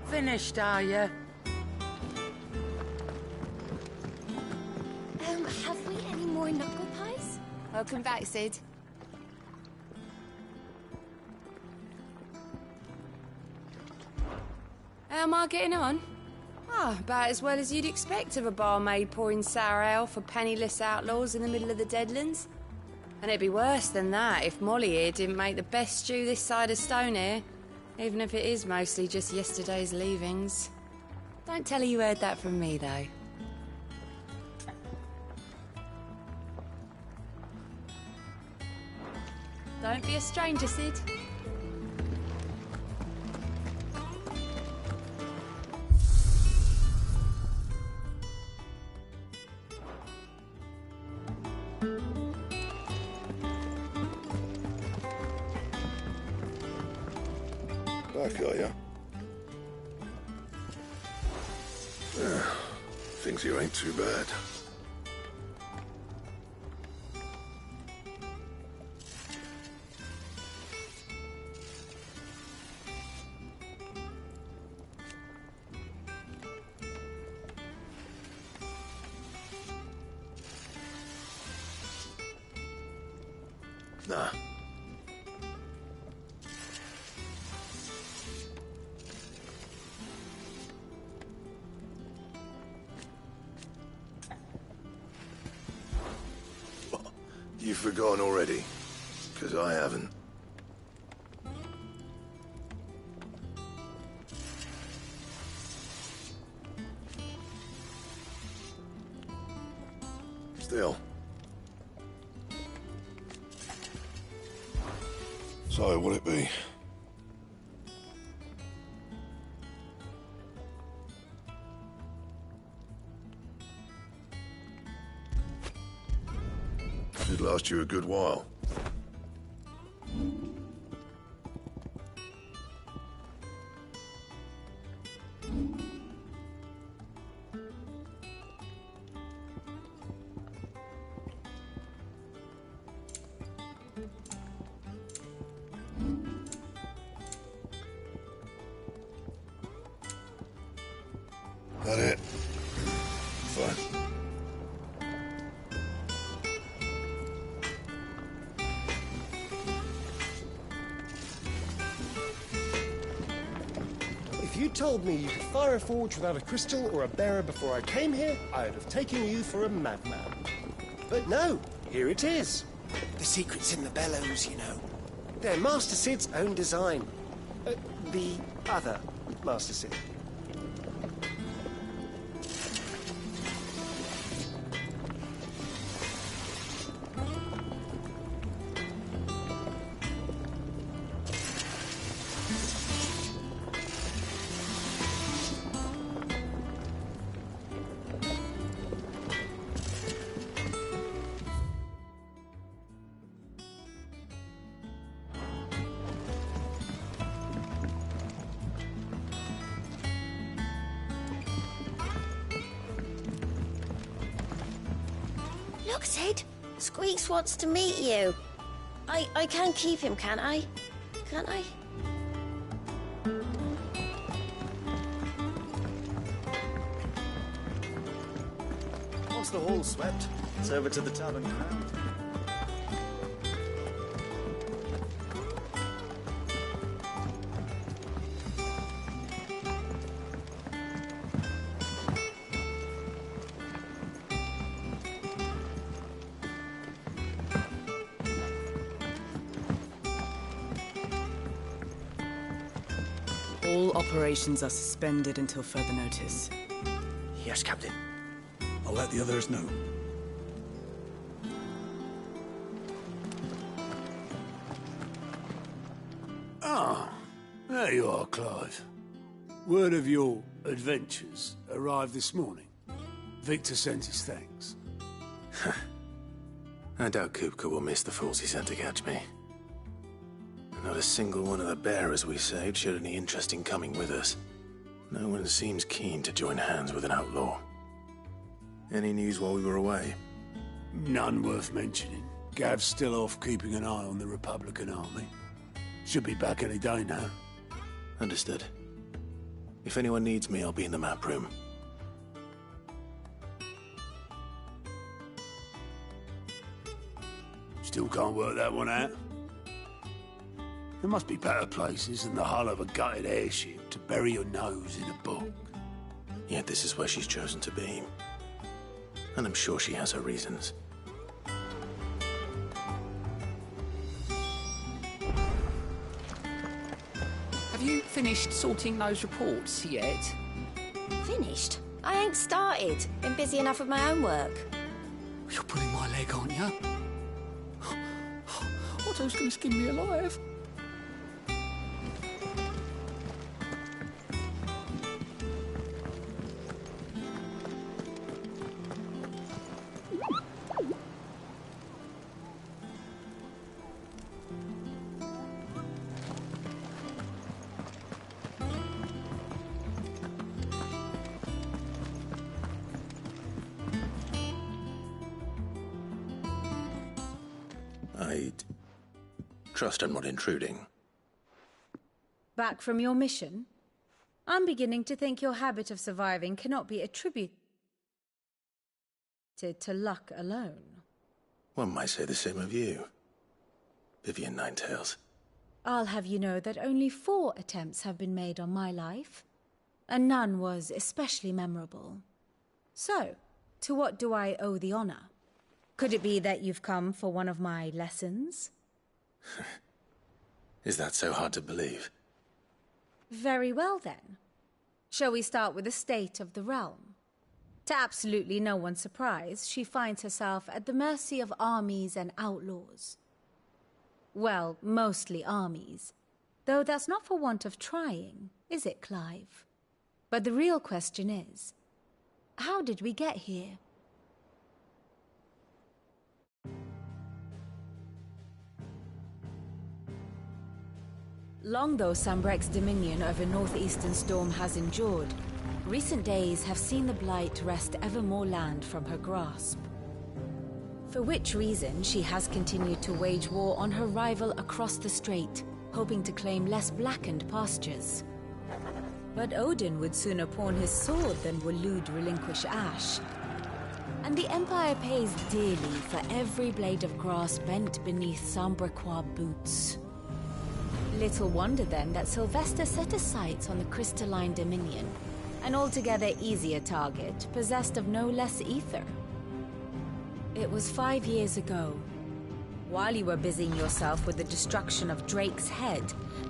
Finished, are you? Have we any more knuckle pies? Welcome back, Sid. How am I getting on? Ah, about as well as you'd expect of a barmaid pouring sour ale for penniless outlaws in the middle of the Deadlands. And it'd be worse than that if Molly here didn't make the best stew this side of Stone, even if it is mostly just yesterday's leavings. Don't tell her you heard that from me, though. Don't be a stranger, Sid. Back, are ya? Things here ain't too bad. Nah. You've forgotten already? Because I haven't. Still. So, what'll it be? Should last you a good while. That it? Fine. If you told me you could fire a forge without a crystal or a bearer before I came here, I'd have taken you for a madman. But no, here it is. The secret's in the bellows, you know. They're Master Sid's own design. The other Master Sid. Look, Sid. Squeaks wants to meet you. I can keep him, can't I? Can't I? Once the hall's swept, it's over to the tavern crowd. All operations are suspended until further notice. Yes, Captain. I'll let the others know. Ah, there you are, Clive. Word of your adventures arrived this morning. Victor sent his thanks. I doubt Kupka will miss the fools he sent to catch me. Not a single one of the bearers we saved showed any interest in coming with us. No one seems keen to join hands with an outlaw. Any news while we were away? None worth mentioning. Gav's still off keeping an eye on the Republican army. Should be back any day now. Understood. If anyone needs me, I'll be in the map room. Still can't work that one out? There must be better places than the hull of a gutted airship to bury your nose in a book. Yet this is where she's chosen to be. And I'm sure she has her reasons. Have you finished sorting those reports yet? Finished? I ain't started. Been busy enough with my own work. You're pulling my leg, aren't you? Otto's gonna skin me alive. I'd trust I'm not intruding. Back from your mission? I'm beginning to think your habit of surviving cannot be attributed to luck alone. One might say the same of you, Vivian Ninetails. I'll have you know that only 4 attempts have been made on my life, and none was especially memorable. So, to what do I owe the honor? Could it be that you've come for one of my lessons? Is that so hard to believe? Very well, then. Shall we start with the state of the realm? To absolutely no one's surprise, she finds herself at the mercy of armies and outlaws. Well, mostly armies. Though that's not for want of trying, is it, Clive? But the real question is, how did we get here? Long though Sambrek's dominion over northeastern Storm has endured, recent days have seen the Blight wrest ever more land from her grasp. For which reason she has continued to wage war on her rival across the strait, hoping to claim less blackened pastures. But Odin would sooner pawn his sword than Waloed relinquish Ash. And the Empire pays dearly for every blade of grass bent beneath Sambrequois boots. Little wonder then that Sylvester set his sights on the crystalline dominion, an altogether easier target, possessed of no less ether. It was 5 years ago, while you were busying yourself with the destruction of Drake's head,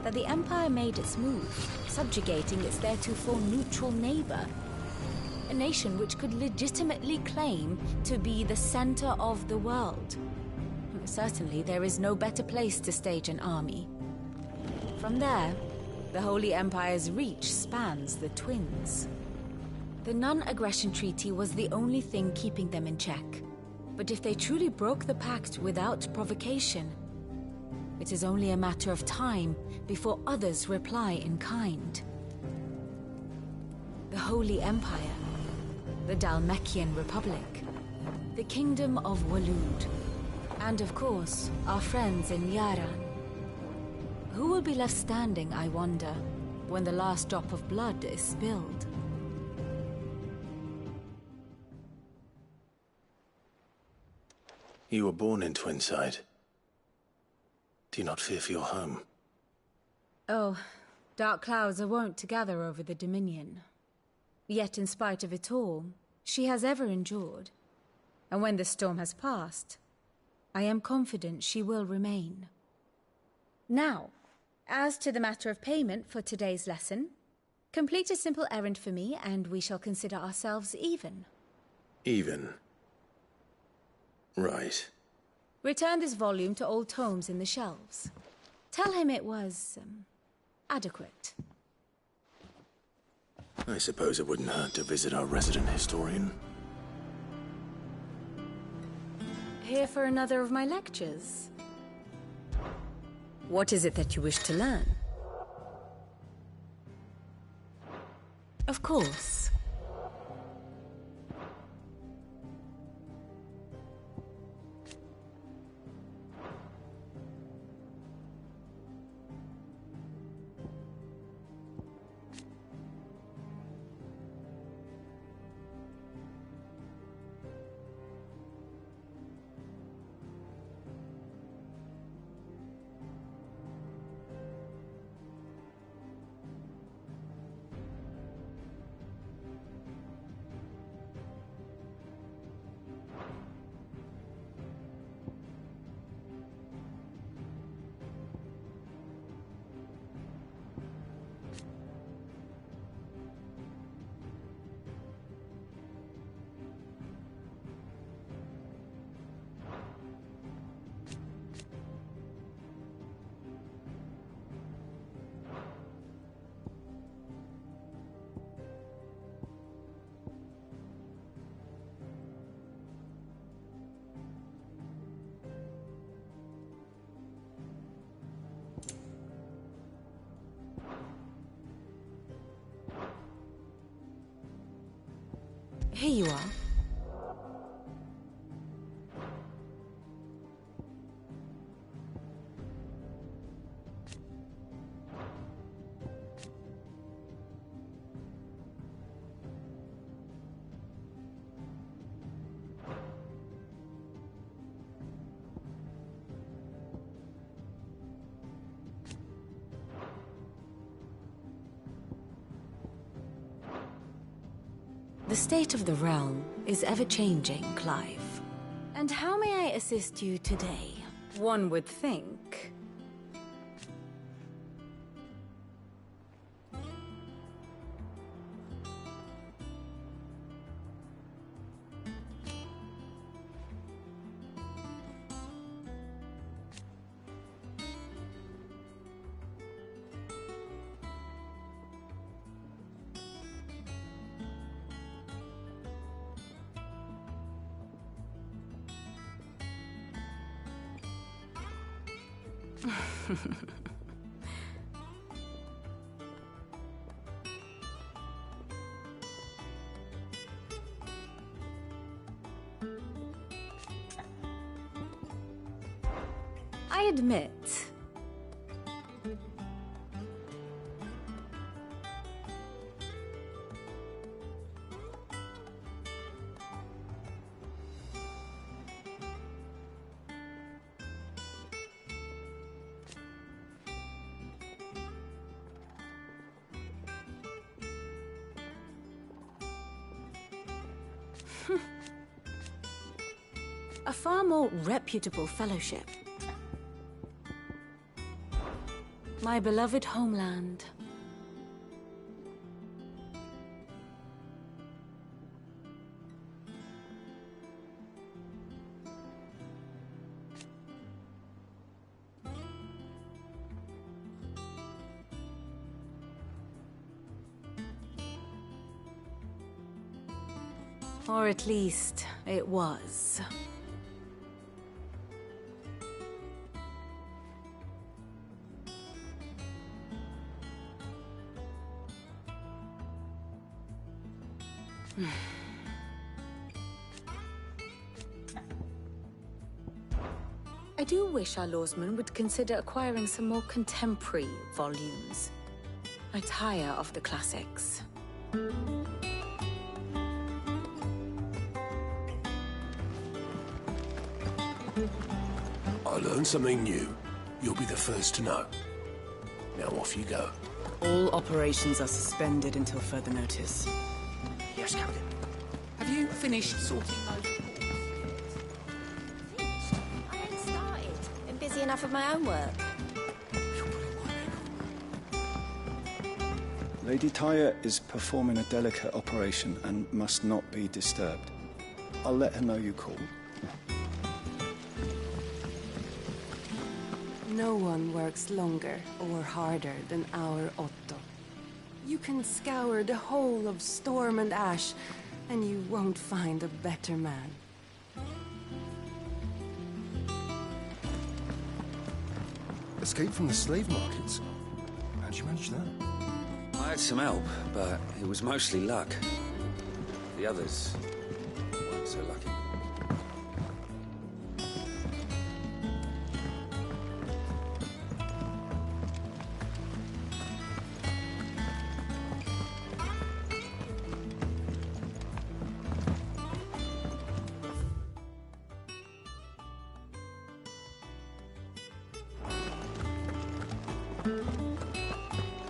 that the Empire made its move, subjugating its theretofore neutral neighbor. A nation which could legitimately claim to be the center of the world. Certainly, there is no better place to stage an army. From there, the Holy Empire's reach spans the Twins. The non-aggression treaty was the only thing keeping them in check. But if they truly broke the pact without provocation, it is only a matter of time before others reply in kind. The Holy Empire, the Dhalmekian Republic, the Kingdom of Waloed, and of course, our friends in Yaran. Who will be left standing, I wonder, when the last drop of blood is spilled? You were born in Twinside. Do you not fear for your home? Oh, dark clouds are wont to gather over the Dominion. Yet in spite of it all, she has ever endured. And when the storm has passed, I am confident she will remain. Now, as to the matter of payment for today's lesson, complete a simple errand for me and we shall consider ourselves even. Even? Right. Return this volume to old tomes in the shelves. Tell him it was, adequate. I suppose it wouldn't hurt to visit our resident historian. Here for another of my lectures? What is it that you wish to learn? Of course. Here you are. The state of the realm is ever-changing, Clive. And how may I assist you today? One would think. I admit. A far more reputable fellowship. My beloved homeland. Or at least, it was. I do wish our lawsmen would consider acquiring some more contemporary volumes. I tire of the classics. I learned something new. You'll be the first to know. Now off you go. All operations are suspended until further notice. Yes, Captain. Have you finished sorting those reports? I ain't started. Been busy enough with my own work. Lady Tyre is performing a delicate operation and must not be disturbed. I'll let her know you called. No one works longer or harder than our Otto. You can scour the whole of Storm and Ash, and you won't find a better man. Escape from the slave markets. How'd you manage that? I had some help, but it was mostly luck. The others weren't so lucky.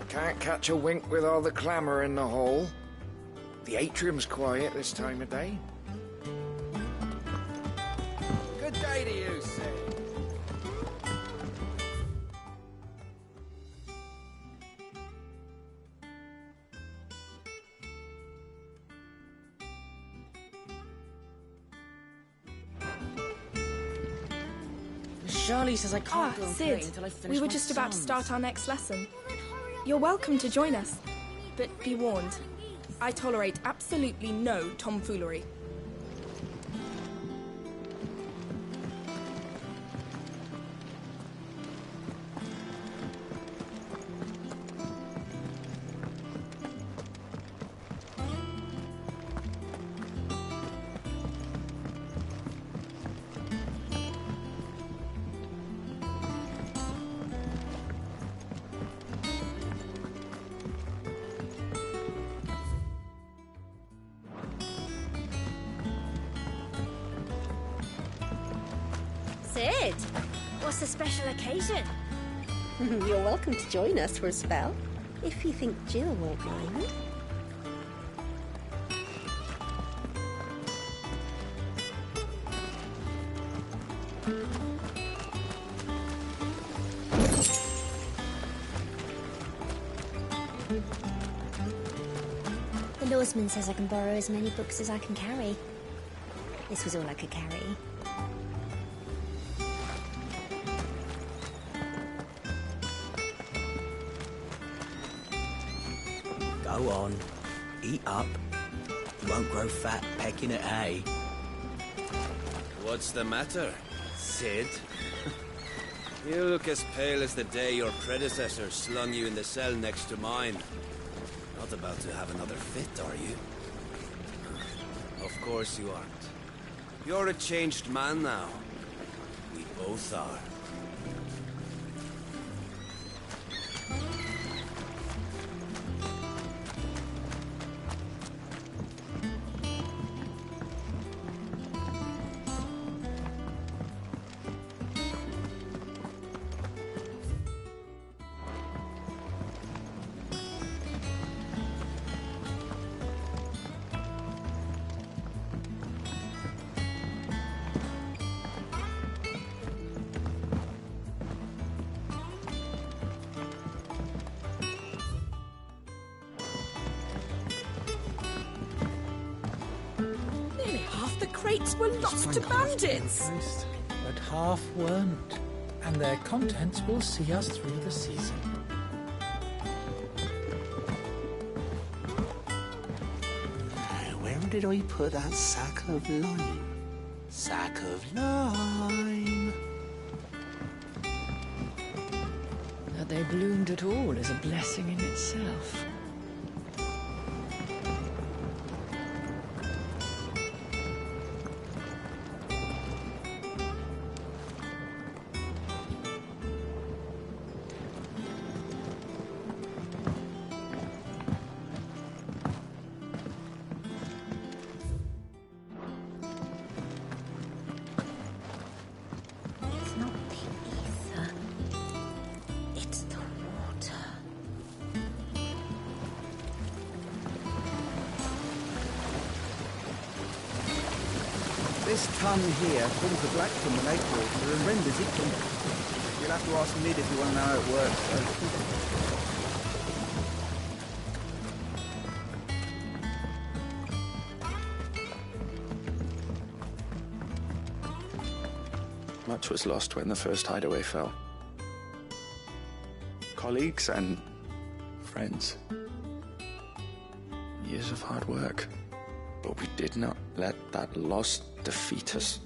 Can't catch a wink with all the clamour in the hall. The atrium's quiet this time of day. Good day to you, sir. Charlie says I can't go and play Sid, until I finish we were my just about to songs. start our next lesson. You're welcome to join us, but be warned, I tolerate absolutely no tomfoolery. Sid, what's the special occasion? You're welcome to join us for a spell, if you think Jill won't mind. The Lawsman says I can borrow as many books as I can carry. This was all I could carry. Go on. Eat up. You won't grow fat pecking at hay. What's the matter, Sid? You look as pale as the day your predecessor slung you in the cell next to mine. Not about to have another fit, are you? Of course you aren't. You're a changed man now. We both are. Crates were lost to bandits! But half weren't, and their contents will see us through the season. Where did I put that sack of lime? Sack of lime. That they bloomed at all is a blessing in itself. This ton here pulls the black from the lake water and renders it pink. You'll have to ask Mid if you want to know how it works, though. Much was lost when the first hideaway fell. Colleagues and friends. Years of hard work. But we did not let that loss defeat us.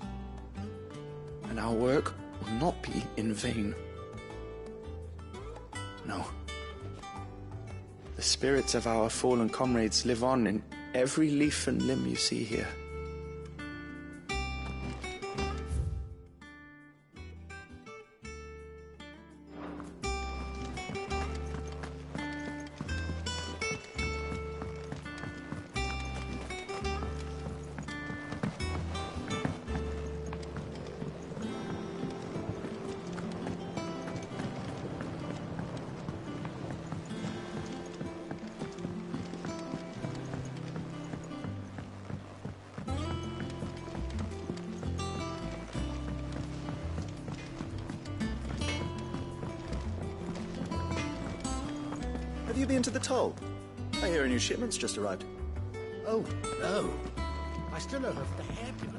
And our work will not be in vain. No. The spirits of our fallen comrades live on in every leaf and limb you see here. Have you been to the toll? I hear a new shipment's just arrived. Oh, no. I still don't have the hairpin.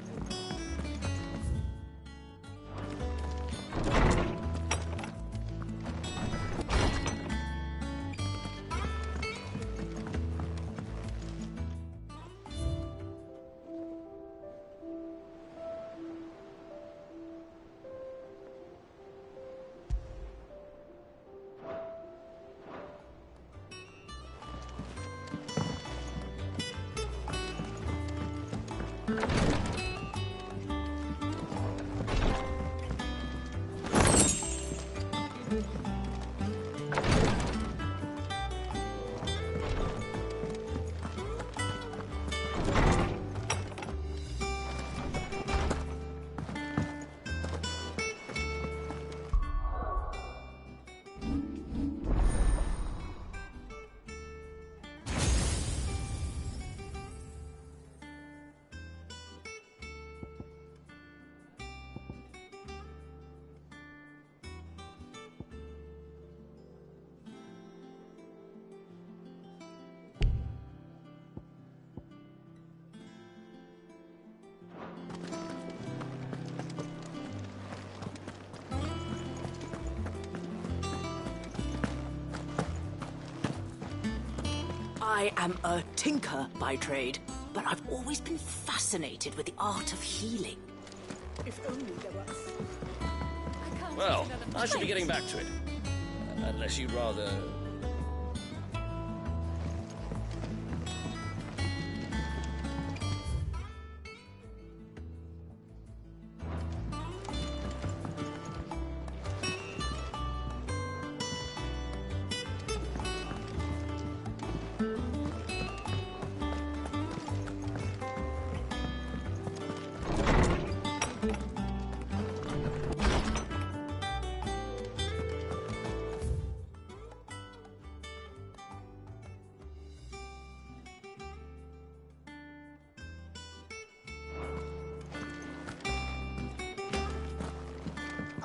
I am a tinker by trade, but I've always been fascinated with the art of healing. If only there were... Well, I should be getting back to it. Unless you'd rather...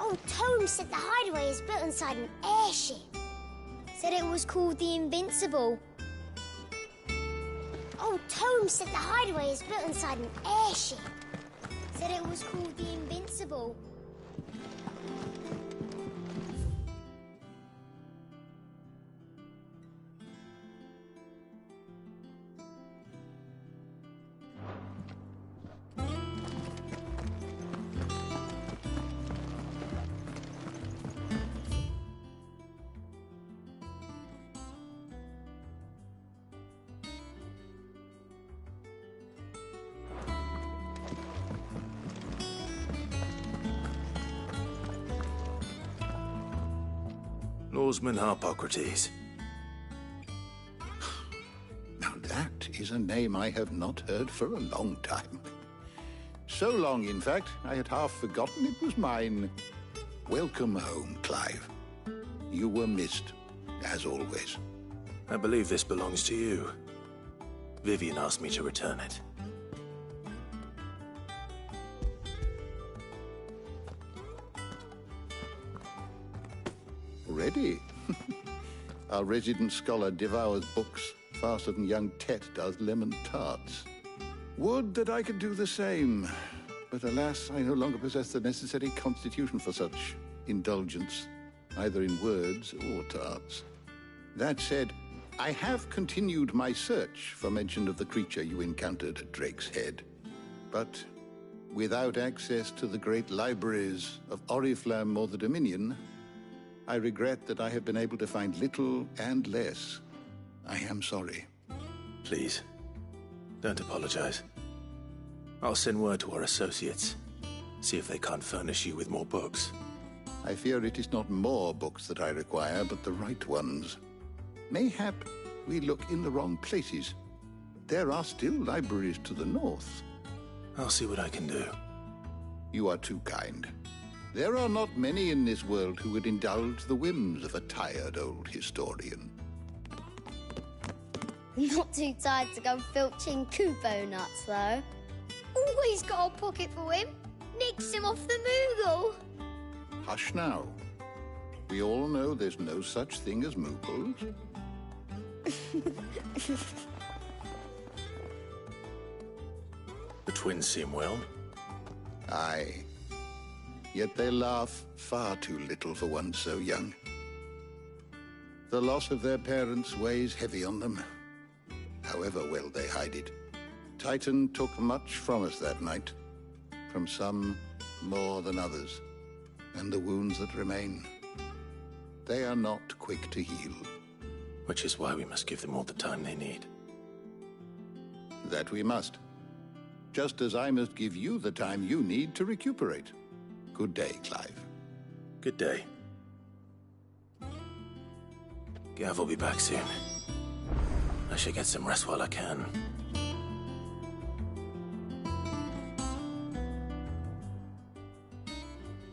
Old Tome said the hideaway is built inside an airship. Said it was called the Invincible. Old Tome said the hideaway is built inside an airship. Said it was called the Invincible. Lawsman Harpocrates. Now that is a name I have not heard for a long time. So long, in fact, I had half forgotten it was mine. Welcome home, Clive. You were missed, as always. I believe this belongs to you. Vivian asked me to return it. Already? Our resident scholar devours books faster than young Tet does lemon tarts. Would that I could do the same. But alas, I no longer possess the necessary constitution for such indulgence, either in words or tarts. That said, I have continued my search for mention of the creature you encountered at Drake's Head. But without access to the great libraries of Oriflamme or the Dominion, I regret that I have been able to find little and less. I am sorry. Please, don't apologize. I'll send word to our associates. See if they can't furnish you with more books. I fear it is not more books that I require, but the right ones. Mayhap we look in the wrong places. There are still libraries to the north. I'll see what I can do. You are too kind. There are not many in this world who would indulge the whims of a tired old historian. Not too tired to go filching Kupo nuts, though. Always got a pocket for him. Nicks him off the Moogle. Hush now. We all know there's no such thing as Moogles. The twins seem well. Aye. Yet they laugh far too little for one so young. The loss of their parents weighs heavy on them, however well they hide it. Titan took much from us that night, from some more than others, and the wounds that remain, they are not quick to heal. Which is why we must give them all the time they need. That we must. Just as I must give you the time you need to recuperate. Good day, Clive. Good day. Gav will be back soon. I should get some rest while I can.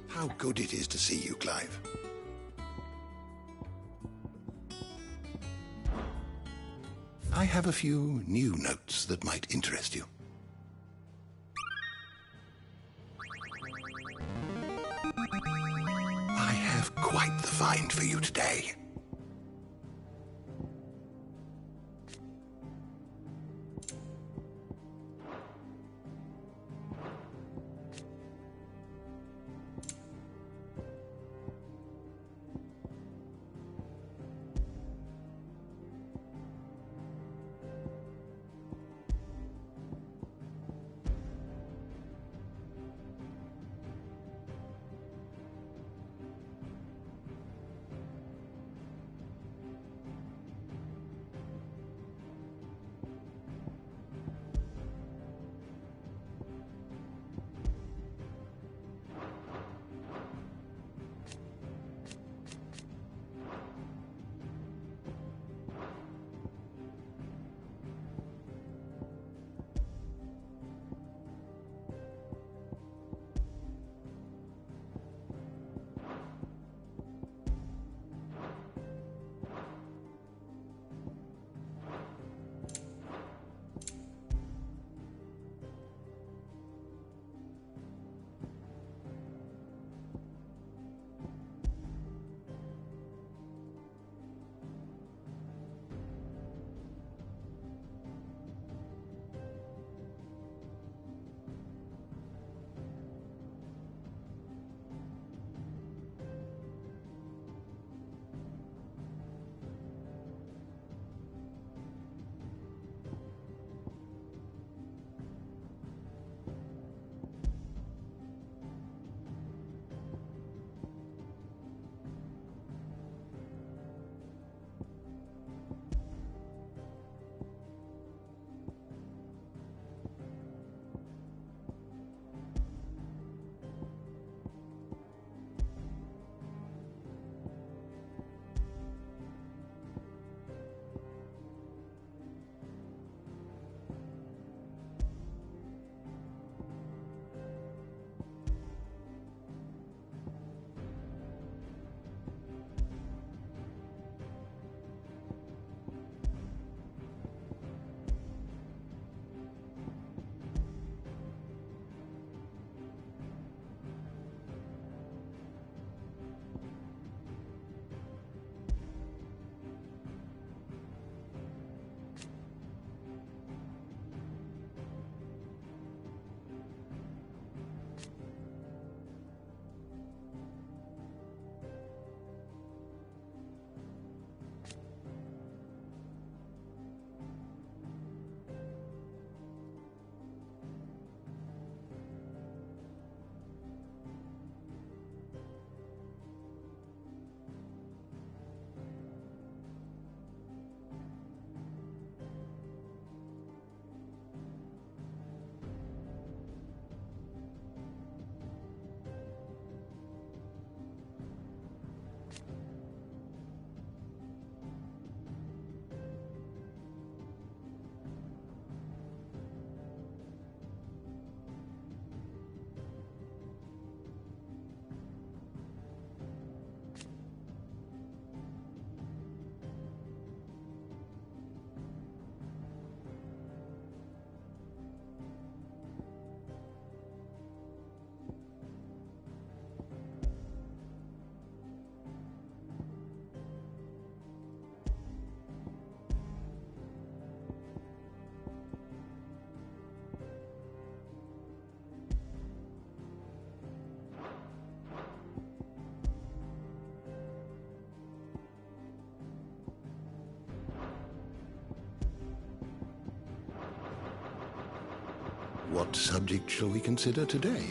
How good it is to see you, Clive. I have a few new notes that might interest you. I have quite the find for you today. What subject shall we consider today?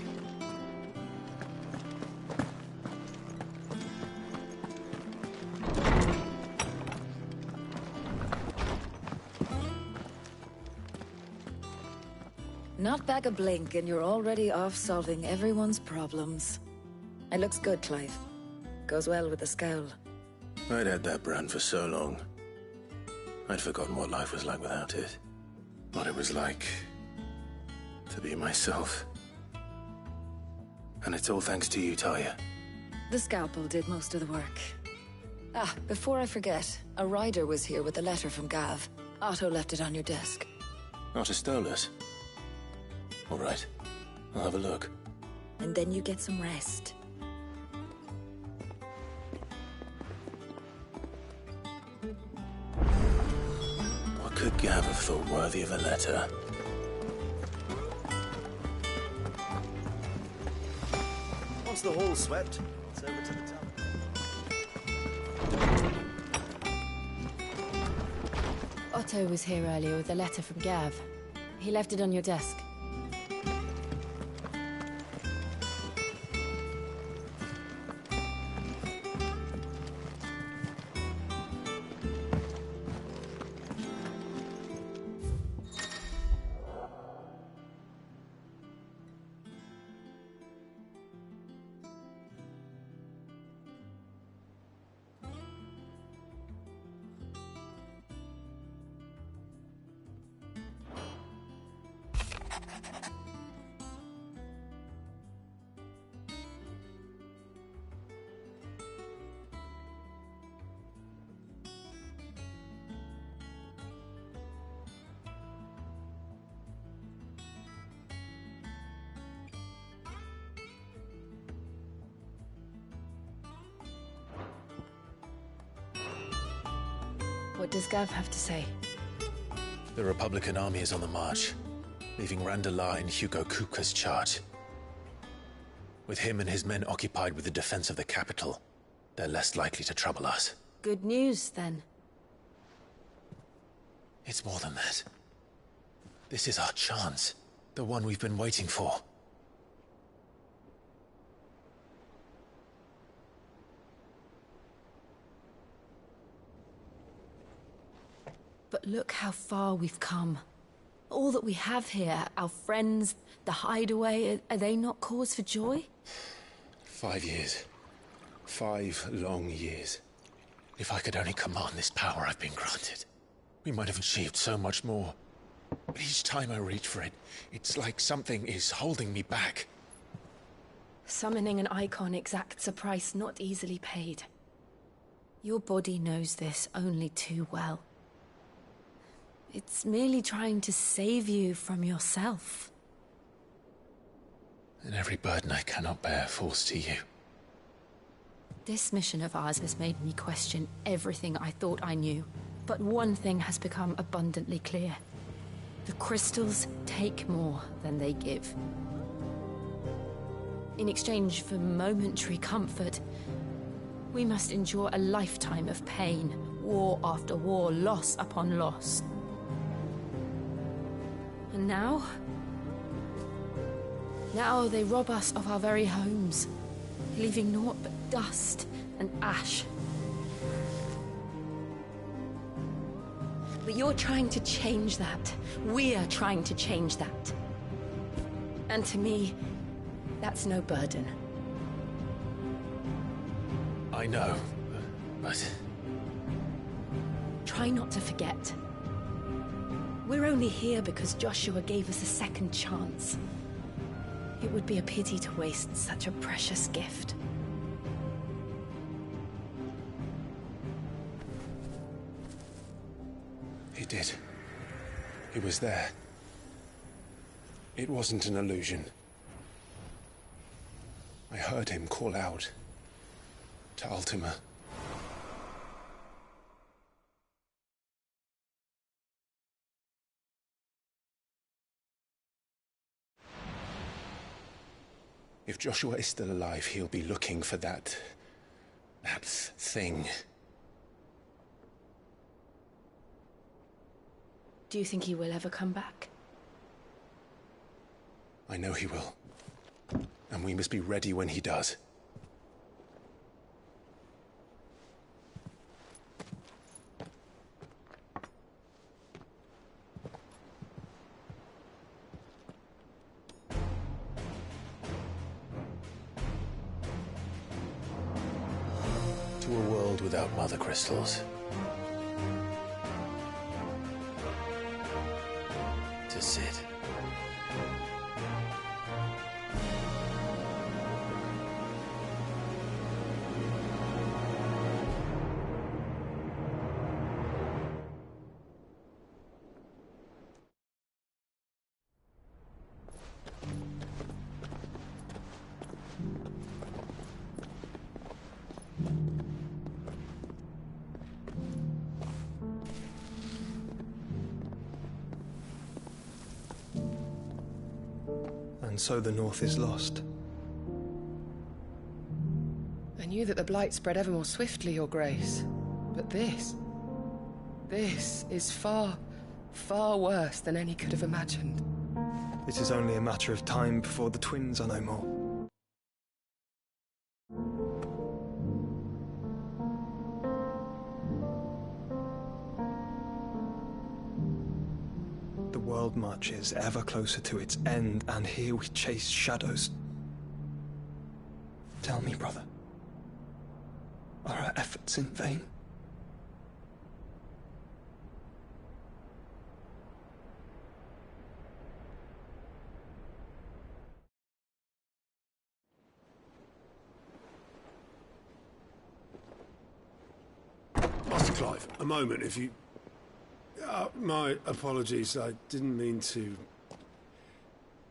Not back a blink and you're already off solving everyone's problems. It looks good, Clive. Goes well with the scowl. I'd had that brand for so long. I'd forgotten what life was like without it. What it was like to be myself. And it's all thanks to you, Talia. The scalpel did most of the work. Ah, before I forget, a rider was here with a letter from Gav. Otto left it on your desk. Not a stolus. All right, I'll have a look. And then you get some rest. What could Gav have thought worthy of a letter? Once the hall's swept, it's over to the top. Otto was here earlier with a letter from Gav. He left it on your desk. What does Gav have to say? The Republican army is on the march, leaving Randalar in Hugo Kuka's charge. With him and his men occupied with the defense of the capital, they're less likely to trouble us. Good news, then. It's more than that. This is our chance. The one we've been waiting for. But look how far we've come. All that we have here, our friends, the hideaway, are they not cause for joy? 5 years. 5 long years. If I could only command this power I've been granted, we might have achieved so much more. But each time I reach for it, it's like something is holding me back. Summoning an icon exacts a price not easily paid. Your body knows this only too well. It's merely trying to save you from yourself. And every burden I cannot bear falls to you. This mission of ours has made me question everything I thought I knew. But one thing has become abundantly clear. The crystals take more than they give. In exchange for momentary comfort, we must endure a lifetime of pain, war after war, loss upon loss. And now they rob us of our very homes, leaving naught but dust and ash. But you're trying to change that. We're trying to change that. And to me, that's no burden. I know, but... Try not to forget. We're only here because Joshua gave us a second chance. It would be a pity to waste such a precious gift. He did. He was there. It wasn't an illusion. I heard him call out to Ultima. If Joshua is still alive, he'll be looking for that thing. Do you think he will ever come back? I know he will. And we must be ready when he does. To a world without mother crystals. To Sid. And so the North is lost. I knew that the Blight spread ever more swiftly, Your Grace. But this is far, far worse than any could have imagined. It is only a matter of time before the twins are no more. The world marches ever closer to its end, and here we chase shadows. Tell me, brother, are our efforts in vain? Master Clive, a moment, if you... my apologies, I didn't mean to...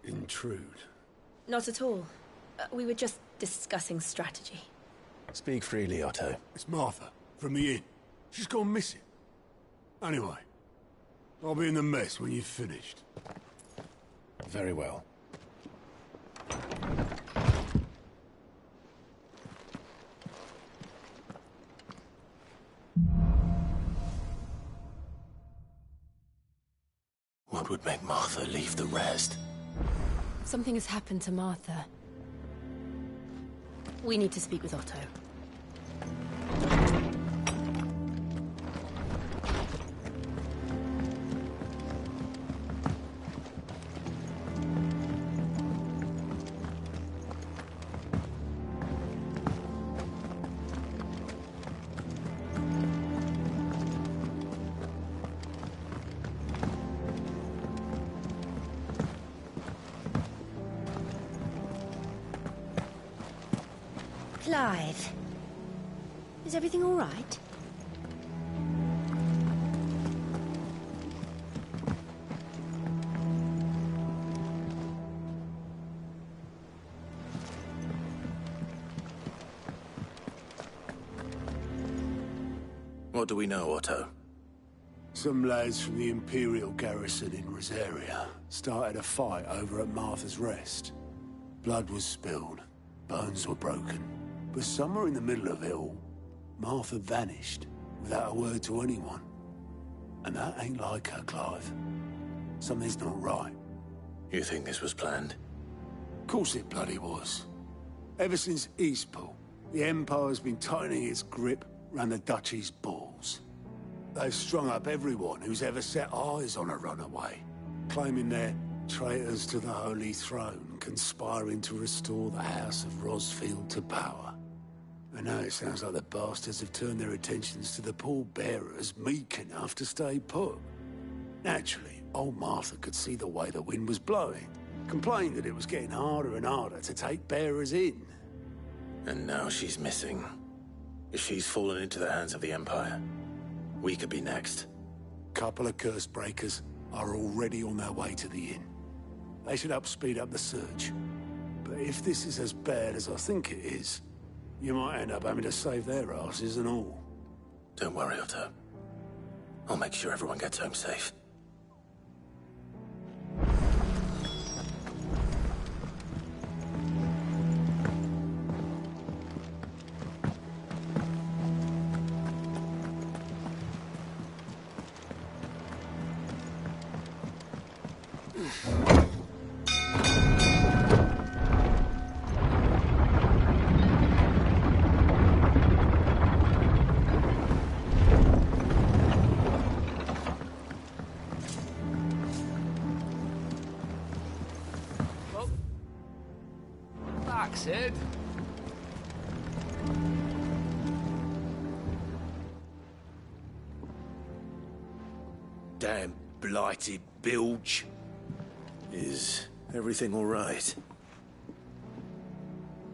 intrude. Not at all. We were just discussing strategy. Speak freely, Otto. It's Martha, from the inn. She's gone missing. Anyway, I'll be in the mess when you've finished. Very well. What would make Martha leave the rest? Something has happened to Martha. We need to speak with Otto. Clive, is everything all right? What do we know, Otto? Some lads from the Imperial garrison in Rosaria started a fight over at Martha's Rest. Blood was spilled, bones were broken. But somewhere in the middle of it all, Martha vanished without a word to anyone. And that ain't like her, Clive. Something's not right. You think this was planned? Of course it bloody was. Ever since Eastpool, the Empire's been tightening its grip round the Duchy's balls. They've strung up everyone who's ever set eyes on a runaway, claiming they're traitors to the Holy Throne, conspiring to restore the House of Rosfield to power. And now it sounds like the bastards have turned their attentions to the pallbearers meek enough to stay put. Naturally, old Martha could see the way the wind was blowing, complained that it was getting harder and harder to take bearers in. And now she's missing. If she's fallen into the hands of the Empire, we could be next. Couple of curse breakers are already on their way to the inn. They should help speed up the search. But if this is as bad as I think it is, you might end up having to save their asses and all. Don't worry, Otto. I'll make sure everyone gets home safe. Blackshead. Damn blighted bilge. Is everything all right?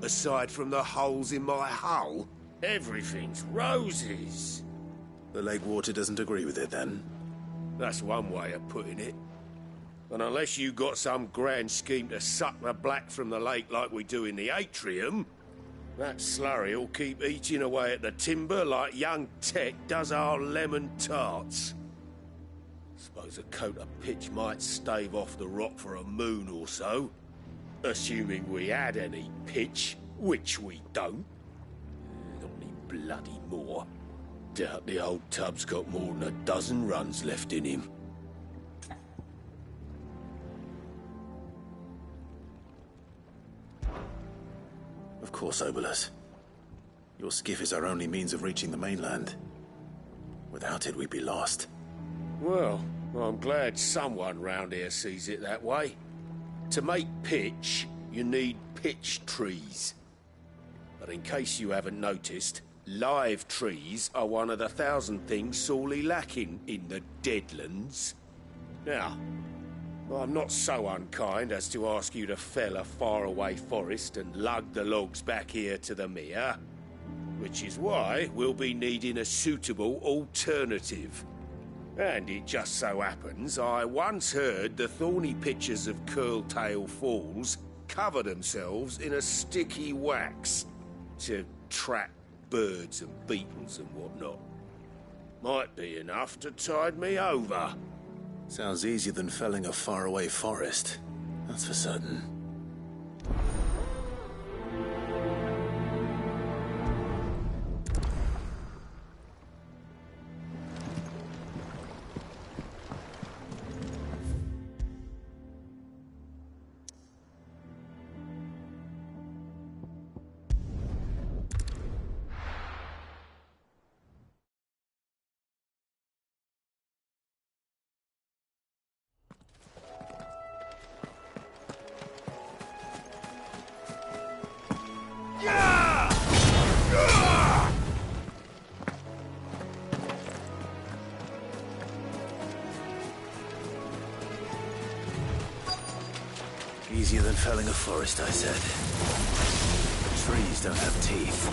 Aside from the holes in my hull, everything's roses. The lake water doesn't agree with it, then? That's one way of putting it. And unless you got some grand scheme to suck the black from the lake like we do in the atrium, that slurry'll keep eating away at the timber like young Tech does our lemon tarts. Suppose a coat of pitch might stave off the rock for a moon or so. Assuming we had any pitch, which we don't. Not any bloody more. Doubt the old tub's got more than a dozen runs left in him. Of course, Obolus. Your skiff is our only means of reaching the mainland. Without it, we'd be lost. Well, I'm glad someone round here sees it that way. To make pitch, you need pitch trees. But in case you haven't noticed, live trees are one of the 1,000 things sorely lacking in the Deadlands. Now, I'm not so unkind as to ask you to fell a faraway forest and lug the logs back here to the mere, which is why we'll be needing a suitable alternative. And it just so happens I once heard the thorny pitchers of Curltail Falls cover themselves in a sticky wax to trap birds and beetles and whatnot. Might be enough to tide me over. Sounds easier than felling a faraway forest. That's for certain. Easier than felling a forest, I said. The trees don't have teeth.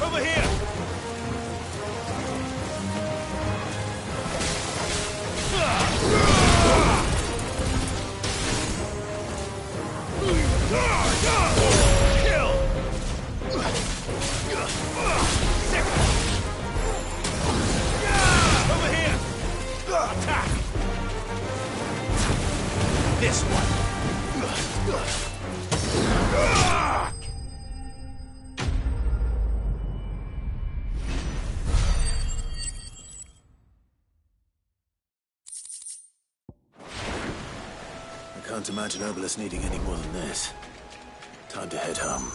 Over here! This one. I can't imagine Obolus needing any more than this. Time to head home.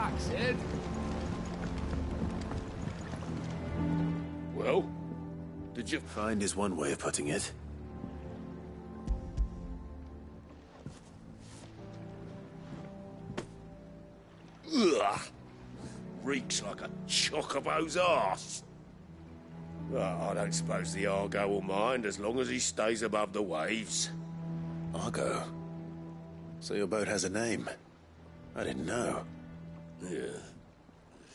back, Sid. Well, did you find is one way of putting it? Ugh! Reeks like a chocobo's arse. Well, I don't suppose the Argo will mind as long as he stays above the waves. Argo? So your boat has a name? I didn't know. Yeah.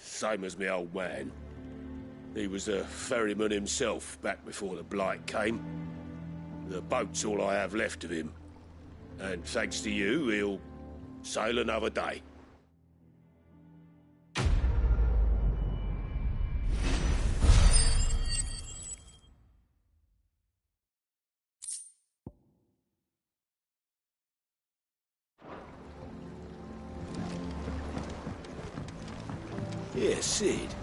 Same as me old man. He was a ferryman himself back before the Blight came. The boat's all I have left of him. And thanks to you, he'll sail another day. Yeah, Sid.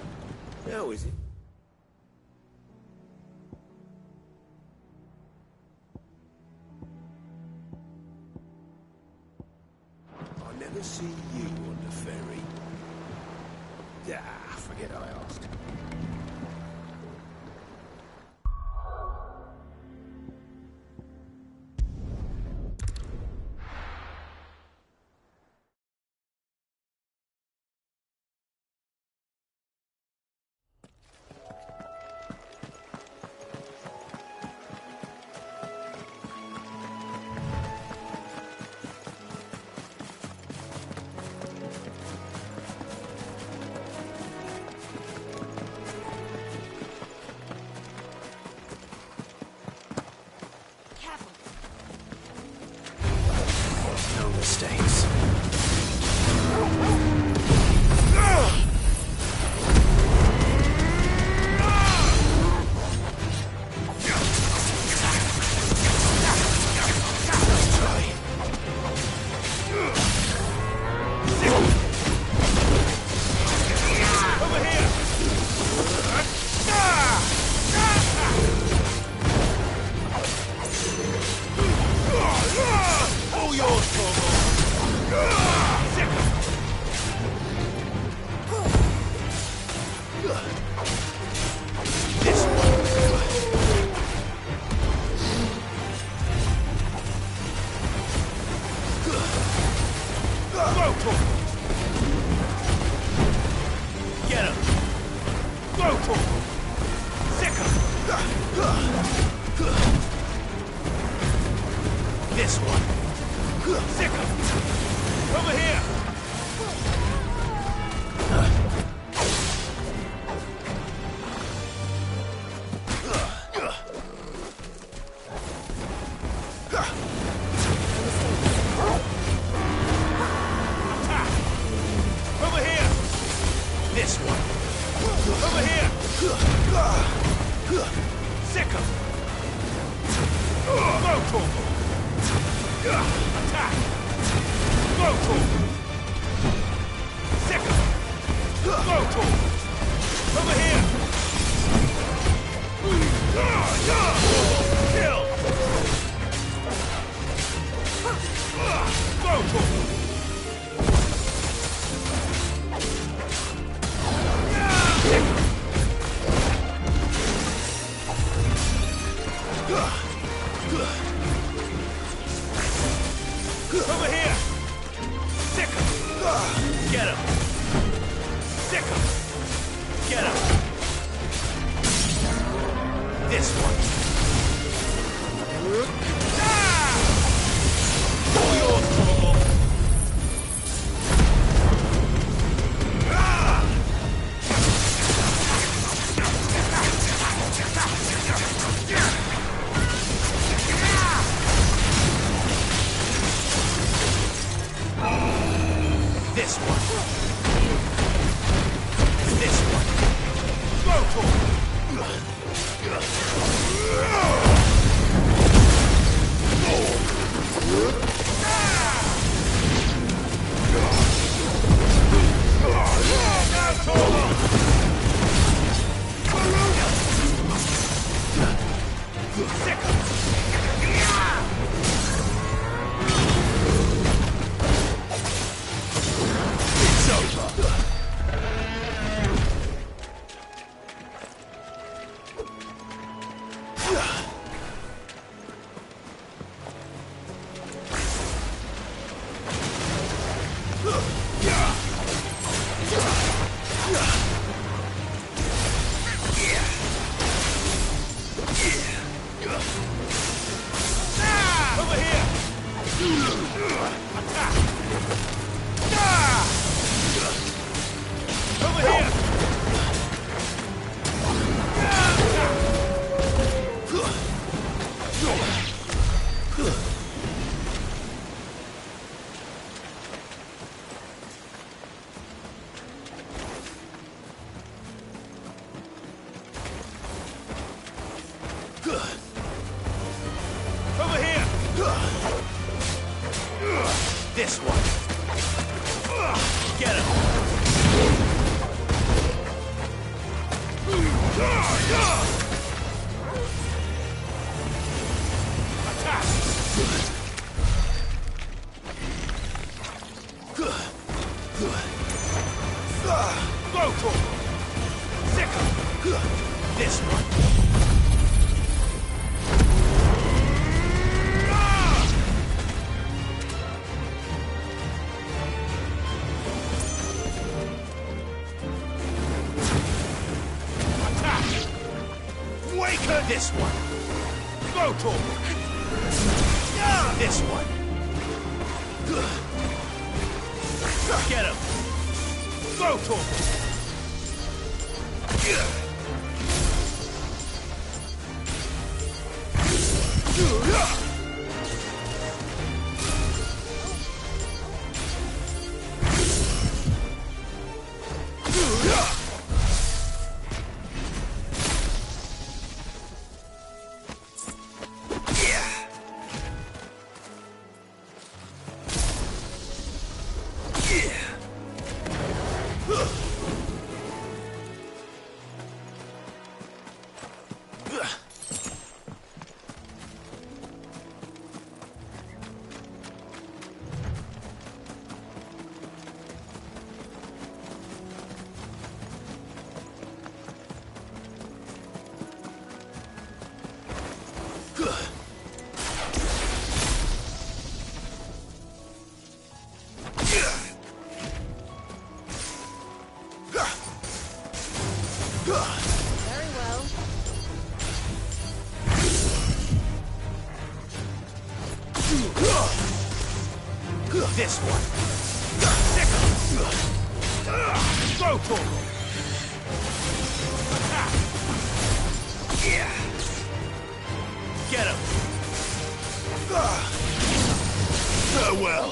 How is it? I never see you on the ferry. Ah, forget I asked. No mistakes. All yours, Get him! Go for it! Sick This one! Sick over here! Over here! This one! Over here! Sick Go for it! Attack! Go for it! Sick Go for it! Over here! Kill! Go for it! Over here! Sick Get him! Sick Get him! This one! All yours, Torgal! This one! This one! Go for it! Go, Torgal! Sicker! This one! Attack! Wake her! This one! Go, Torgal! This one! Get him! Go, Torgal! This one. Go, Torgal. Attack. Get him. Farewell.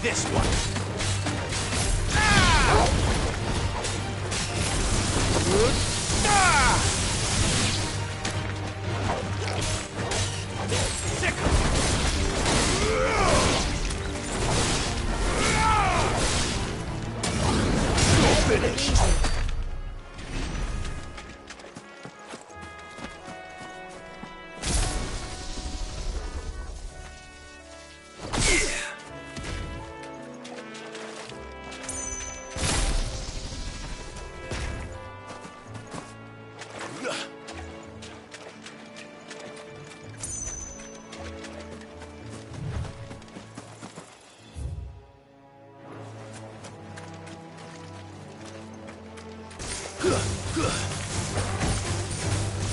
This one. You're finished.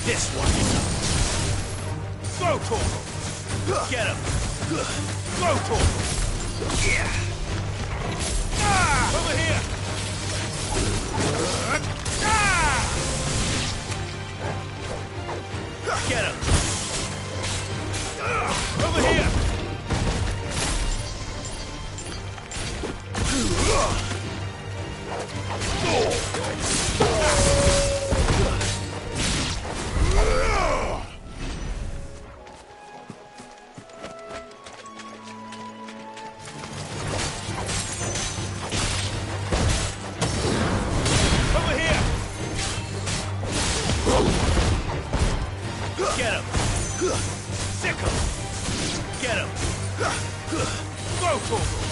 This one. Go, Torgal. Get him. Go, Torgal. Yeah. Over here. Get him. Over here. Get him! Sick him! Get him! Go, Torgal!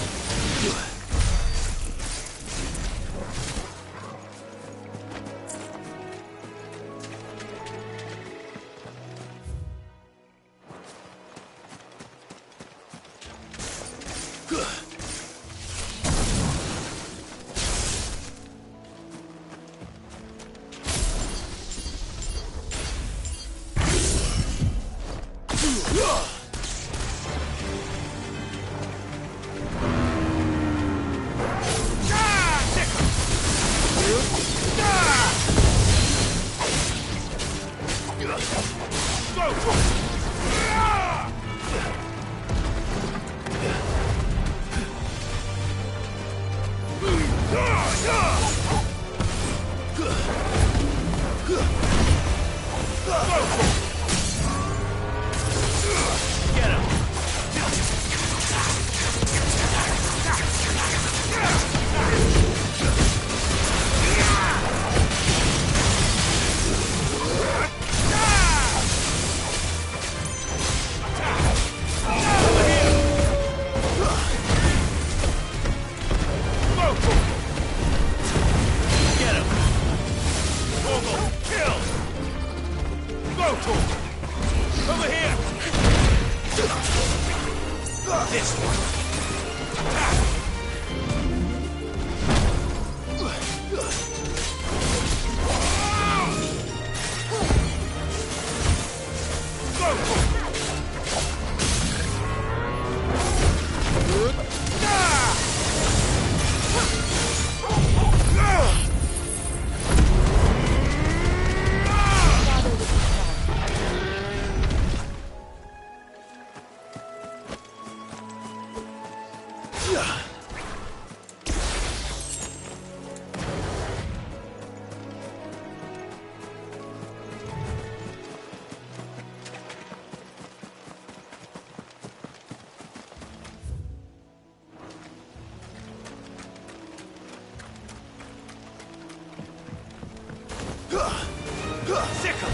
Sick him!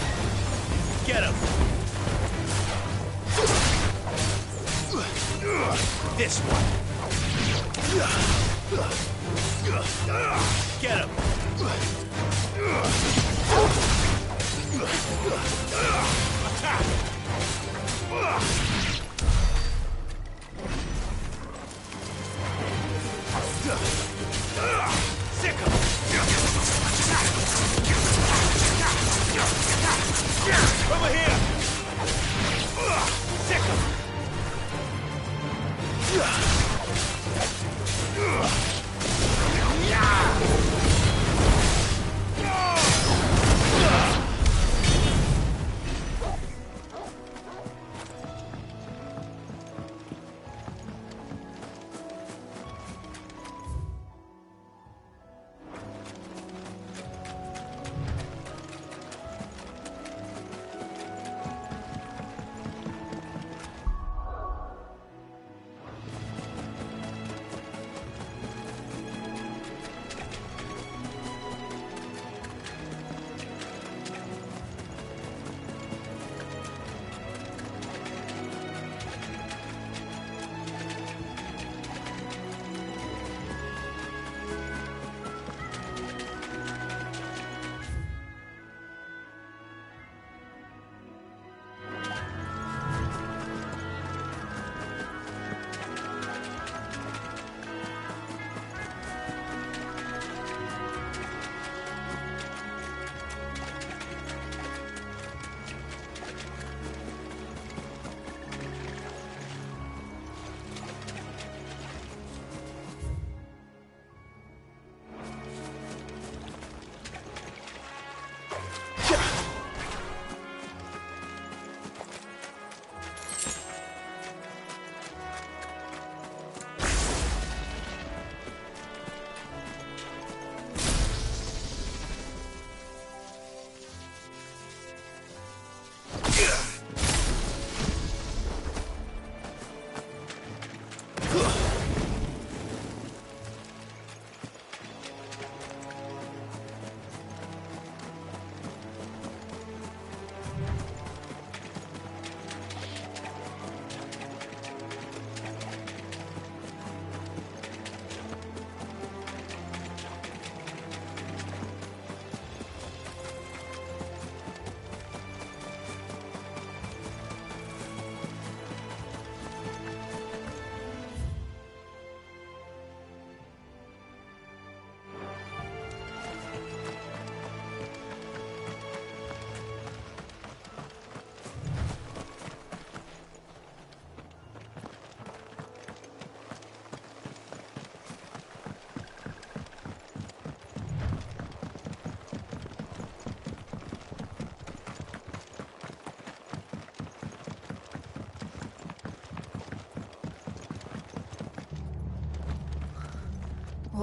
Get him! This one! Get him! Attack! Sick him! Over here! Sick him!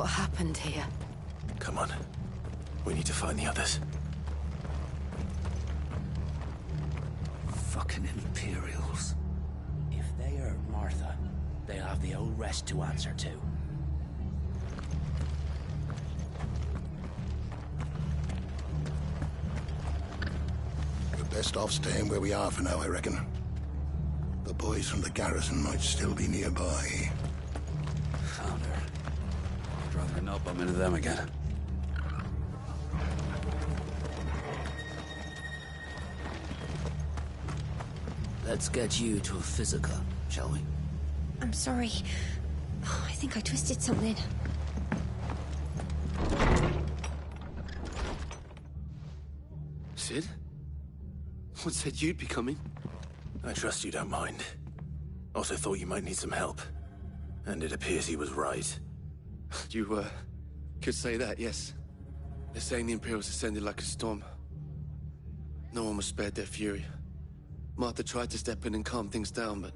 What happened here? Come on. We need to find the others. Fucking Imperials. If they hurt Martha, they'll have the old rest to answer to. We're best off staying where we are for now, I reckon. The boys from the garrison might still be nearby. Found her. I'd rather not bump into them again. Let's get you to a physical, shall we? I'm sorry. Oh, I think I twisted something. Sid? What said you'd be coming? I trust you don't mind. Also thought you might need some help. And it appears he was right. You, could say that, yes. They're saying the Imperials ascended like a storm. No one was spared their fury. Martha tried to step in and calm things down, but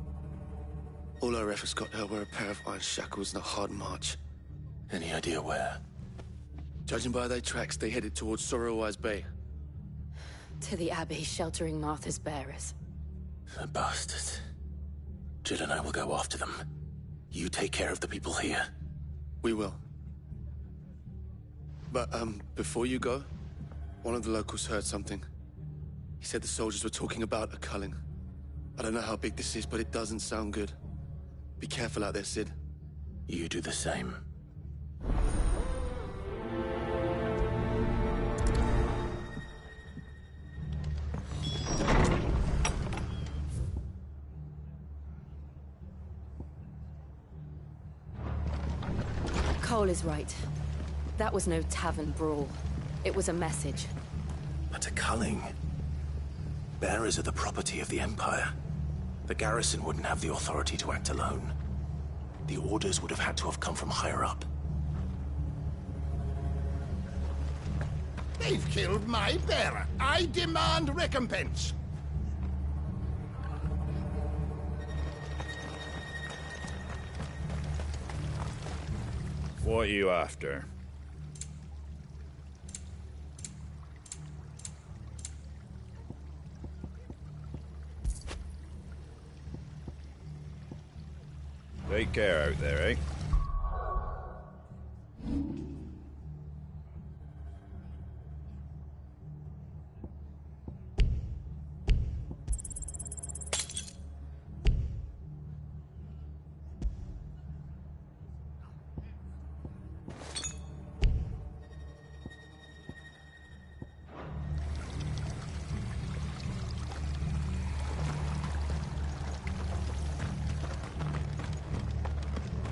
all our efforts got her were a pair of iron shackles and a hard march. Any idea where? Judging by their tracks, they headed towards Sorrowwise Bay. To the Abbey sheltering Martha's bearers. The bastards. Jill and I will go after them. You take care of the people here. We will. But, before you go, one of the locals heard something. He said the soldiers were talking about a culling. I don't know how big this is, but it doesn't sound good. Be careful out there, Sid. You do the same. Cole is right. That was no tavern brawl. It was a message. But a culling. Bearers are the property of the Empire. The garrison wouldn't have the authority to act alone. The orders would have had to have come from higher up. They've killed my bearer. I demand recompense. What are you after? Take care out there, eh?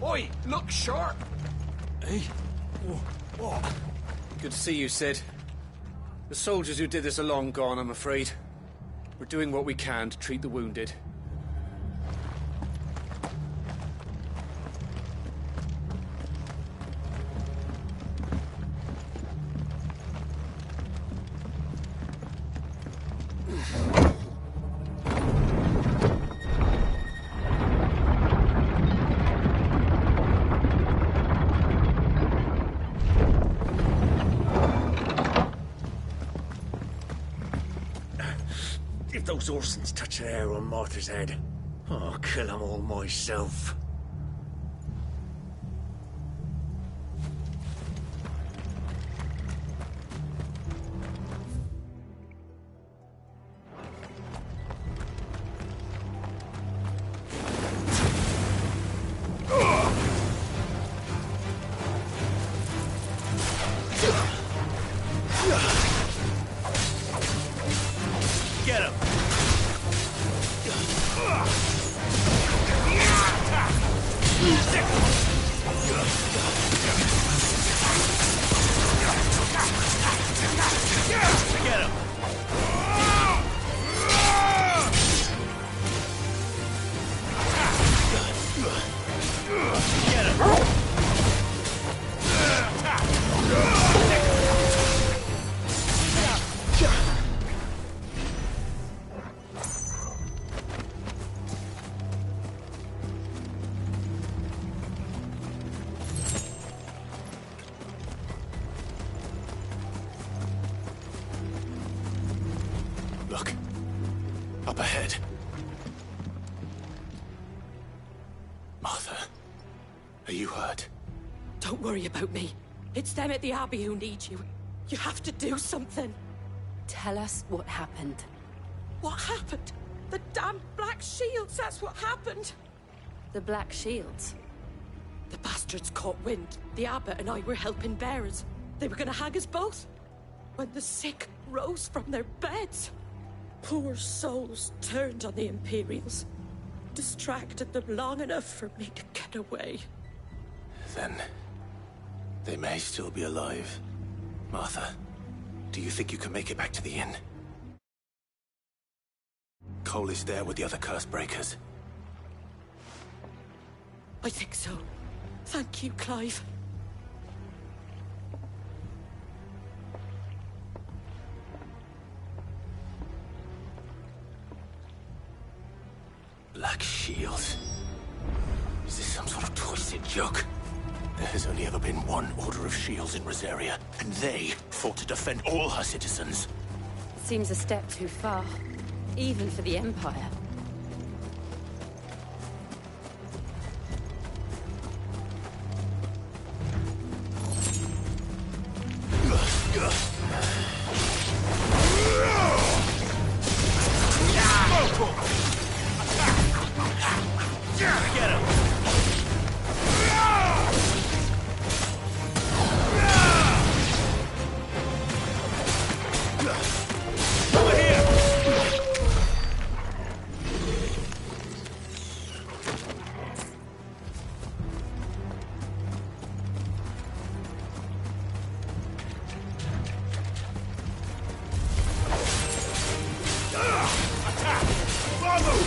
Oi, look sharp! Hey? What? Good to see you, Sid. The soldiers who did this are long gone, I'm afraid. We're doing what we can to treat the wounded. If those Orsons touch a hair on Martha's head, I'll kill them all myself. Get him! Get him! Get him! Look. Up ahead. Martha, are you hurt? Don't worry about me. It's them at the Abbey who need you. You have to do something. Tell us what happened. What happened? The damn Black Shields, that's what happened. The Black Shields? The bastards caught wind. The abbot and I were helping bearers. They were gonna hang us both. When the sick rose from their beds, poor souls turned on the Imperials. Distracted them long enough for me to get away. Then they may still be alive. Martha, do you think you can make it back to the inn? Cole is there with the other curse breakers. I think so. Thank you, Clive. Black Shields? Is this some sort of twisted joke? There has only ever been one Order of Shields in Rosaria, and they fought to defend all her citizens. Seems a step too far, even for the Empire. Get him! Over here! Attack! Follow!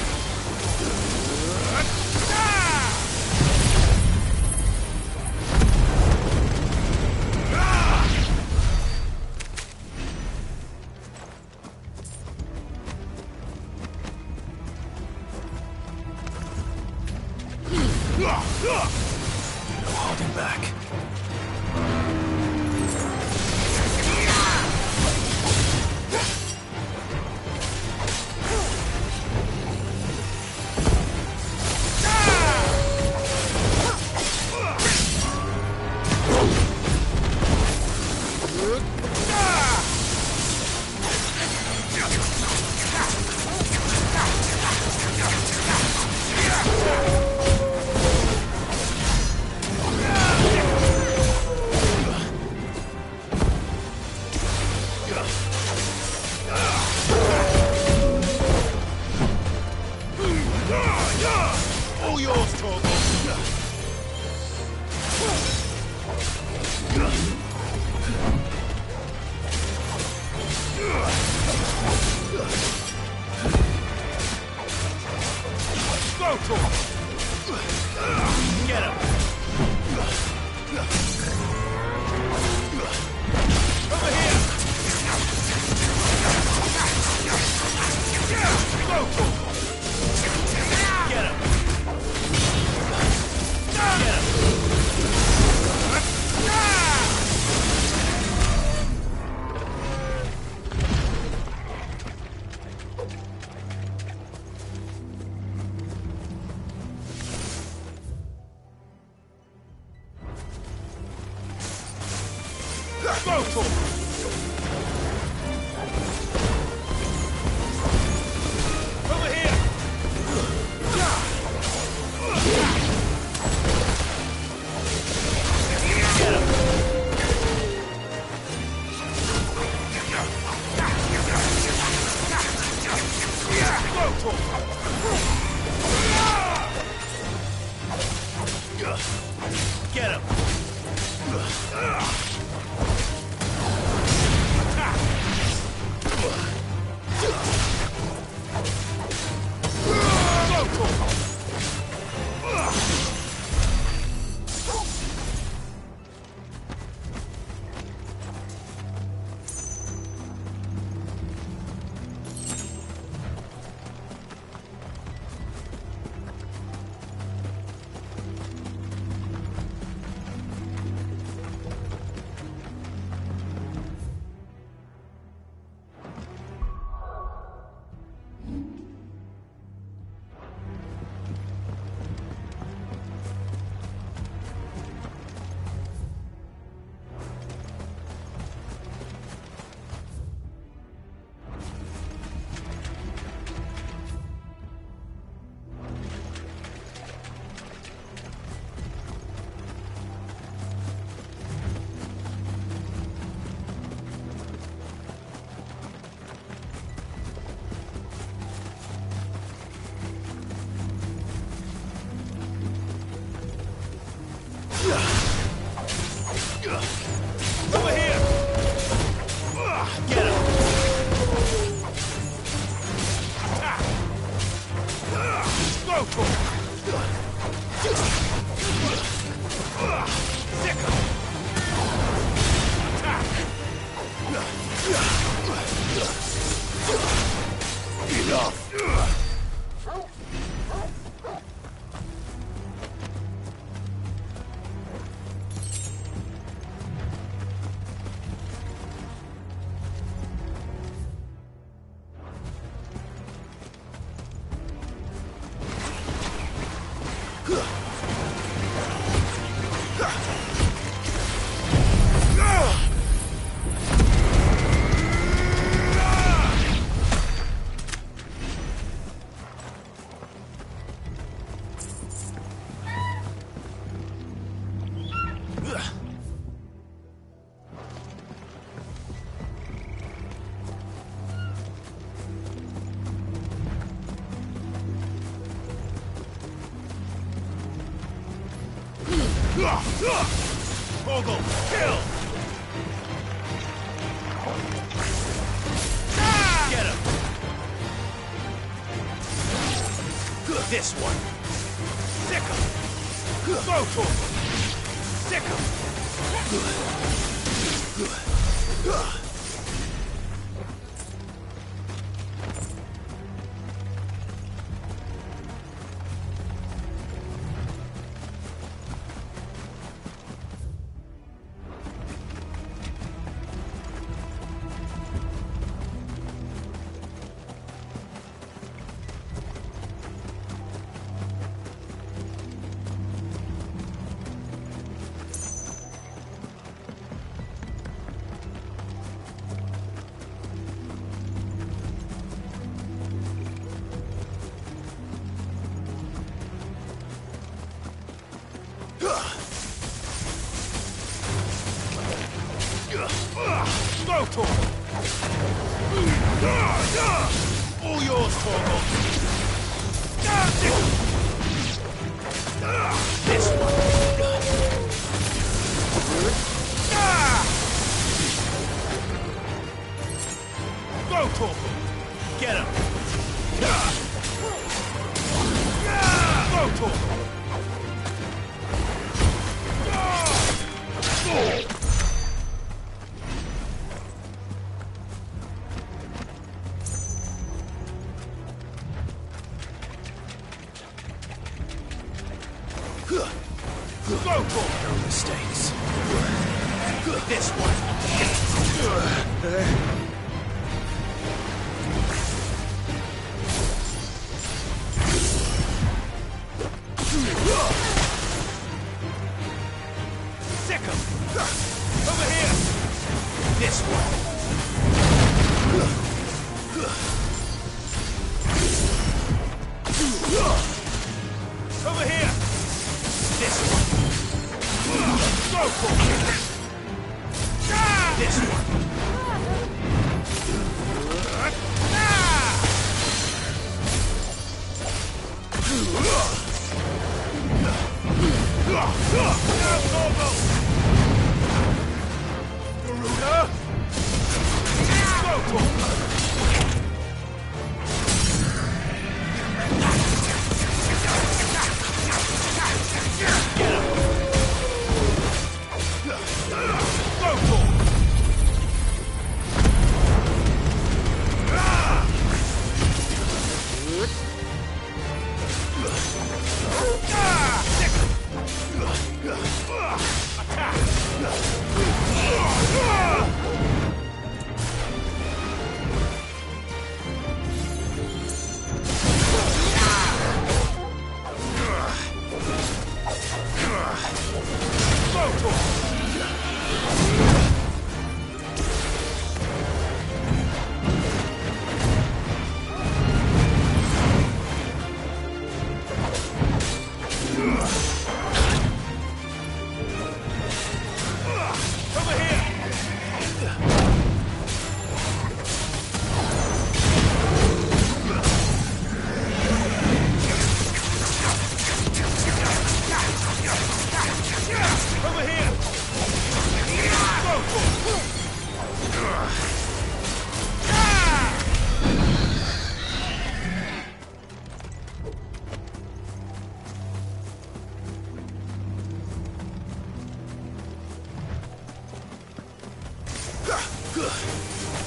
No holding back. All yours, Torgal. Go, Torgal. Get him. Over here. Go, Torgal. Get him. Go, Torgal. Over here. Get him! Torgal, kill! Get him! This one. Sick him! Go, Torgal! Sick him! Go, Torgal! All yours, Torgal! This one! Go, Torgal! Get him! Go, Torgal! Go, Torgal! No mistakes. This one. Sick him! Over here! This one. Over here! This one. Go, Torgal! This one. Garuda! Go, Torgal! Go, Torgal!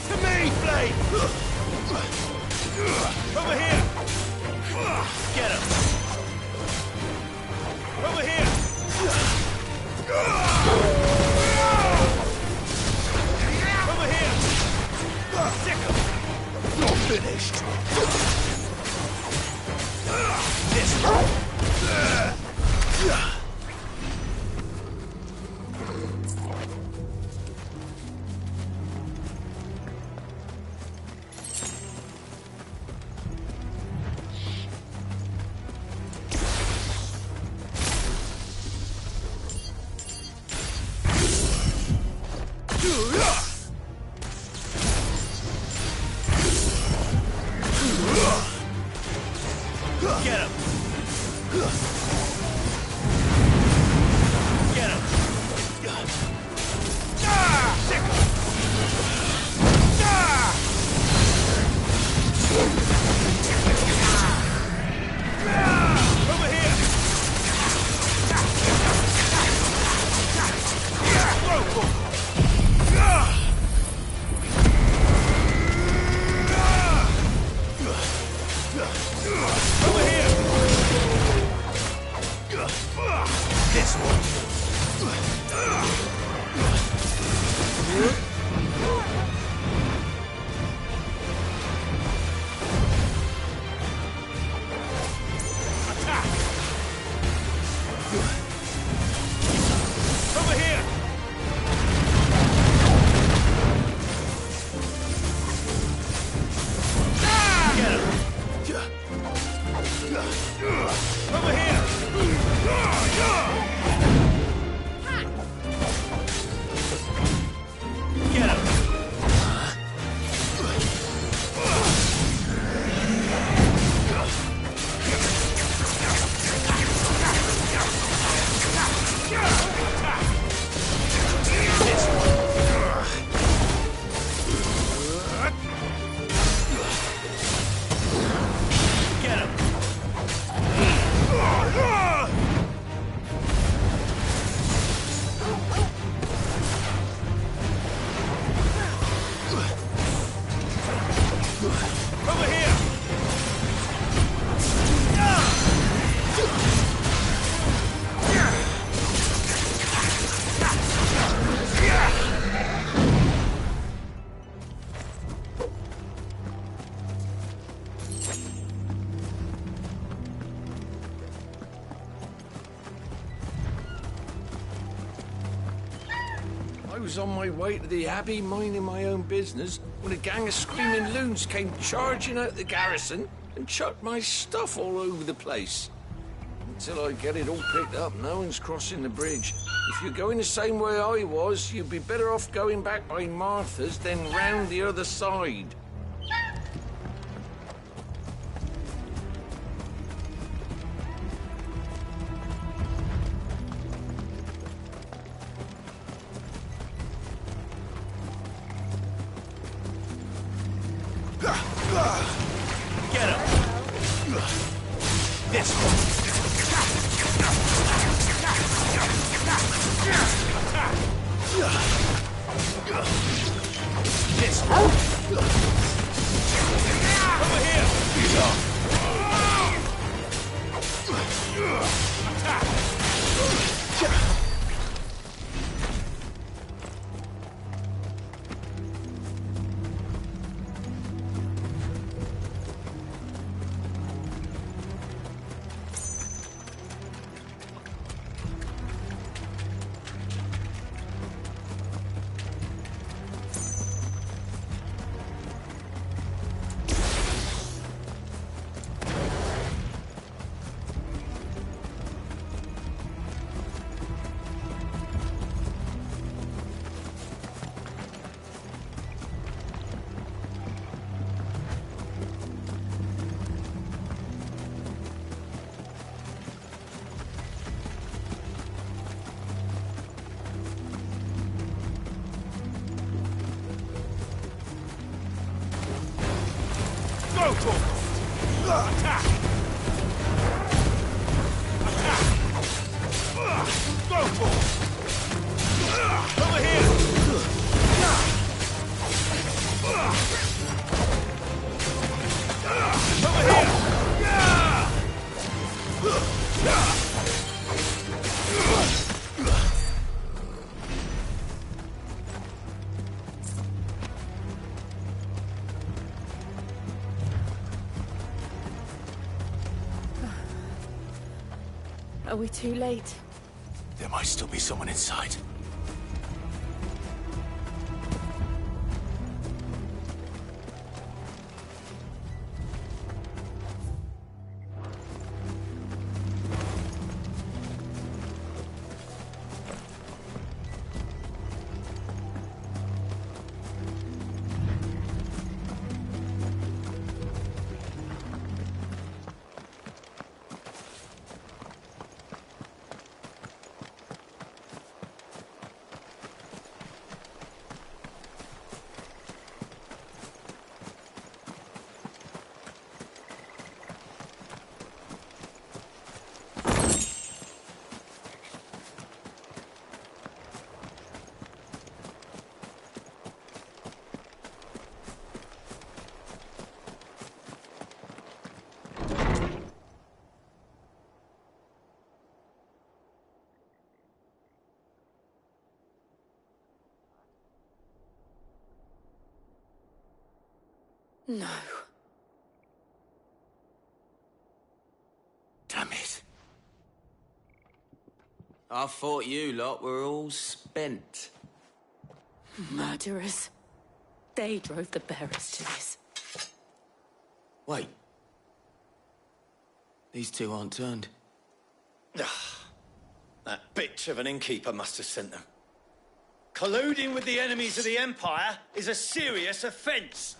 To me, Blade! Over here! Get him! Over here! Over here! Sick him! You're finished! This one! Get him! was on my way to the Abbey minding my own business when a gang of screaming loons came charging out the garrison and chucked my stuff all over the place. Until I get it all picked up, no one's crossing the bridge. If you're going the same way I was, you'd be better off going back by Martha's than round the other side. Get him! This one! This one! Over here! Go for it! Attack! Attack! Go for it! Over here! Over here! Are we too late? There might still be someone inside. No. Damn it. I thought you lot were all spent. Murderers. They drove the bearers to this. Wait. These two aren't turned. That bitch of an innkeeper must have sent them. Colluding with the enemies of the Empire is a serious offence.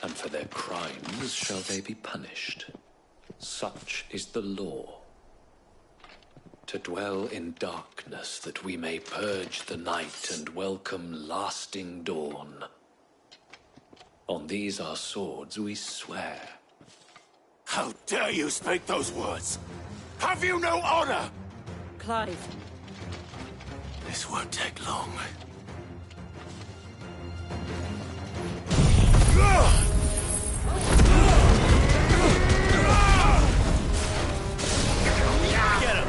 And for their crimes shall they be punished. Such is the law. To dwell in darkness that we may purge the night and welcome lasting dawn. On these our swords we swear. How dare you speak those words? Have you no honor? Clive. This won't take long. Get him!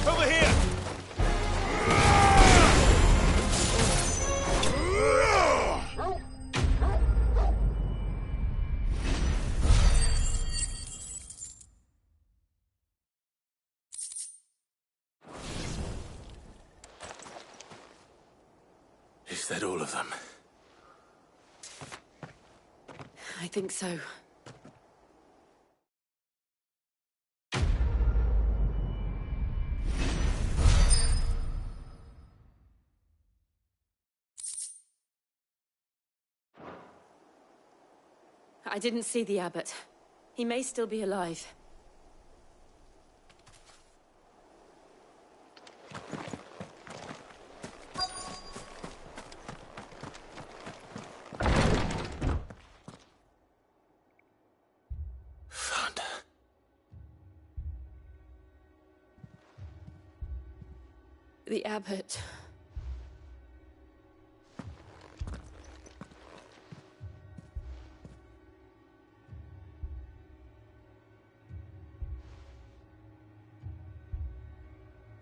Over here! Is that all of them? I think so. I didn't see the abbot. He may still be alive. Found her. The abbot.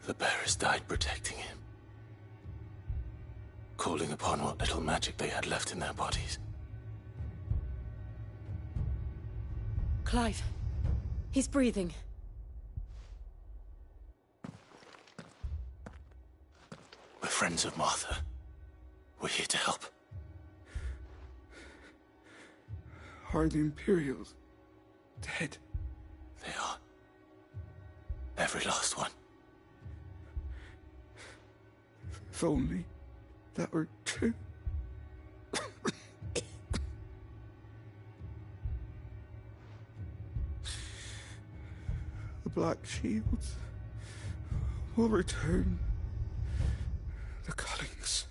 The bearers died protecting him. Calling upon what little magic they had left in their bodies. Clive. He's breathing. We're friends of Martha. We're here to help. Are the Imperials dead? They are. Every last one. If only that were true. The Black Shields will return. The Cullings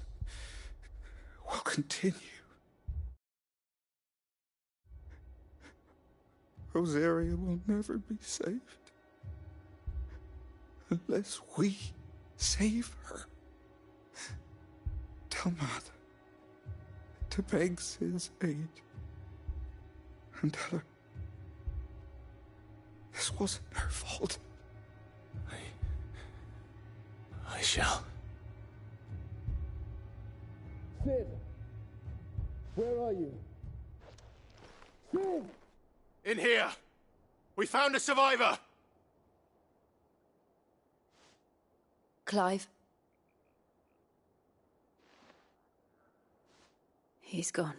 will continue. Rosaria will never be saved unless we save her. Tell Martha to beg Sid's aid and tell her this wasn't her fault. I shall. Sid! Where are you? Sid! In here! We found a survivor! Clive. He's gone.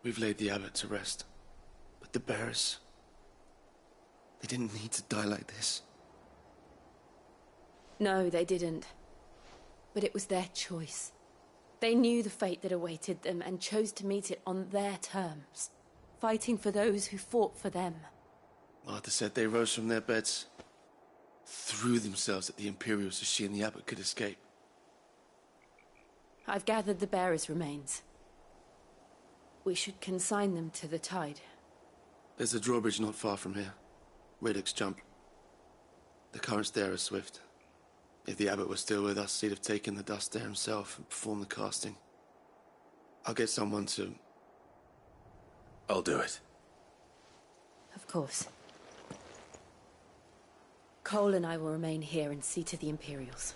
We've laid the abbot to rest. But the bearers... they didn't need to die like this. No, they didn't. But it was their choice. They knew the fate that awaited them and chose to meet it on their terms, fighting for those who fought for them. Martha said they rose from their beds, threw themselves at the Imperials so she and the abbot could escape. I've gathered the bearers' remains. We should consign them to the tide. There's a drawbridge not far from here. Radix Jump. The currents there are swift. If the abbot was still with us, he'd have taken the dust there himself and performed the casting. I'll get someone to... I'll do it. Of course. Cole and I will remain here and see to the Imperials.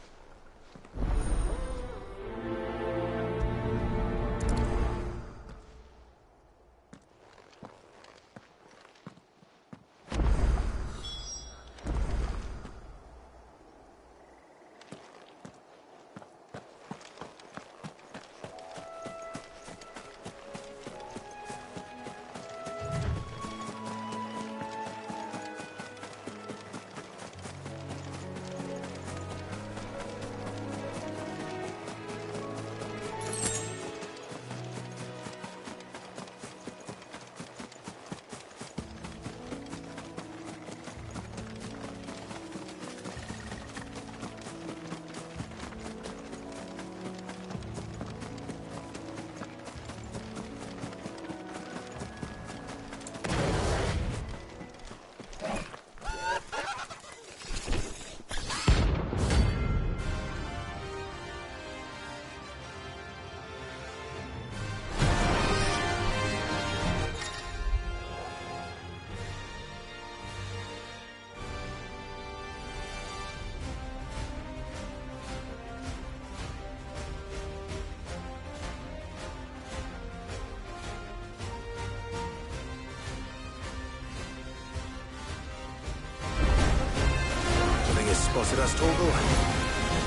spotted us, Torgal?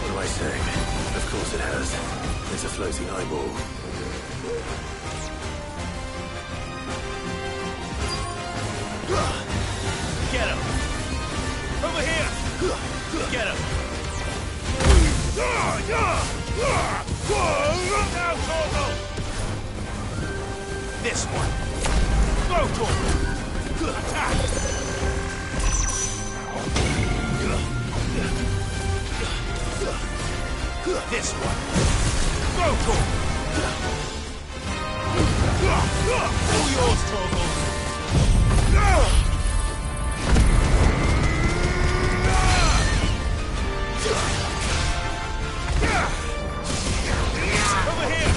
What do I say? Of course it has. It's a floating eyeball. Get him! Over here! Get him! Now, Torgal! This one! Go, Torgal! Attack! This one! Go, Torgal! All yours, Torgal! Over here!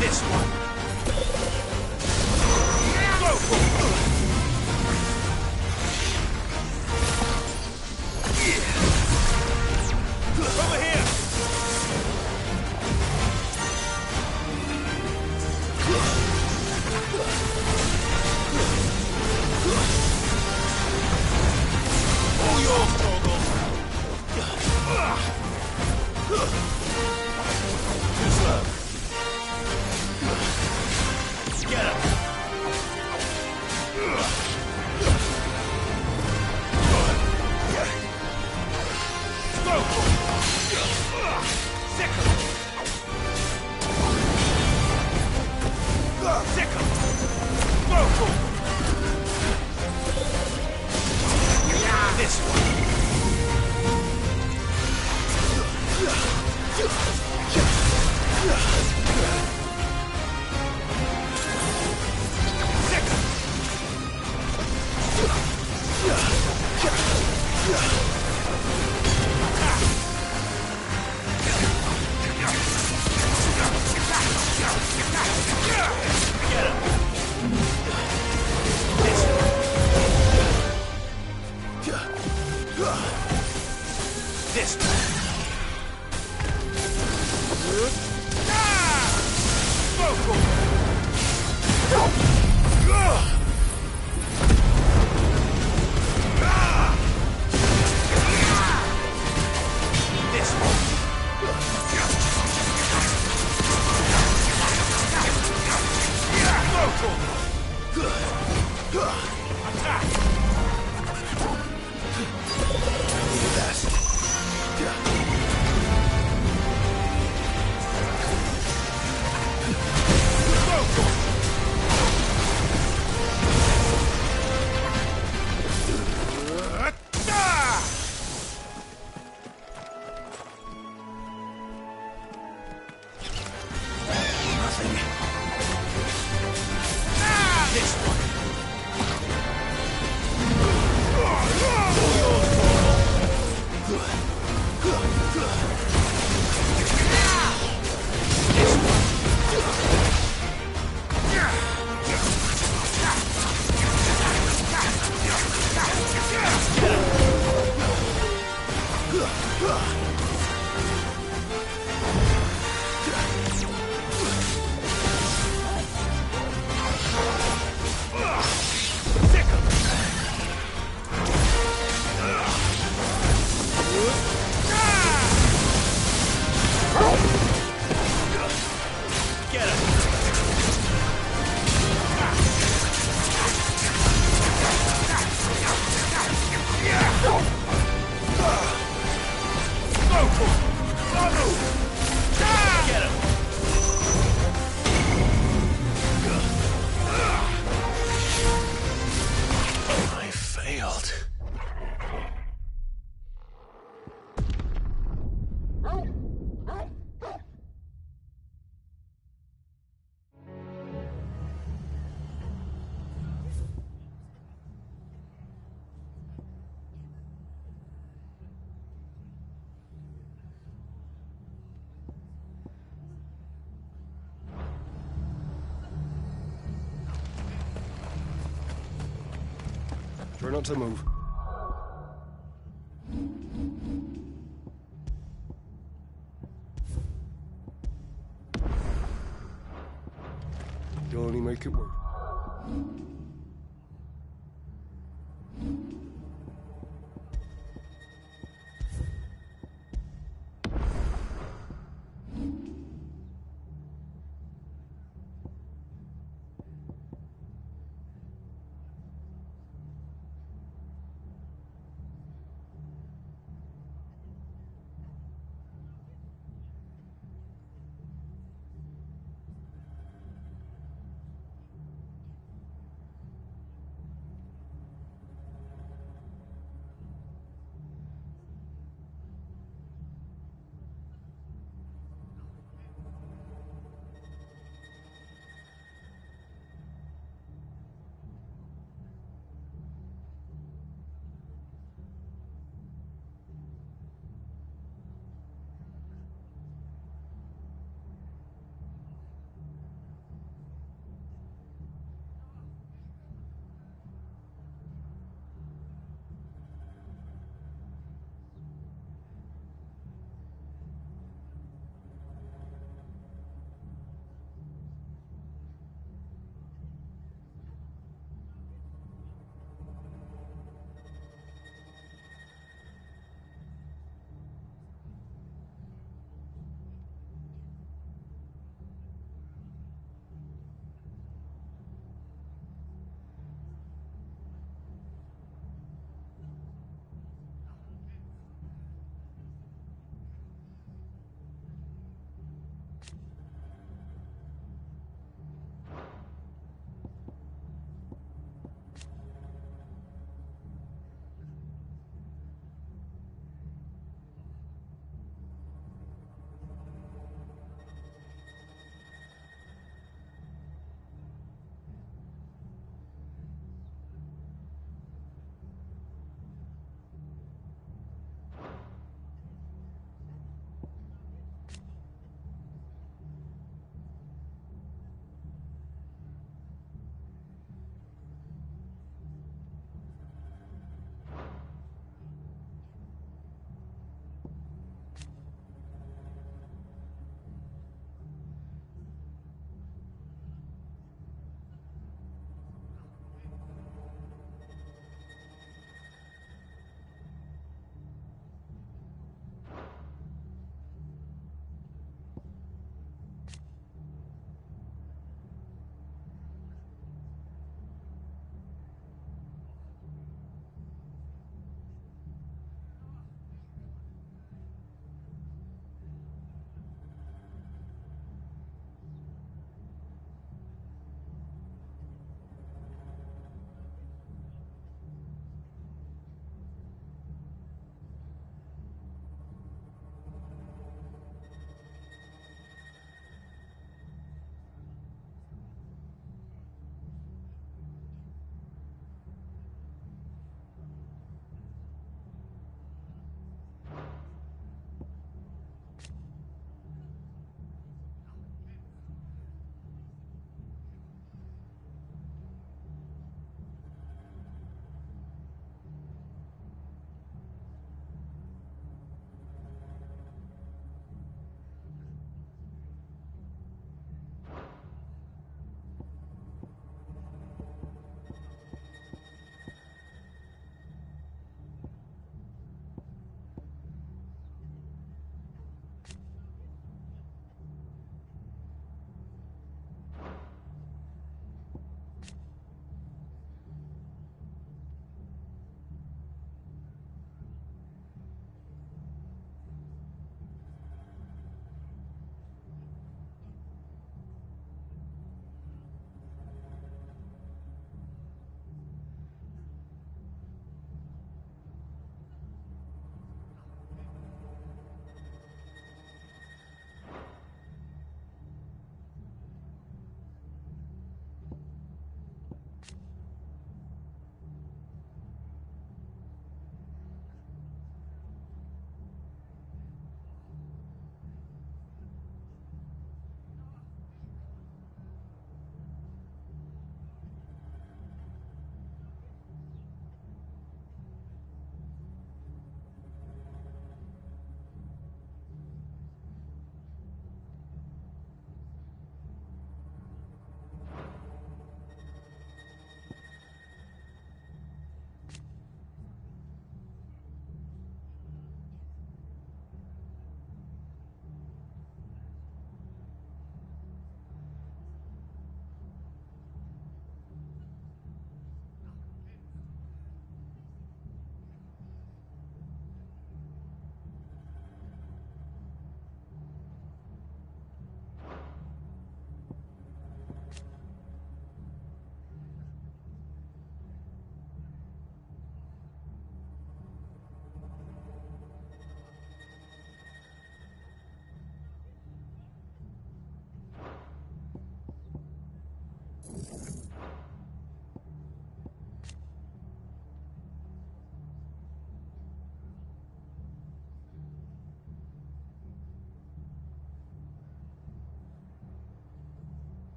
This one. Go for it. Over here. All yours, Torgal. Too slow. Get him! Go! Sickle! Sickle! Go! This one! This one. This one. Attack! Need that. Nothing. This one. I failed. Try not to move. You'll only make it work.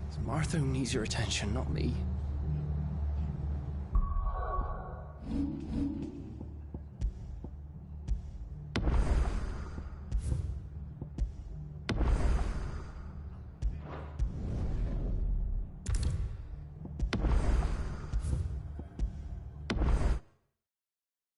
It's Martha who needs your attention, not me.